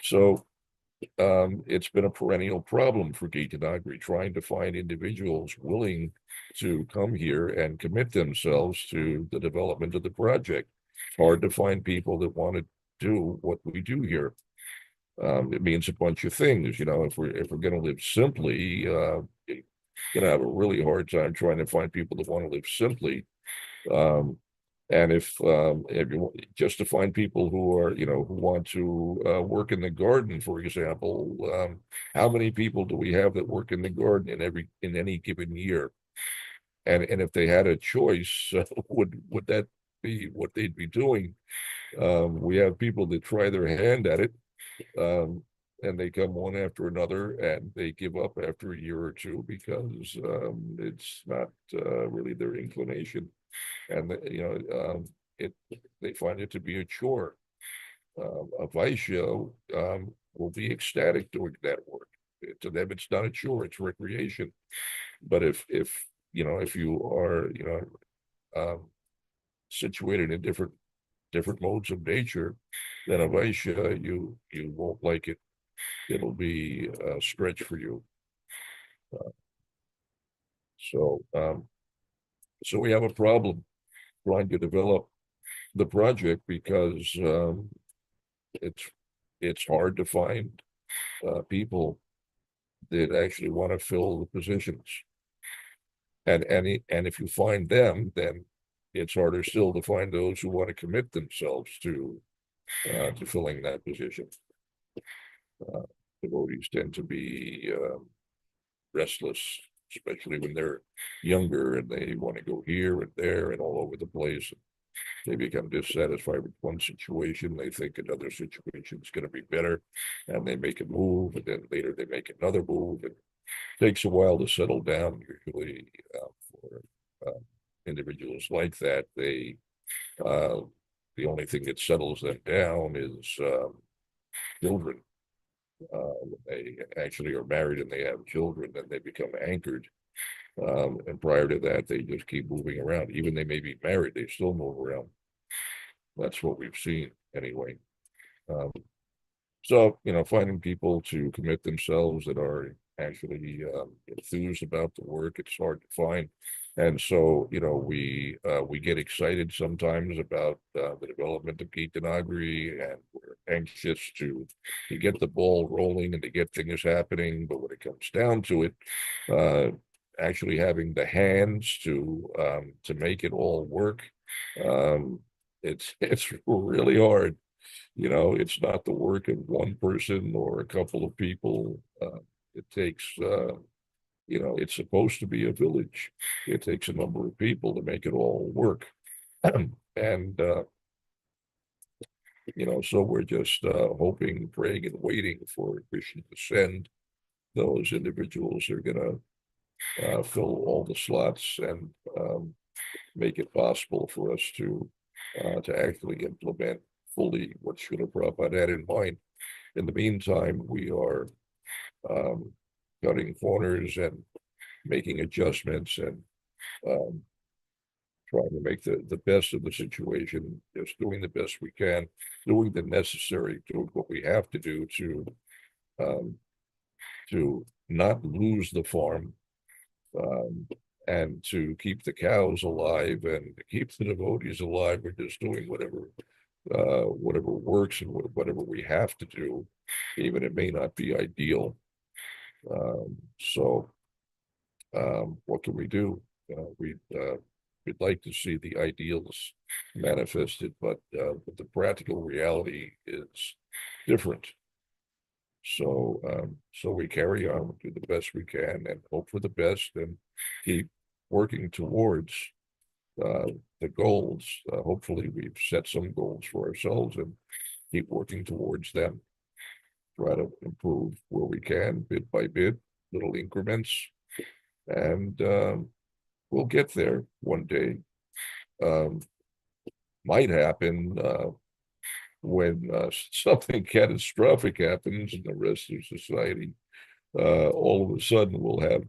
So it's been a perennial problem for Gita Nagari, trying to find individuals willing to come here and commit themselves to the development of the project. It's hard to find people that want to do what we do here. It means a bunch of things, if we're going to live simply, you're going to have a really hard time trying to find people that want to live simply. And if you just to find people who are, who want to work in the garden, for example, how many people do we have that work in the garden in any given year? And if they had a choice, would that be what they'd be doing? We have people that try their hand at it, and they come one after another, and they give up after a year or two because it's not really their inclination. And they find it to be a chore. A Vaishya will be ecstatic doing that work. To them, it's not a chore; it's recreation. But if you are situated in different modes of nature, then a Vaishya, you won't like it. It'll be a stretch for you. So we have a problem trying to develop the project because it's hard to find people that actually want to fill the positions. And if you find them, then it's harder still to find those who want to commit themselves to filling that position. Devotees tend to be restless, especially when they're younger and they want to go here and there and all over the place. They become dissatisfied with one situation. They think another situation is going to be better, and they make a move, and then later they make another move. It takes a while to settle down. Usually, for individuals like that, the only thing that settles them down is children. They actually are married and they have children, then they become anchored. And prior to that, they just keep moving around. Even they may be married, they still move around. That's what we've seen anyway. So, finding people to commit themselves that are actually enthused about the work, it's hard to find. And so, we get excited sometimes about the development of Gita Nagari, and we're anxious to get the ball rolling and to get things happening. But when it comes down to it, actually having the hands to make it all work, it's really hard. It's not the work of one person or a couple of people. It takes, it's supposed to be a village. It takes a number of people to make it all work. And So we're just hoping, praying, and waiting for Krishna to send those individuals who are going to fill all the slots and make it possible for us to actually implement fully what Srila Prabhupada had in mind. In the meantime, we are cutting corners and making adjustments and trying to make the best of the situation, just doing the best we can, doing the necessary, doing what we have to do to not lose the farm, and to keep the cows alive and keep the devotees alive. We're just doing whatever works and whatever we have to do, even it may not be ideal. So what can we do? We'd like to see the ideals manifested, but the practical reality is different. So we carry on, do the best we can, and hope for the best, and keep working towards the goals. Hopefully, we've set some goals for ourselves and keep working towards them. Try to improve where we can, bit by bit, little increments, and we'll get there one day. Might happen when something catastrophic happens in the rest of society. All of a sudden, we'll have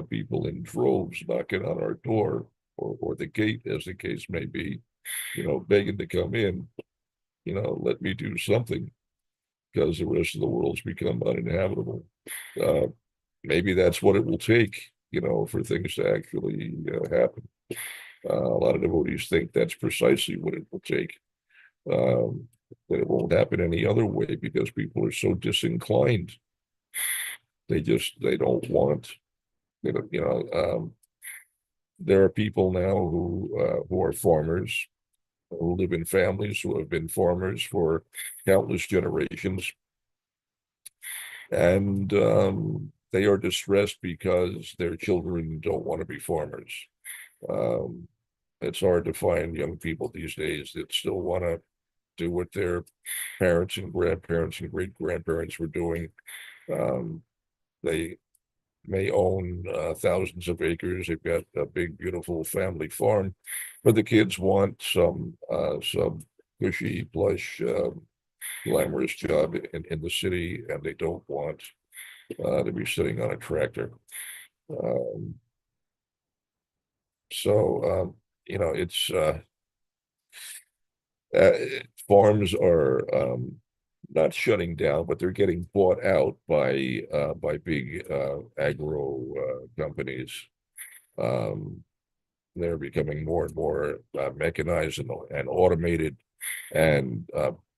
people in droves knocking on our door or the gate, as the case may be, begging to come in. Let me do something, because the rest of the world's become uninhabitable. Maybe that's what it will take, for things to actually happen. A lot of devotees think that's precisely what it will take. That it won't happen any other way because people are so disinclined. They don't want, there are people now who are farmers, who live in families who have been farmers for countless generations. And they are distressed because their children don't want to be farmers. It's hard to find young people these days that still want to do what their parents and grandparents and great-grandparents were doing. They may own thousands of acres. They've got a big, beautiful family farm, but the kids want some cushy, plush, glamorous job in the city, and they don't want to be sitting on a tractor. It's farms are not shutting down, but they're getting bought out by big agro companies. They're becoming more and more mechanized and automated, and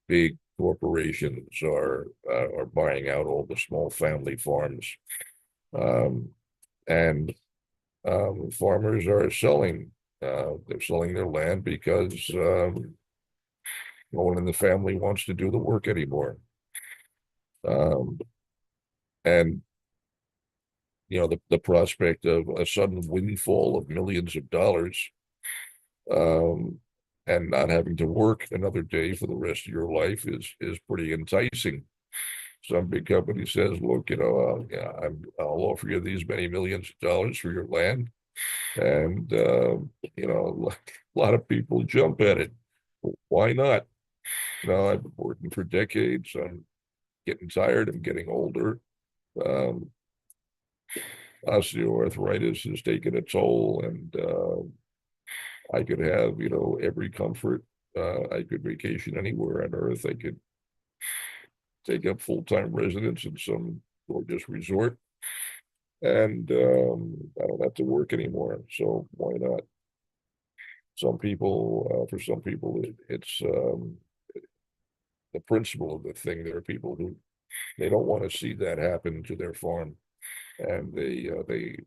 big corporations are buying out all the small family farms, and farmers are selling. They're selling their land because no one in the family wants to do the work anymore. And the prospect of a sudden windfall of millions of dollars, and not having to work another day for the rest of your life is pretty enticing. Some big company says, look, I'll offer you these many millions of dollars for your land. And, a lot of people jump at it. Why not? I've been working for decades. I'm getting tired. I'm getting older. Osteoarthritis has taken a toll, and I could have, every comfort. I could vacation anywhere on earth. I could take up full-time residence in some gorgeous resort, and I don't have to work anymore. So why not? For some people, it's the principle of the thing. There are people who they don't want to see that happen to their farm, and they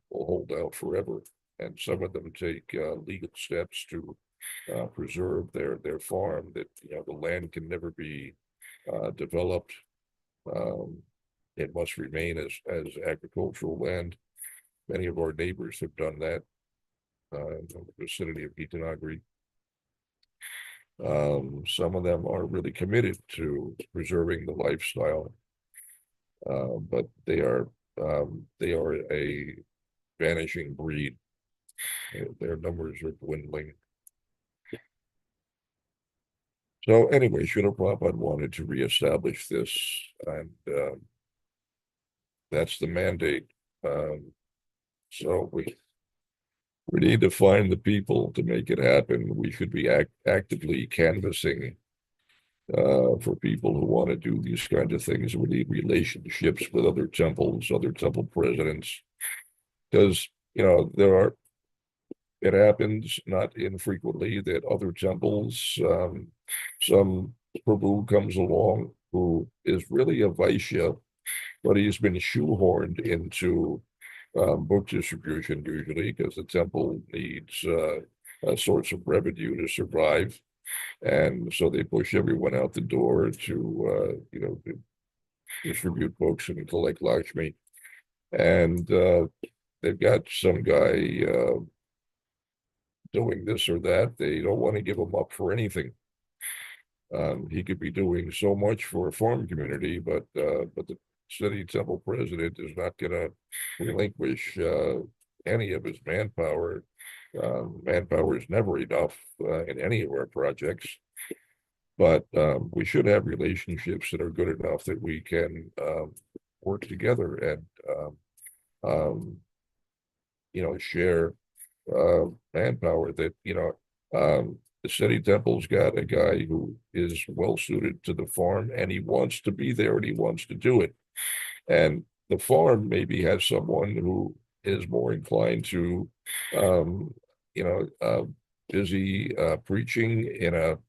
will hold out forever. And some of them take legal steps to preserve their farm. That the land can never be developed. It must remain as agricultural land. Many of our neighbors have done that in the vicinity of Gita, Nagari. Some of them are really committed to preserving the lifestyle, but they are a vanishing breed. Their numbers are dwindling. So anyway, Srila Prabhupada wanted to reestablish this, and that's the mandate. So we need to find the people to make it happen. We should be actively canvassing for people who want to do these kinds of things. We need relationships with other temples, other temple presidents, because it happens not infrequently that other temples, some Prabhu comes along who is really a Vaishya, but he's been shoehorned into book distribution usually because the temple needs a source of revenue to survive. And so they push everyone out the door to distribute books and collect Lakshmi. And they've got some guy doing this or that. They don't want to give him up for anything. He could be doing so much for a farm community, but the city temple president is not going to relinquish any of his manpower. Manpower is never enough in any of our projects, but we should have relationships that are good enough that we can work together and share manpower. That the city temple's got a guy who is well suited to the farm, and he wants to be there and he wants to do it. And the farm maybe has someone who is more inclined to, busy preaching in a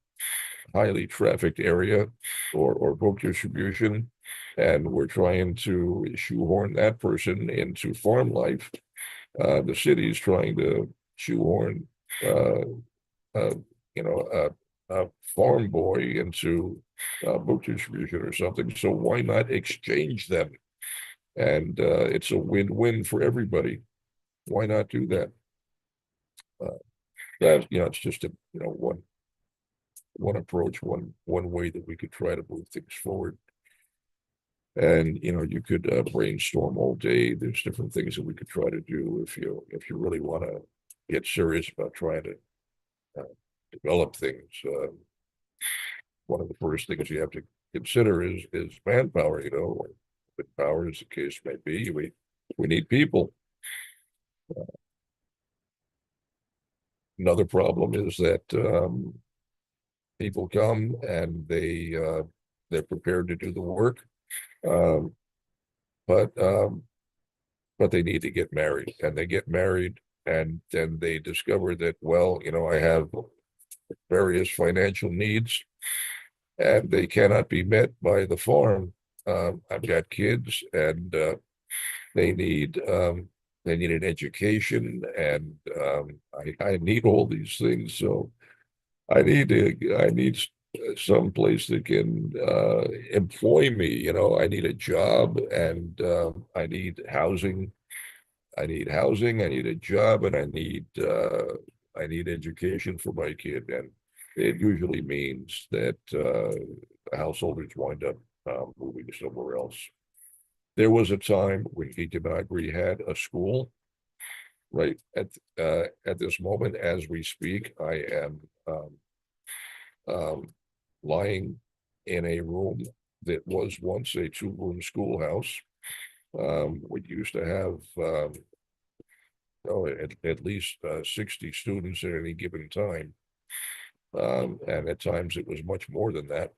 highly trafficked area or book distribution. And we're trying to shoehorn that person into farm life. The city is trying to shoehorn, a farm boy into book distribution or something. So why not exchange them? And it's a win-win for everybody. Why not do that? It's just one approach, one way that we could try to move things forward. And you could brainstorm all day. There's different things that we could try to do if you really want to get serious about trying to develop things. One of the first things you have to consider is manpower. With power, as the case may be, we need people. Another problem is that people come and they're prepared to do the work, but they need to get married, and they get married, and then they discover that, well, I have various financial needs, and they cannot be met by the farm. I've got kids, and they need an education, and I need all these things. So I need some place that can employ me. I need a job, and I need housing. I need a job, and I need education for my kid. And it usually means that householders wind up moving somewhere else. There was a time when Gita Nagari had a school. Right at this moment, as we speak, I am lying in a room that was once a 2-room schoolhouse. We used to have at least 60 students at any given time, and at times it was much more than that.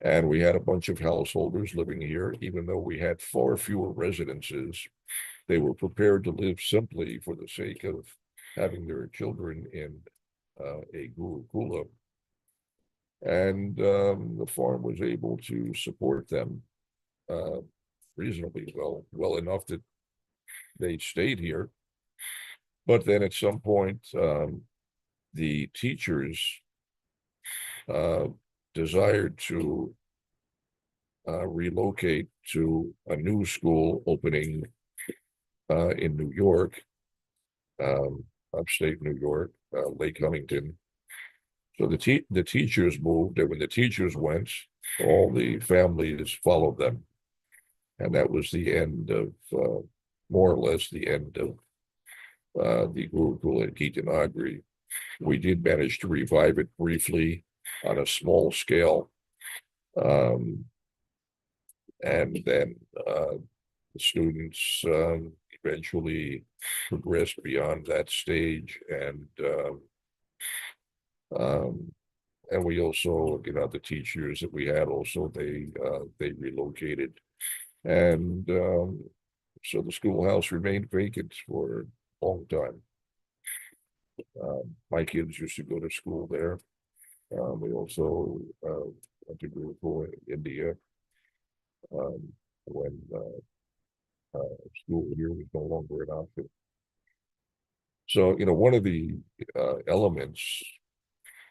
And we had a bunch of householders living here, even though we had far fewer residences. They were prepared to live simply for the sake of having their children in a gurukula. And the farm was able to support them reasonably well enough that they stayed here. But then at some point, the teachers desired to relocate to a new school opening in New York, upstate New York, Lake Huntington. So the teachers moved, and when the teachers went, all the families followed them, and that was the end of more or less the end of the Gurukul at Gita Nagari. We did manage to revive it briefly on a small scale, and then the students eventually progressed beyond that stage, and we also, the teachers that we had also, they relocated, and so the schoolhouse remained vacant for a long time. My kids used to go to school there. We also went to Gurukul in India when school here was no longer an option. So, one of the elements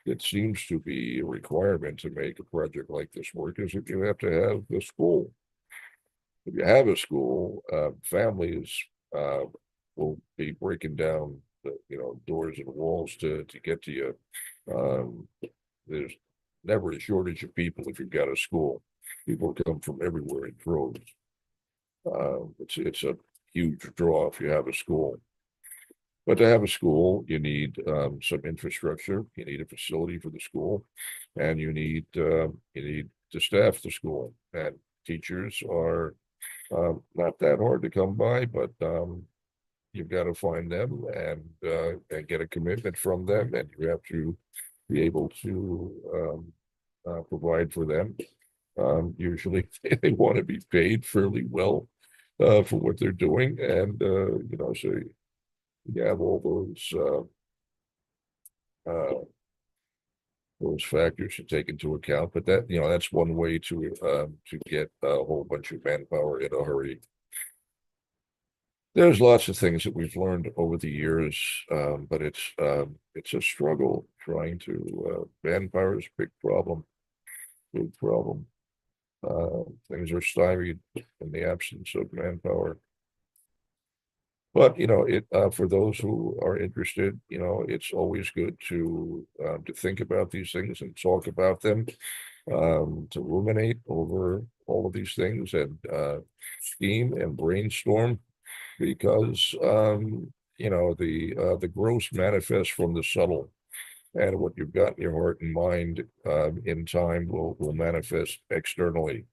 that seems to be a requirement to make a project like this work is that you have to have a school. If you have a school, families will be breaking down the doors and walls to get to you. There's never a shortage of people if you've got a school. People come from everywhere in droves. It's a huge draw if you have a school. But to have a school, you need some infrastructure. You need a facility for the school, and you need to staff the school. And teachers are not that hard to come by, but you've got to find them and get a commitment from them, and you have to be able to provide for them. Usually, they want to be paid fairly well for what they're doing, and so you have all those factors to take into account. But that's one way to get a whole bunch of manpower in a hurry. There's lots of things that we've learned over the years, but it's a struggle trying to manpower is a big problem. Big problem. Things are stymied in the absence of manpower. But for those who are interested, it's always good to think about these things and talk about them, to ruminate over all of these things and scheme and brainstorm, because the gross manifests from the subtle, and what you've got in your heart and mind in time will manifest externally.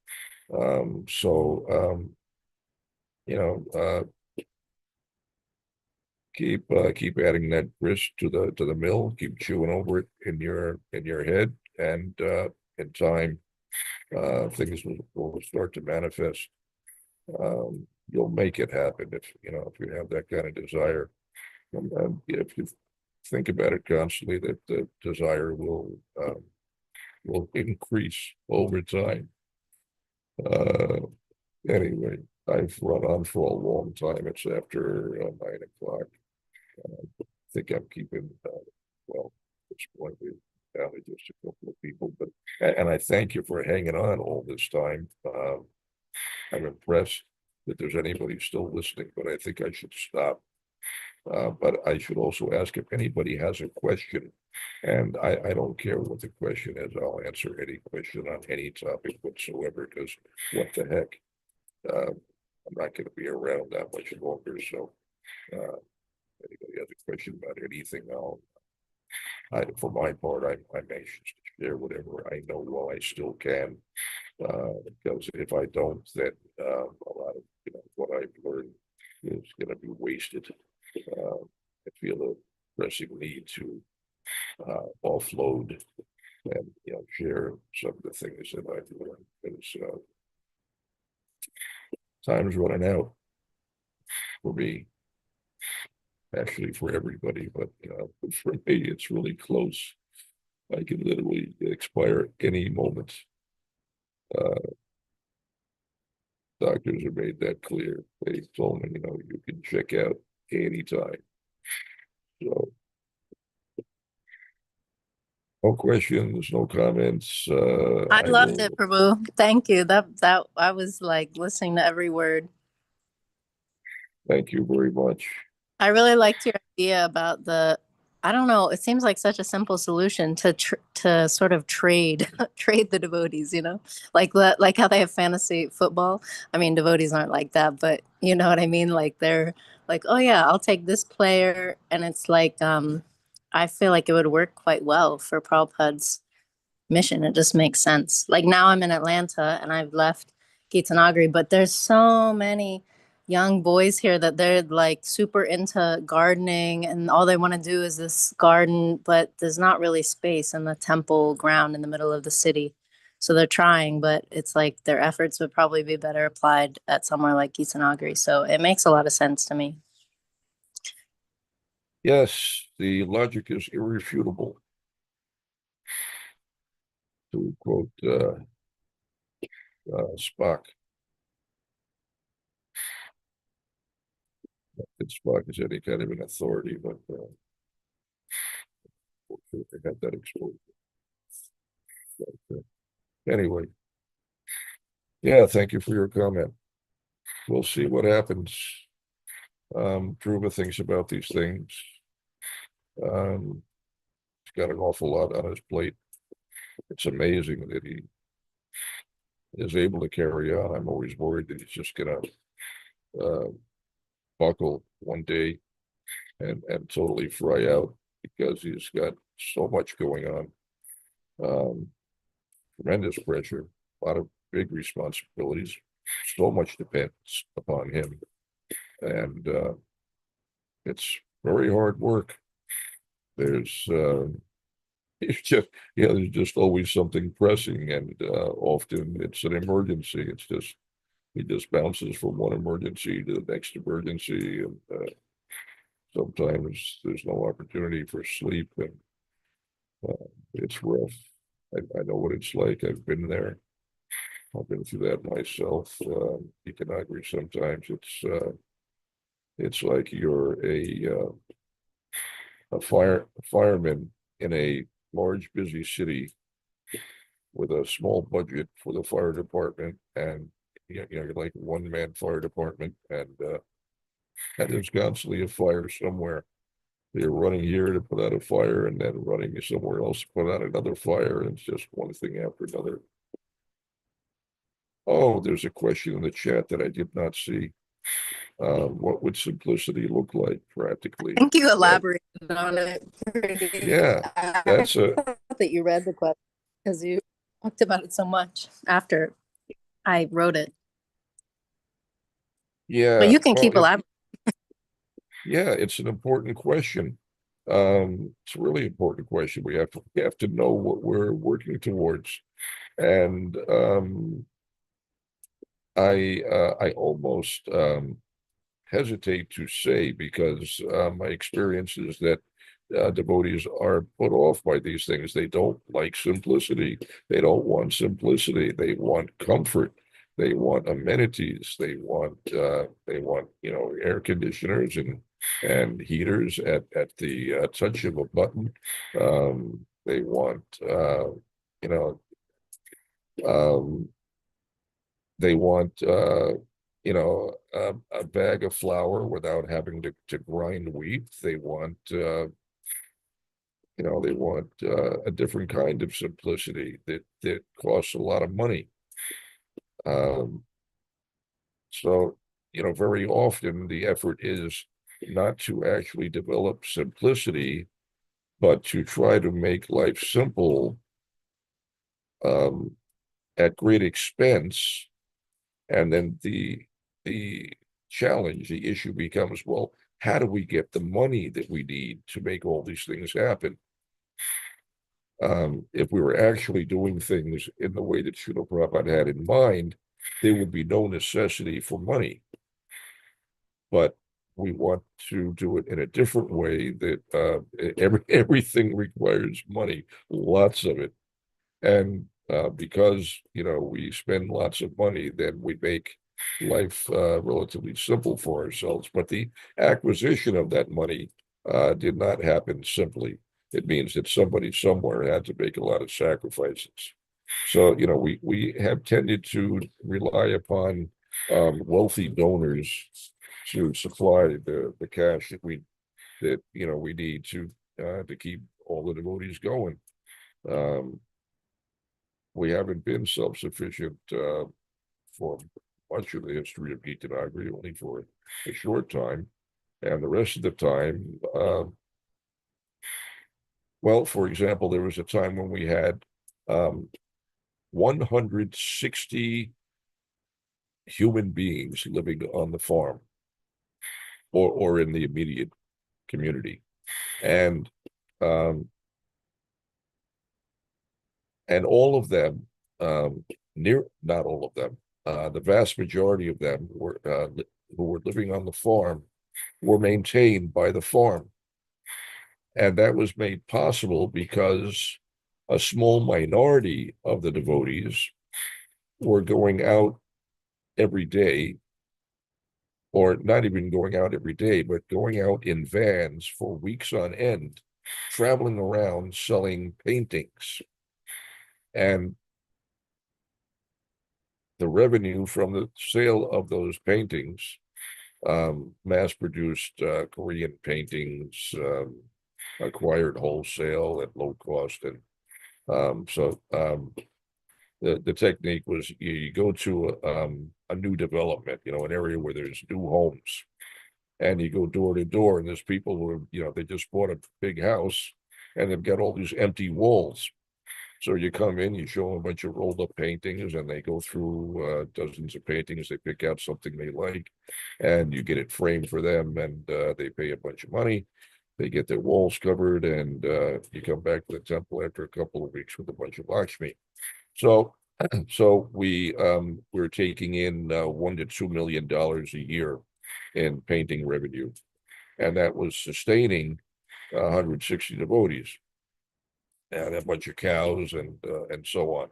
Keep adding that grist to the mill. Keep chewing over it in your head, and in time, things will start to manifest. You'll make it happen if you have that kind of desire. If you think about it constantly, that the desire will increase over time. Anyway, I've run on for a long time. It's after 9 o'clock. I think I'm keeping well. At this point, we've down to just a couple of people, and I thank you for hanging on all this time. I'm impressed that there's anybody still listening, but I think I should stop. But I should also ask if anybody has a question, and I don't care what the question is. I'll answer any question on any topic whatsoever, because what the heck? I'm not going to be around that much longer. So anybody has a question about anything, for my part, I'm anxious to share whatever I know while I still can. Because if I don't, then a lot of what I've learned is going to be wasted. I feel a pressing need to offload and share some of the things that I've learned, because time's running out for me, actually for everybody, but for me it's really close. I can literally expire any moment. Doctors have made that clear. They told me, you can check out anytime. So no questions, no comments. I loved it, Prabhu. Thank you. That I was like listening to every word. Thank you very much. I really liked your idea about the I don't know. It seems like such a simple solution to sort of trade trade the devotees, like how they have fantasy football. I mean, devotees aren't like that, but you know what I mean? Like they're like, oh yeah, I'll take this player, and it's like, I feel like it would work quite well for Prabhupada's mission. It just makes sense. Like now I'm in Atlanta and I've left Gita Nagari, but there's so many young boys here that they're like super into gardening and all they want to do is this garden, but there's not really space in the temple ground in the middle of the city. So they're trying, but it's like their efforts would probably be better applied at somewhere like Gita Nagari. So it makes a lot of sense to me. Yes, the logic is irrefutable. To quote Spock. Not that Spock is any kind of an authority, but they had that exposure. But, anyway, yeah, thank you for your comment. We'll see what happens. Dhruva thinks about these things. He's got an awful lot on his plate. It's amazing that he is able to carry on. I'm always worried that he's just gonna buckle one day and totally fry out because he's got so much going on. Tremendous pressure, a lot of big responsibilities, so much depends upon him. And it's very hard work. There's it's just, there's just always something pressing, and often it's an emergency. It's just, he just bounces from one emergency to the next emergency, and sometimes there's no opportunity for sleep, and it's rough. I know what it's like. I've been there. I've been through that myself. You can agree sometimes it's like you're a fireman in a large busy city with a small budget for the fire department, and you're like one-man fire department, and there's constantly a fire somewhere. They're running here to put out a fire, and then running somewhere else to put out another fire, and it's just one thing after another. Oh, there's a question in the chat that I did not see. What would simplicity look like practically? I think you elaborated on it pretty. Yeah, that's I thought that you read the question because you talked about it so much after I wrote it. Yeah. But you can keep elaborating. Yeah, it's an important question. It's a really important question. We have to know what we're working towards. And I almost hesitate to say, because my experience is that devotees are put off by these things. They don't like simplicity. They don't want simplicity. They want comfort. They want amenities. They want air conditioners and heaters at the touch of a button. They want they want a bag of flour without having to grind wheat. They want a different kind of simplicity that costs a lot of money. So very often the effort is not to actually develop simplicity, but to try to make life simple at great expense. And then the challenge, the issue becomes, well, how do we get the money that we need to make all these things happen? If we were actually doing things in the way that Srila Prabhupada had in mind, there would be no necessity for money. But we want to do it in a different way, that everything requires money, lots of it. And because we spend lots of money, then we make life relatively simple for ourselves. But the acquisition of that money did not happen simply. It means that somebody somewhere had to make a lot of sacrifices. So we have tended to rely upon wealthy donors to supply the cash that we need to to keep all the devotees going. We haven't been self-sufficient for much of the history of Gita Nagari, only for a short time. And the rest of the time, well, for example, there was a time when we had 160 human beings living on the farm or in the immediate community. And all of them, not all of them, the vast majority of them were who were living on the farm were maintained by the farm. And that was made possible because a small minority of the devotees were going out every day, or not even going out every day, but going out in vans for weeks on end, traveling around selling paintings. And the revenue from the sale of those paintings, mass-produced Korean paintings, acquired wholesale at low cost. And the technique was you go to a new development, an area where there's new homes, and you go door to door, and there's people who, they just bought a big house and they've got all these empty walls. So you come in, you show them a bunch of rolled up paintings, and they go through dozens of paintings. They pick out something they like, and you get it framed for them, and they pay a bunch of money. They get their walls covered, and you come back to the temple after a couple of weeks with a bunch of Lakshmi. So we're taking in $1 to $2 million a year in painting revenue, and that was sustaining 160 devotees and a bunch of cows and so on.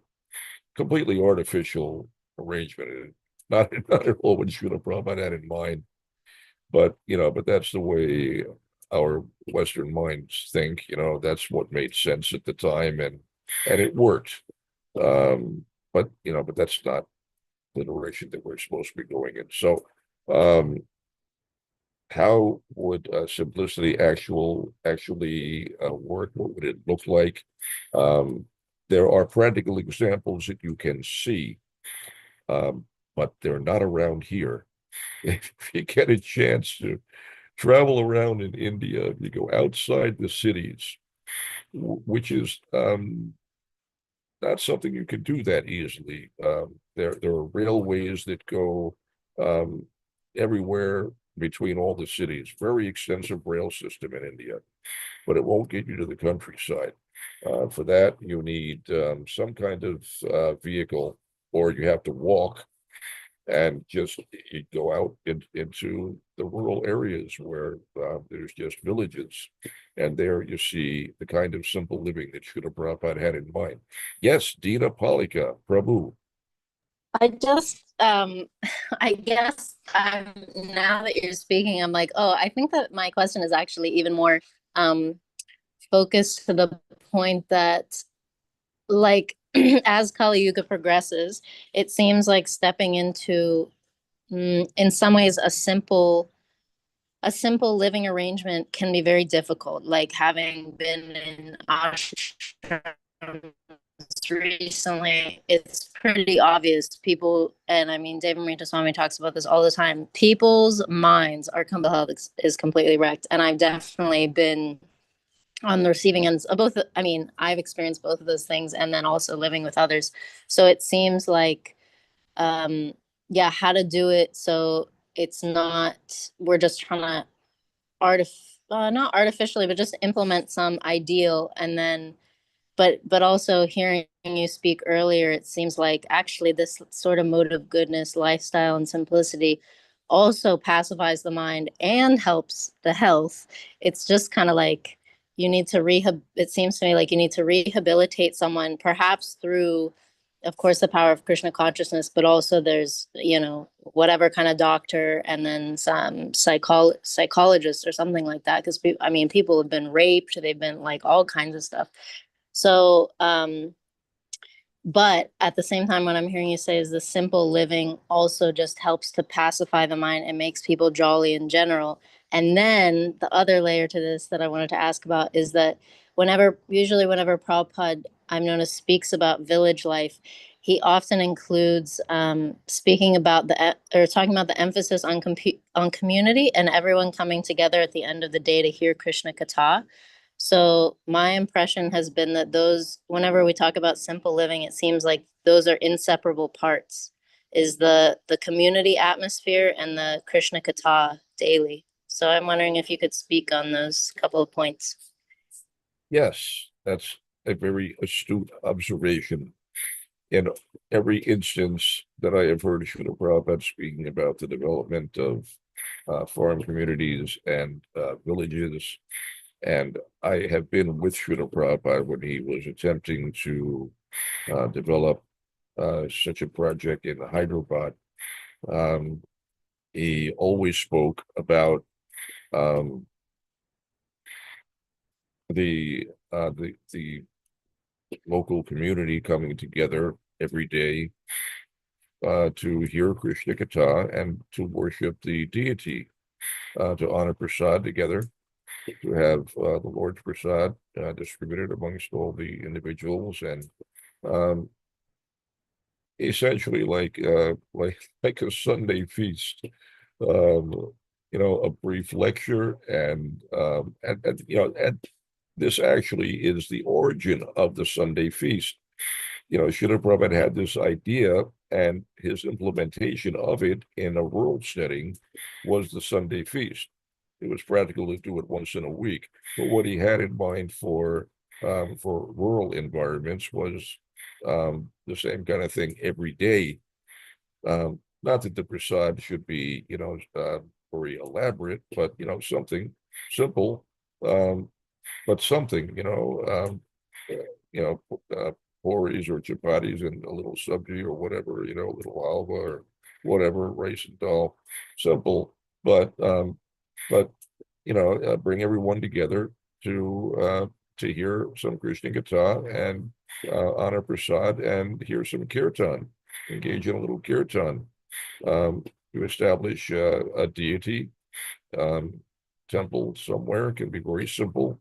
Completely artificial arrangement. Not at all what Srila Prabhupada had in mind, but that's the way our Western minds think. That's what made sense at the time, and it worked. But that's not the direction that we're supposed to be going in. So how would simplicity actually work? What would it look like? There are practical examples that you can see, but they're not around here. If you get a chance to travel around in India, you go outside the cities, which is not something you can do that easily. There are railways that go everywhere between all the cities. Very extensive rail system in India, but it won't get you to the countryside. For that, you need some kind of vehicle, or you have to walk and just you go out into the rural areas where there's just villages. And there you see the kind of simple living that Srila Prabhupada had in mind. Yes, Dina Palika, Prabhu. I just, I guess now that you're speaking, I'm like, oh, I think that my question is actually even more focused to the point that, like, as Kali Yuga progresses, it seems like stepping into, in some ways, a simple living arrangement can be very difficult. Like having been in ashrams recently, it's pretty obvious. People, and I mean, David Marita Swami talks about this all the time. People's minds are is completely wrecked, and I've definitely been on the receiving ends of both. I mean, I've experienced both of those things, and then also living with others. So it seems like, yeah, how to do it so it's not we're just trying to not artificially, but just implement some ideal, and then but also hearing you speak earlier, it seems like actually this sort of mode of goodness, lifestyle, and simplicity also pacifies the mind and helps the health. It's just kind of like you need to it seems to me like you need to rehabilitate someone, perhaps through, of course, the power of Krishna consciousness, but also there's, whatever kind of doctor, and then some psychologist or something like that. Because I mean, people have been raped, they've been like all kinds of stuff. So But at the same time, what I'm hearing you say is the simple living also just helps to pacify the mind and makes people jolly in general. And then the other layer to this that I wanted to ask about is that usually whenever Prabhupada, I'm known as, speaks about village life, he often includes speaking about or talking about the emphasis on community and everyone coming together at the end of the day to hear Krishna Katha. So my impression has been that those, whenever we talk about simple living, it seems like those are inseparable parts, is the community atmosphere and the Krishna Katha daily. So I'm wondering if you could speak on those couple of points. Yes, that's a very astute observation. In every instance that I have heard Srila Prabhupada speaking about the development of farm communities and villages, and I have been with Srila Prabhupada when he was attempting to develop such a project in Hyderabad. He always spoke about um, the local community coming together every day to hear Krishna Katha and to worship the deity, to honor prasad together, to have the Lord's prasad distributed amongst all the individuals, and um, essentially like a Sunday feast. Um, a brief lecture, and and this actually is the origin of the Sunday feast. Srila Prabhupada had this idea, and his implementation of it in a rural setting was the Sunday feast. It was practical to do it once in a week, but what he had in mind for rural environments was the same kind of thing every day. Not that the prasad should be, very elaborate, but something simple, um, but something, you know, puris or chapatis and a little sabji or whatever, a little halva or whatever, rice and dal, simple, but bring everyone together to hear some Krishna Katha and honor prasad and hear some kirtan, engage in a little kirtan, to establish a deity temple somewhere. It can be very simple.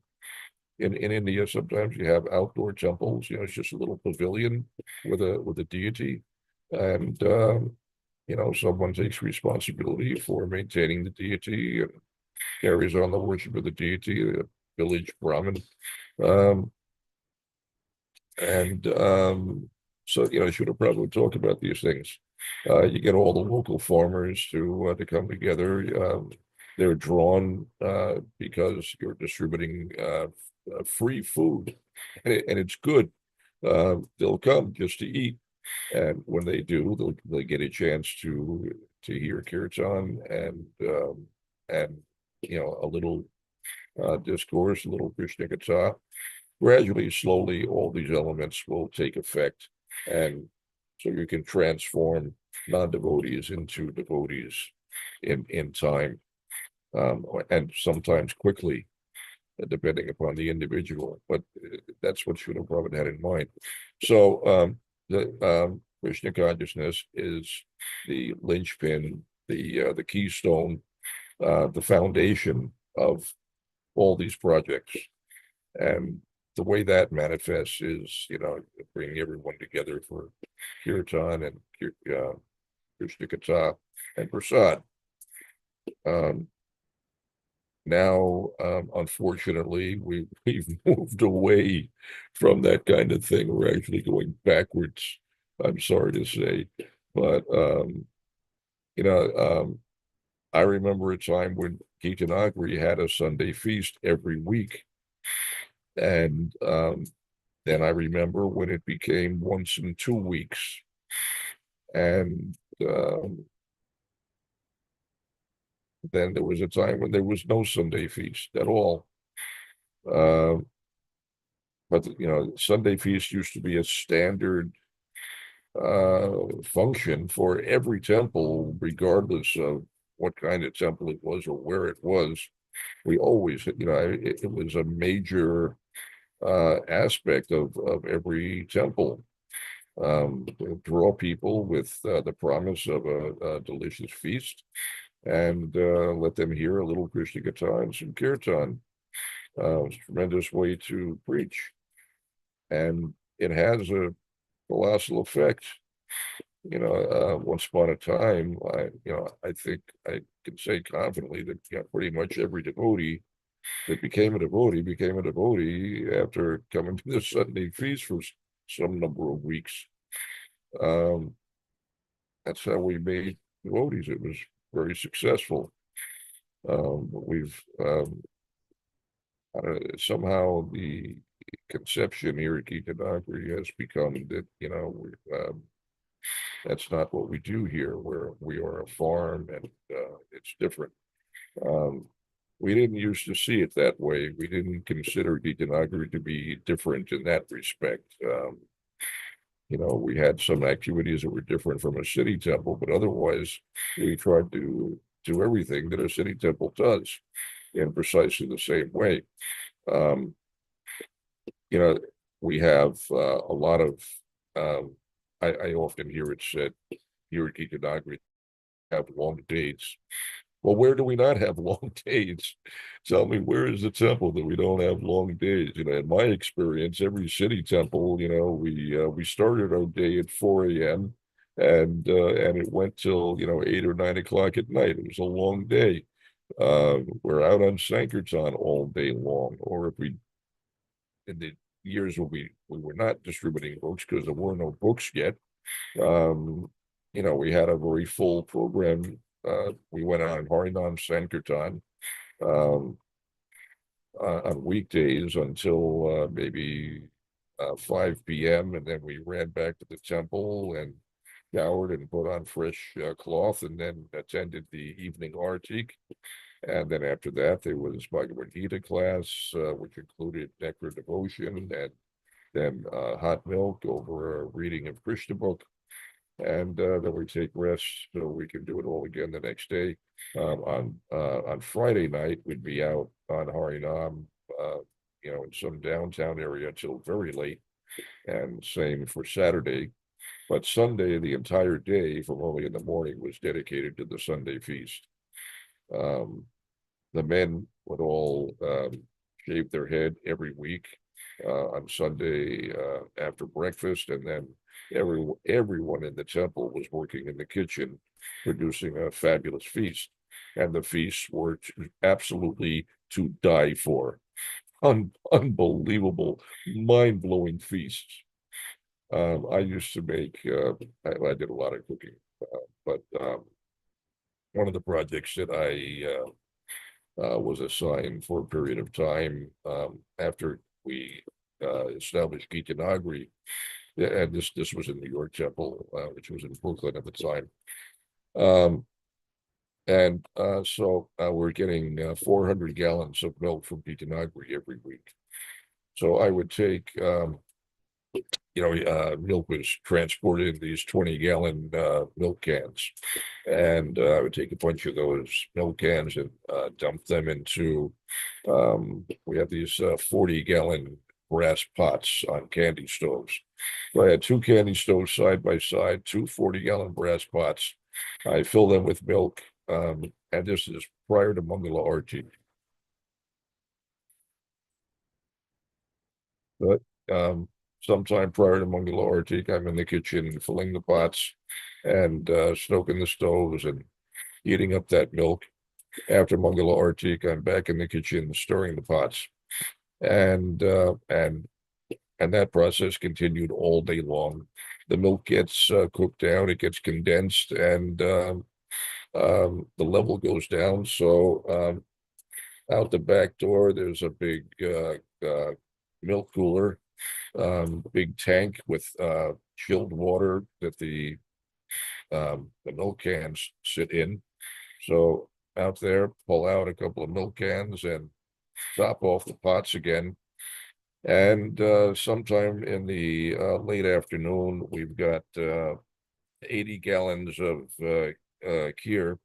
In India, sometimes you have outdoor temples. It's just a little pavilion with a deity, and someone takes responsibility for maintaining the deity and carries on the worship of the deity, the village Brahmin. So Srila Prabhupada would talk about these things. You get all the local farmers to come together. They're drawn because you're distributing free food, and it's good. They'll come just to eat, and when they do, they'll get a chance to hear kirtan and a little discourse, a little Krishna Katha. Gradually, slowly, all these elements will take effect, and so you can transform non-devotees into devotees in time, and sometimes quickly, depending upon the individual. But that's what Srila Prabhupada had in mind. So the Krishna consciousness is the linchpin, the keystone, the foundation of all these projects. And the way that manifests is, bringing everyone together for kirtan and Krishna Katha and prasad. Now, unfortunately, we've moved away from that kind of thing. We're actually going backwards, I'm sorry to say. But, I remember a time when Gita Nagari had a Sunday feast every week. And then I remember when it became once in 2 weeks. And then there was a time when there was no Sunday feast at all. But Sunday feast used to be a standard function for every temple, regardless of what kind of temple it was or where it was. We always, it was a major aspect of every temple. draw people with the promise of a delicious feast, and let them hear a little Krishna Gita and some kirtan. It's a tremendous way to preach, and it has a colossal effect. Once upon a time, I think I can say confidently that pretty much every devotee that became a devotee after coming to the Sunday feast for some number of weeks. That's how we made devotees. It was very successful. We've somehow the conception here at Gita Nagari has become that that's not what we do here. Where we are a farm, and it's different. We didn't used to see it that way. We didn't consider Gita Nagari to be different in that respect. We had some activities that were different from a city temple, but otherwise we tried to do everything that a city temple does in precisely the same way. Um, we have a lot of, I often hear it said here at Gita Nagari, have long days. Well, where do we not have long days? Tell me, where is the temple that we don't have long days? In my experience, every city temple, we started our day at 4 a.m. and it went till 8 or 9 o'clock at night. It was a long day. We're out on Sankirtan all day long, or if we in the years when we were not distributing books because there were no books yet. We had a very full program. We went on Harinam Sankirtan on weekdays until maybe 5 p.m. And then we ran back to the temple and showered and put on fresh cloth, and then attended the evening artik. And then after that, there was Bhagavad Gita class, which included nectar devotion, and then hot milk over a reading of Krishna book. And then we take rest so we can do it all again the next day. On Friday night, we'd be out on Harinam, in some downtown area until very late, and same for Saturday. But Sunday, the entire day from early in the morning was dedicated to the Sunday feast. The men would all shave their head every week on Sunday after breakfast, and then everyone in the temple was working in the kitchen, producing a fabulous feast. And the feasts were absolutely to die for. Unbelievable, mind-blowing feasts. I used to make, I did a lot of cooking, but one of the projects that I was assigned for a period of time after we established Gita Nagari, and this was in New York Temple, which was in Brooklyn at the time. So we're getting 400 gallons of milk from Gita Nagari every week. So I would take, milk was transported in these 20-gallon milk cans. And I would take a bunch of those milk cans and dump them into, we have these 40-gallon brass pots on candy stoves. So I had two candy stoves side by side, two 40-gallon brass pots. I fill them with milk, and this is prior to Mangala Arti. But sometime prior to Mangala Arti, I'm in the kitchen filling the pots and stoking the stoves and heating up that milk. After Mangala Arti, I'm back in the kitchen stirring the pots, and that process continued all day long. The milk gets cooked down, it gets condensed, and the level goes down. So out the back door, there's a big milk cooler, big tank with chilled water that the milk cans sit in. So out there, pull out a couple of milk cans and top off the pots again. And sometime in the late afternoon, we've got 80 gallons of kheer,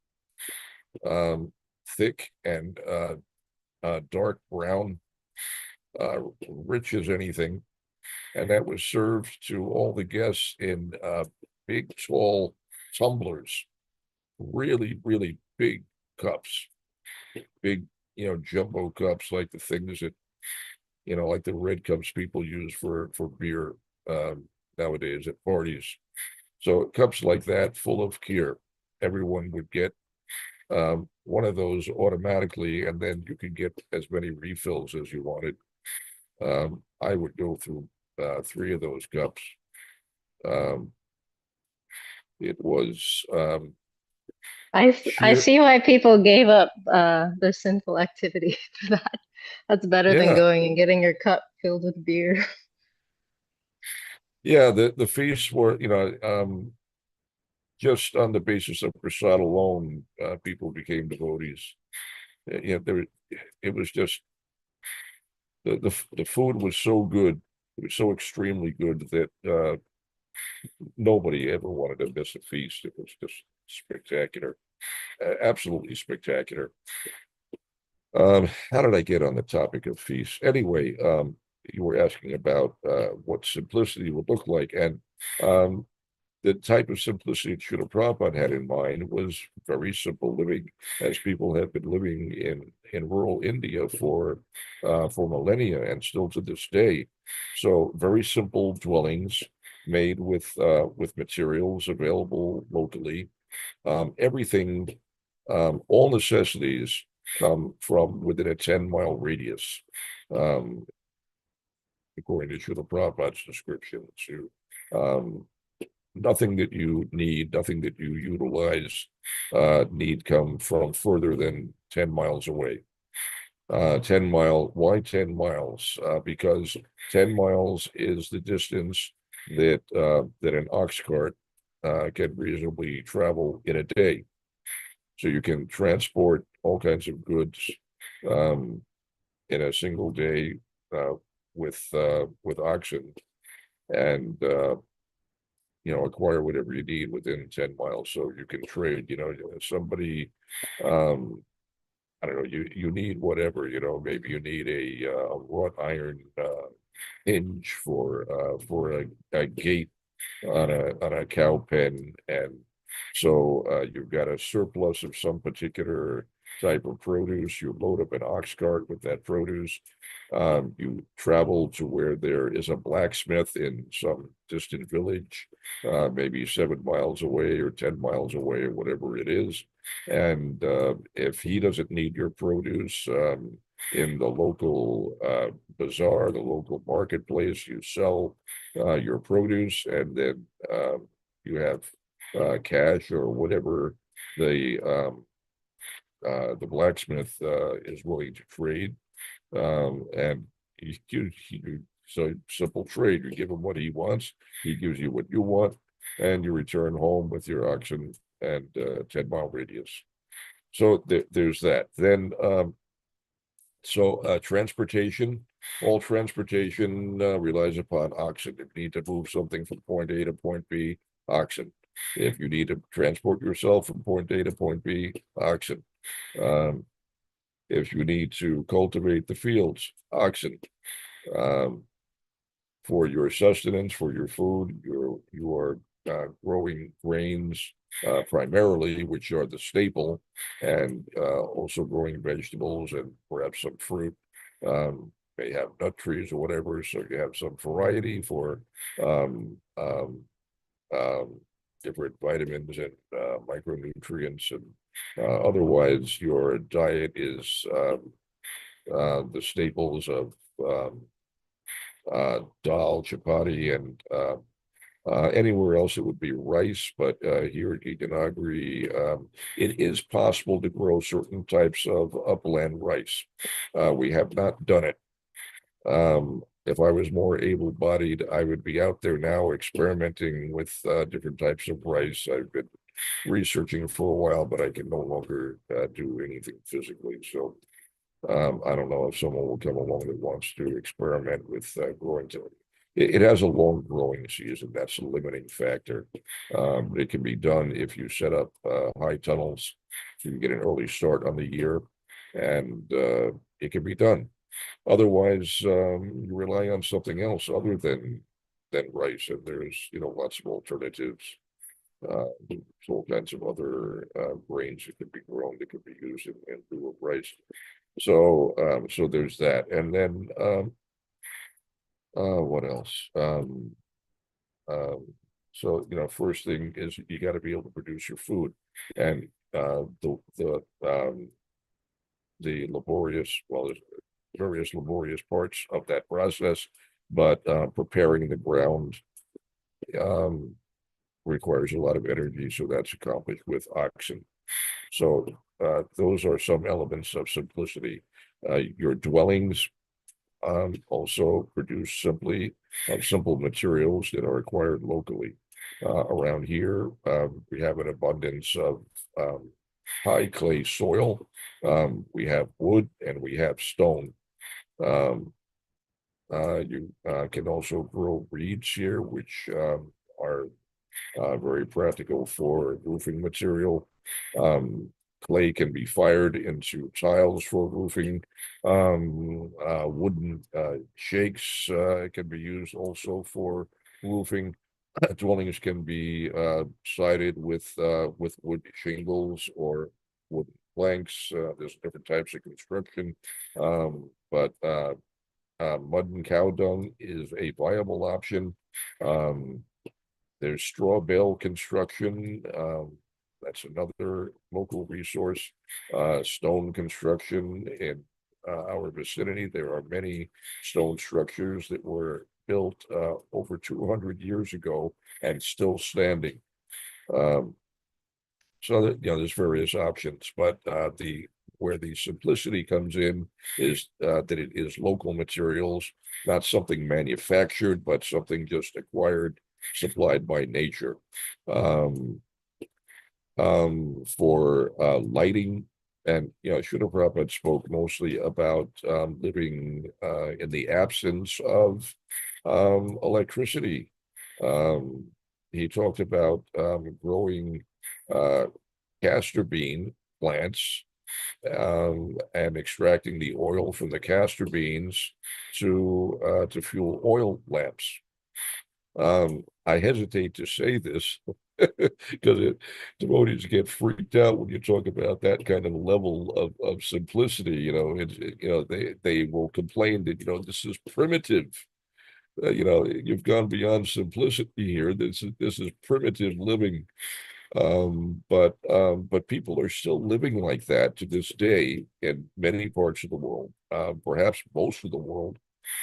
thick and dark brown, rich as anything. and that was served to all the guests in big, tall tumblers, really, really big cups, big, jumbo cups, like the things that, like the red cups people use for beer nowadays at parties. So cups like that, full of kir, everyone would get one of those automatically, and then you could get as many refills as you wanted. I would go through 3 of those cups. It was I sheer, see why people gave up their sinful activity for that. That's better than yeah, going and getting your cup filled with beer. yeah. The feasts were, just on the basis of prasad alone, people became devotees. It was just the food was so good. It was so extremely good that nobody ever wanted to miss a feast. It was just spectacular, absolutely spectacular. How did I get on the topic of feasts? Anyway, you were asking about what simplicity would look like, and the type of simplicity that Srila Prabhupada had in mind was very simple living, as people have been living in rural India for millennia and still to this day. So very simple dwellings made with materials available locally. Everything, all necessities come from within a 10-mile radius, according to Srila Prabhupada's description. So, nothing that you need, nothing that you utilize, need come from further than 10 miles away. 10 why 10 miles? Because 10 miles is the distance that an ox cart can reasonably travel in a day. So you can transport all kinds of goods in a single day with oxen, and acquire whatever you need within 10 miles. So you can trade, somebody, I don't know, you need whatever, maybe you need a wrought iron hinge for a gate on a cow pen, and so you've got a surplus of some particular type of produce. You load up an ox cart with that produce. You travel to where there is a blacksmith in some distant village, maybe 7 miles away or 10 miles away or whatever it is. And if he doesn't need your produce in the local bazaar, the local marketplace, you sell your produce, and then you have cash or whatever the blacksmith is willing to trade, and so simple trade. You give him what he wants, he gives you what you want, and you return home with your oxen and 10-mile radius. So there's that. Then transportation, all transportation relies upon oxen. If you need to move something from point A to point B, oxen. If you need to transport yourself from point A to point B, oxen. If you need to cultivate the fields, oxen. For your sustenance, for your food, you are growing grains primarily, which are the staple, and also growing vegetables and perhaps some fruit. May have nut trees or whatever, so you have some variety for um, um, different vitamins and micronutrients, and otherwise your diet is the staples of dal, chapati, and anywhere else it would be rice, but here at Gita Nagari, it is possible to grow certain types of upland rice. We have not done it. If I was more able-bodied, I would be out there now experimenting with different types of rice. I've been researching for a while, but I can no longer do anything physically. So I don't know if someone will come along that wants to experiment with growing to it. It has a long growing season. That's a limiting factor. It can be done if you set up high tunnels. So you get an early start on the year, and it can be done. Otherwise, you rely on something else other than rice, and there's lots of alternatives. There's all kinds of other grains that could be grown that could be used in lieu of rice. So so there's that, and then what else? So first thing is you got to be able to produce your food, and the laborious, well, there's various laborious parts of that process, but preparing the ground requires a lot of energy, so that's accomplished with oxen. So those are some elements of simplicity. Your dwellings also produce simply simple materials that are acquired locally. Around here, we have an abundance of high clay soil. We have wood and we have stone. You can also grow reeds here, which are very practical for roofing material. Clay can be fired into tiles for roofing. Wooden shakes can be used also for roofing. Dwellings can be sided with wood shingles or wooden planks. There's different types of construction, but mud and cow dung is a viable option. There's straw bale construction. That's another local resource. Stone construction in our vicinity. There are many stone structures that were built over 200 years ago and still standing. So that there's various options, but where the simplicity comes in is that it is local materials, not something manufactured, but something just acquired, supplied by nature. For lighting, and Srila Prabhupada spoke mostly about living in the absence of electricity. He talked about growing castor bean plants and extracting the oil from the castor beans to fuel oil lamps. I hesitate to say this because devotees get freaked out when you talk about that kind of level of simplicity. They will complain that this is primitive. You've gone beyond simplicity here. This is primitive living. But people are still living like that to this day in many parts of the world, perhaps most of the world,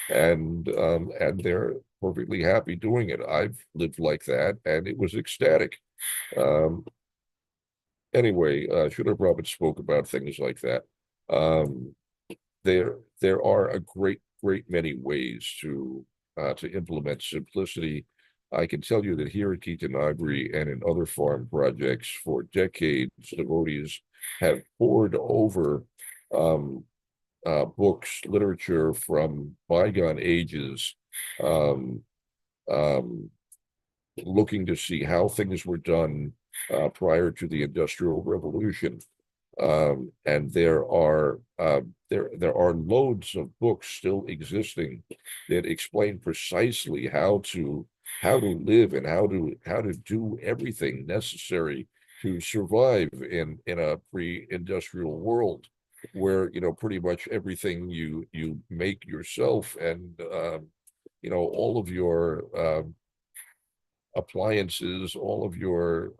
and they're perfectly happy doing it. I've lived like that, and it was ecstatic. Anyway, Srila Prabhupada spoke about things like that. There are a great many ways to implement simplicity. I can tell you that here at Gita Nagari and in other farm projects for decades, devotees have pored over books, literature from bygone ages, looking to see how things were done prior to the Industrial Revolution. And there are loads of books still existing that explain precisely how to live and how to do everything necessary to survive in a pre-industrial world where pretty much everything you make yourself, and all of your appliances, all of your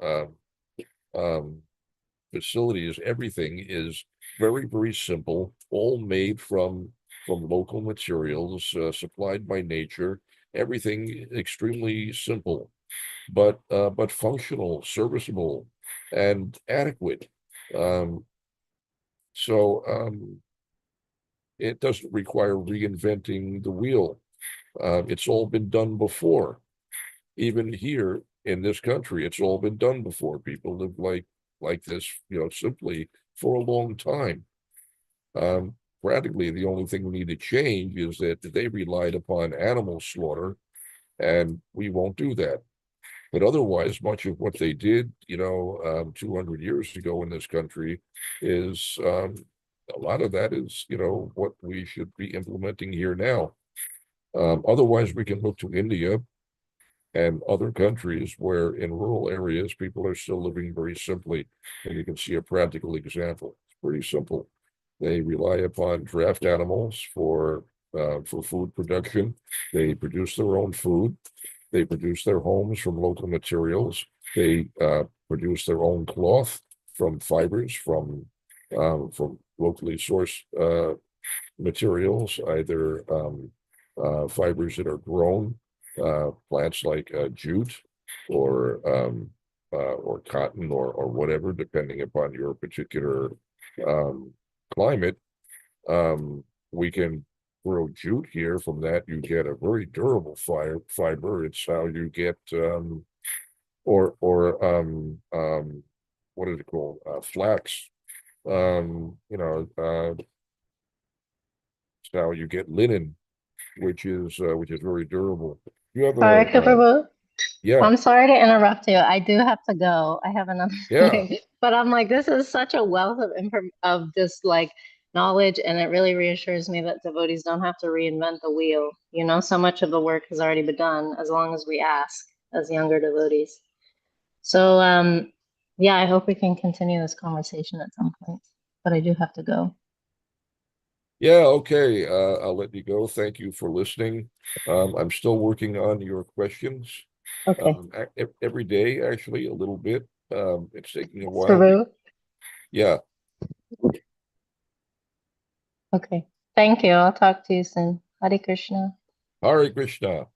facilities, everything is very simple, all made from local materials, supplied by nature. Everything extremely simple, but functional, serviceable, and adequate. So it doesn't require reinventing the wheel. It's all been done before. Even here in this country, it's all been done before. People live like this, simply for a long time. Practically, the only thing we need to change is that they relied upon animal slaughter, and we won't do that. But otherwise, much of what they did, 200 years ago in this country is a lot of that is, what we should be implementing here now. Otherwise, we can look to India and other countries where in rural areas, people are still living very simply. And you can see a practical example. It's pretty simple. They rely upon draft animals for food production. They produce their own food. They produce their homes from local materials. They produce their own cloth from fibers from locally sourced materials, either fibers that are grown, plants like jute or cotton or whatever, depending upon your particular climate. We can grow jute here. From that, you get a very durable fiber. It's how you get what is it called? Flax. It's how you get linen, which is very durable. You have Sorry, Prabhu. yeah, I'm sorry to interrupt you. I do have to go. I have another yeah. thing. But I'm like, this is such a wealth of just like knowledge, and it really reassures me that devotees don't have to reinvent the wheel. So much of the work has already been done as long as we ask as younger devotees. So yeah, I hope we can continue this conversation at some point. But I do have to go. Yeah, okay. I'll let you go. Thank you for listening. I'm still working on your questions. Okay. Every day, actually, a little bit. It's taking a while. Prabhu. Yeah. Okay. Thank you. I'll talk to you soon. Hare Krishna. Hare Krishna.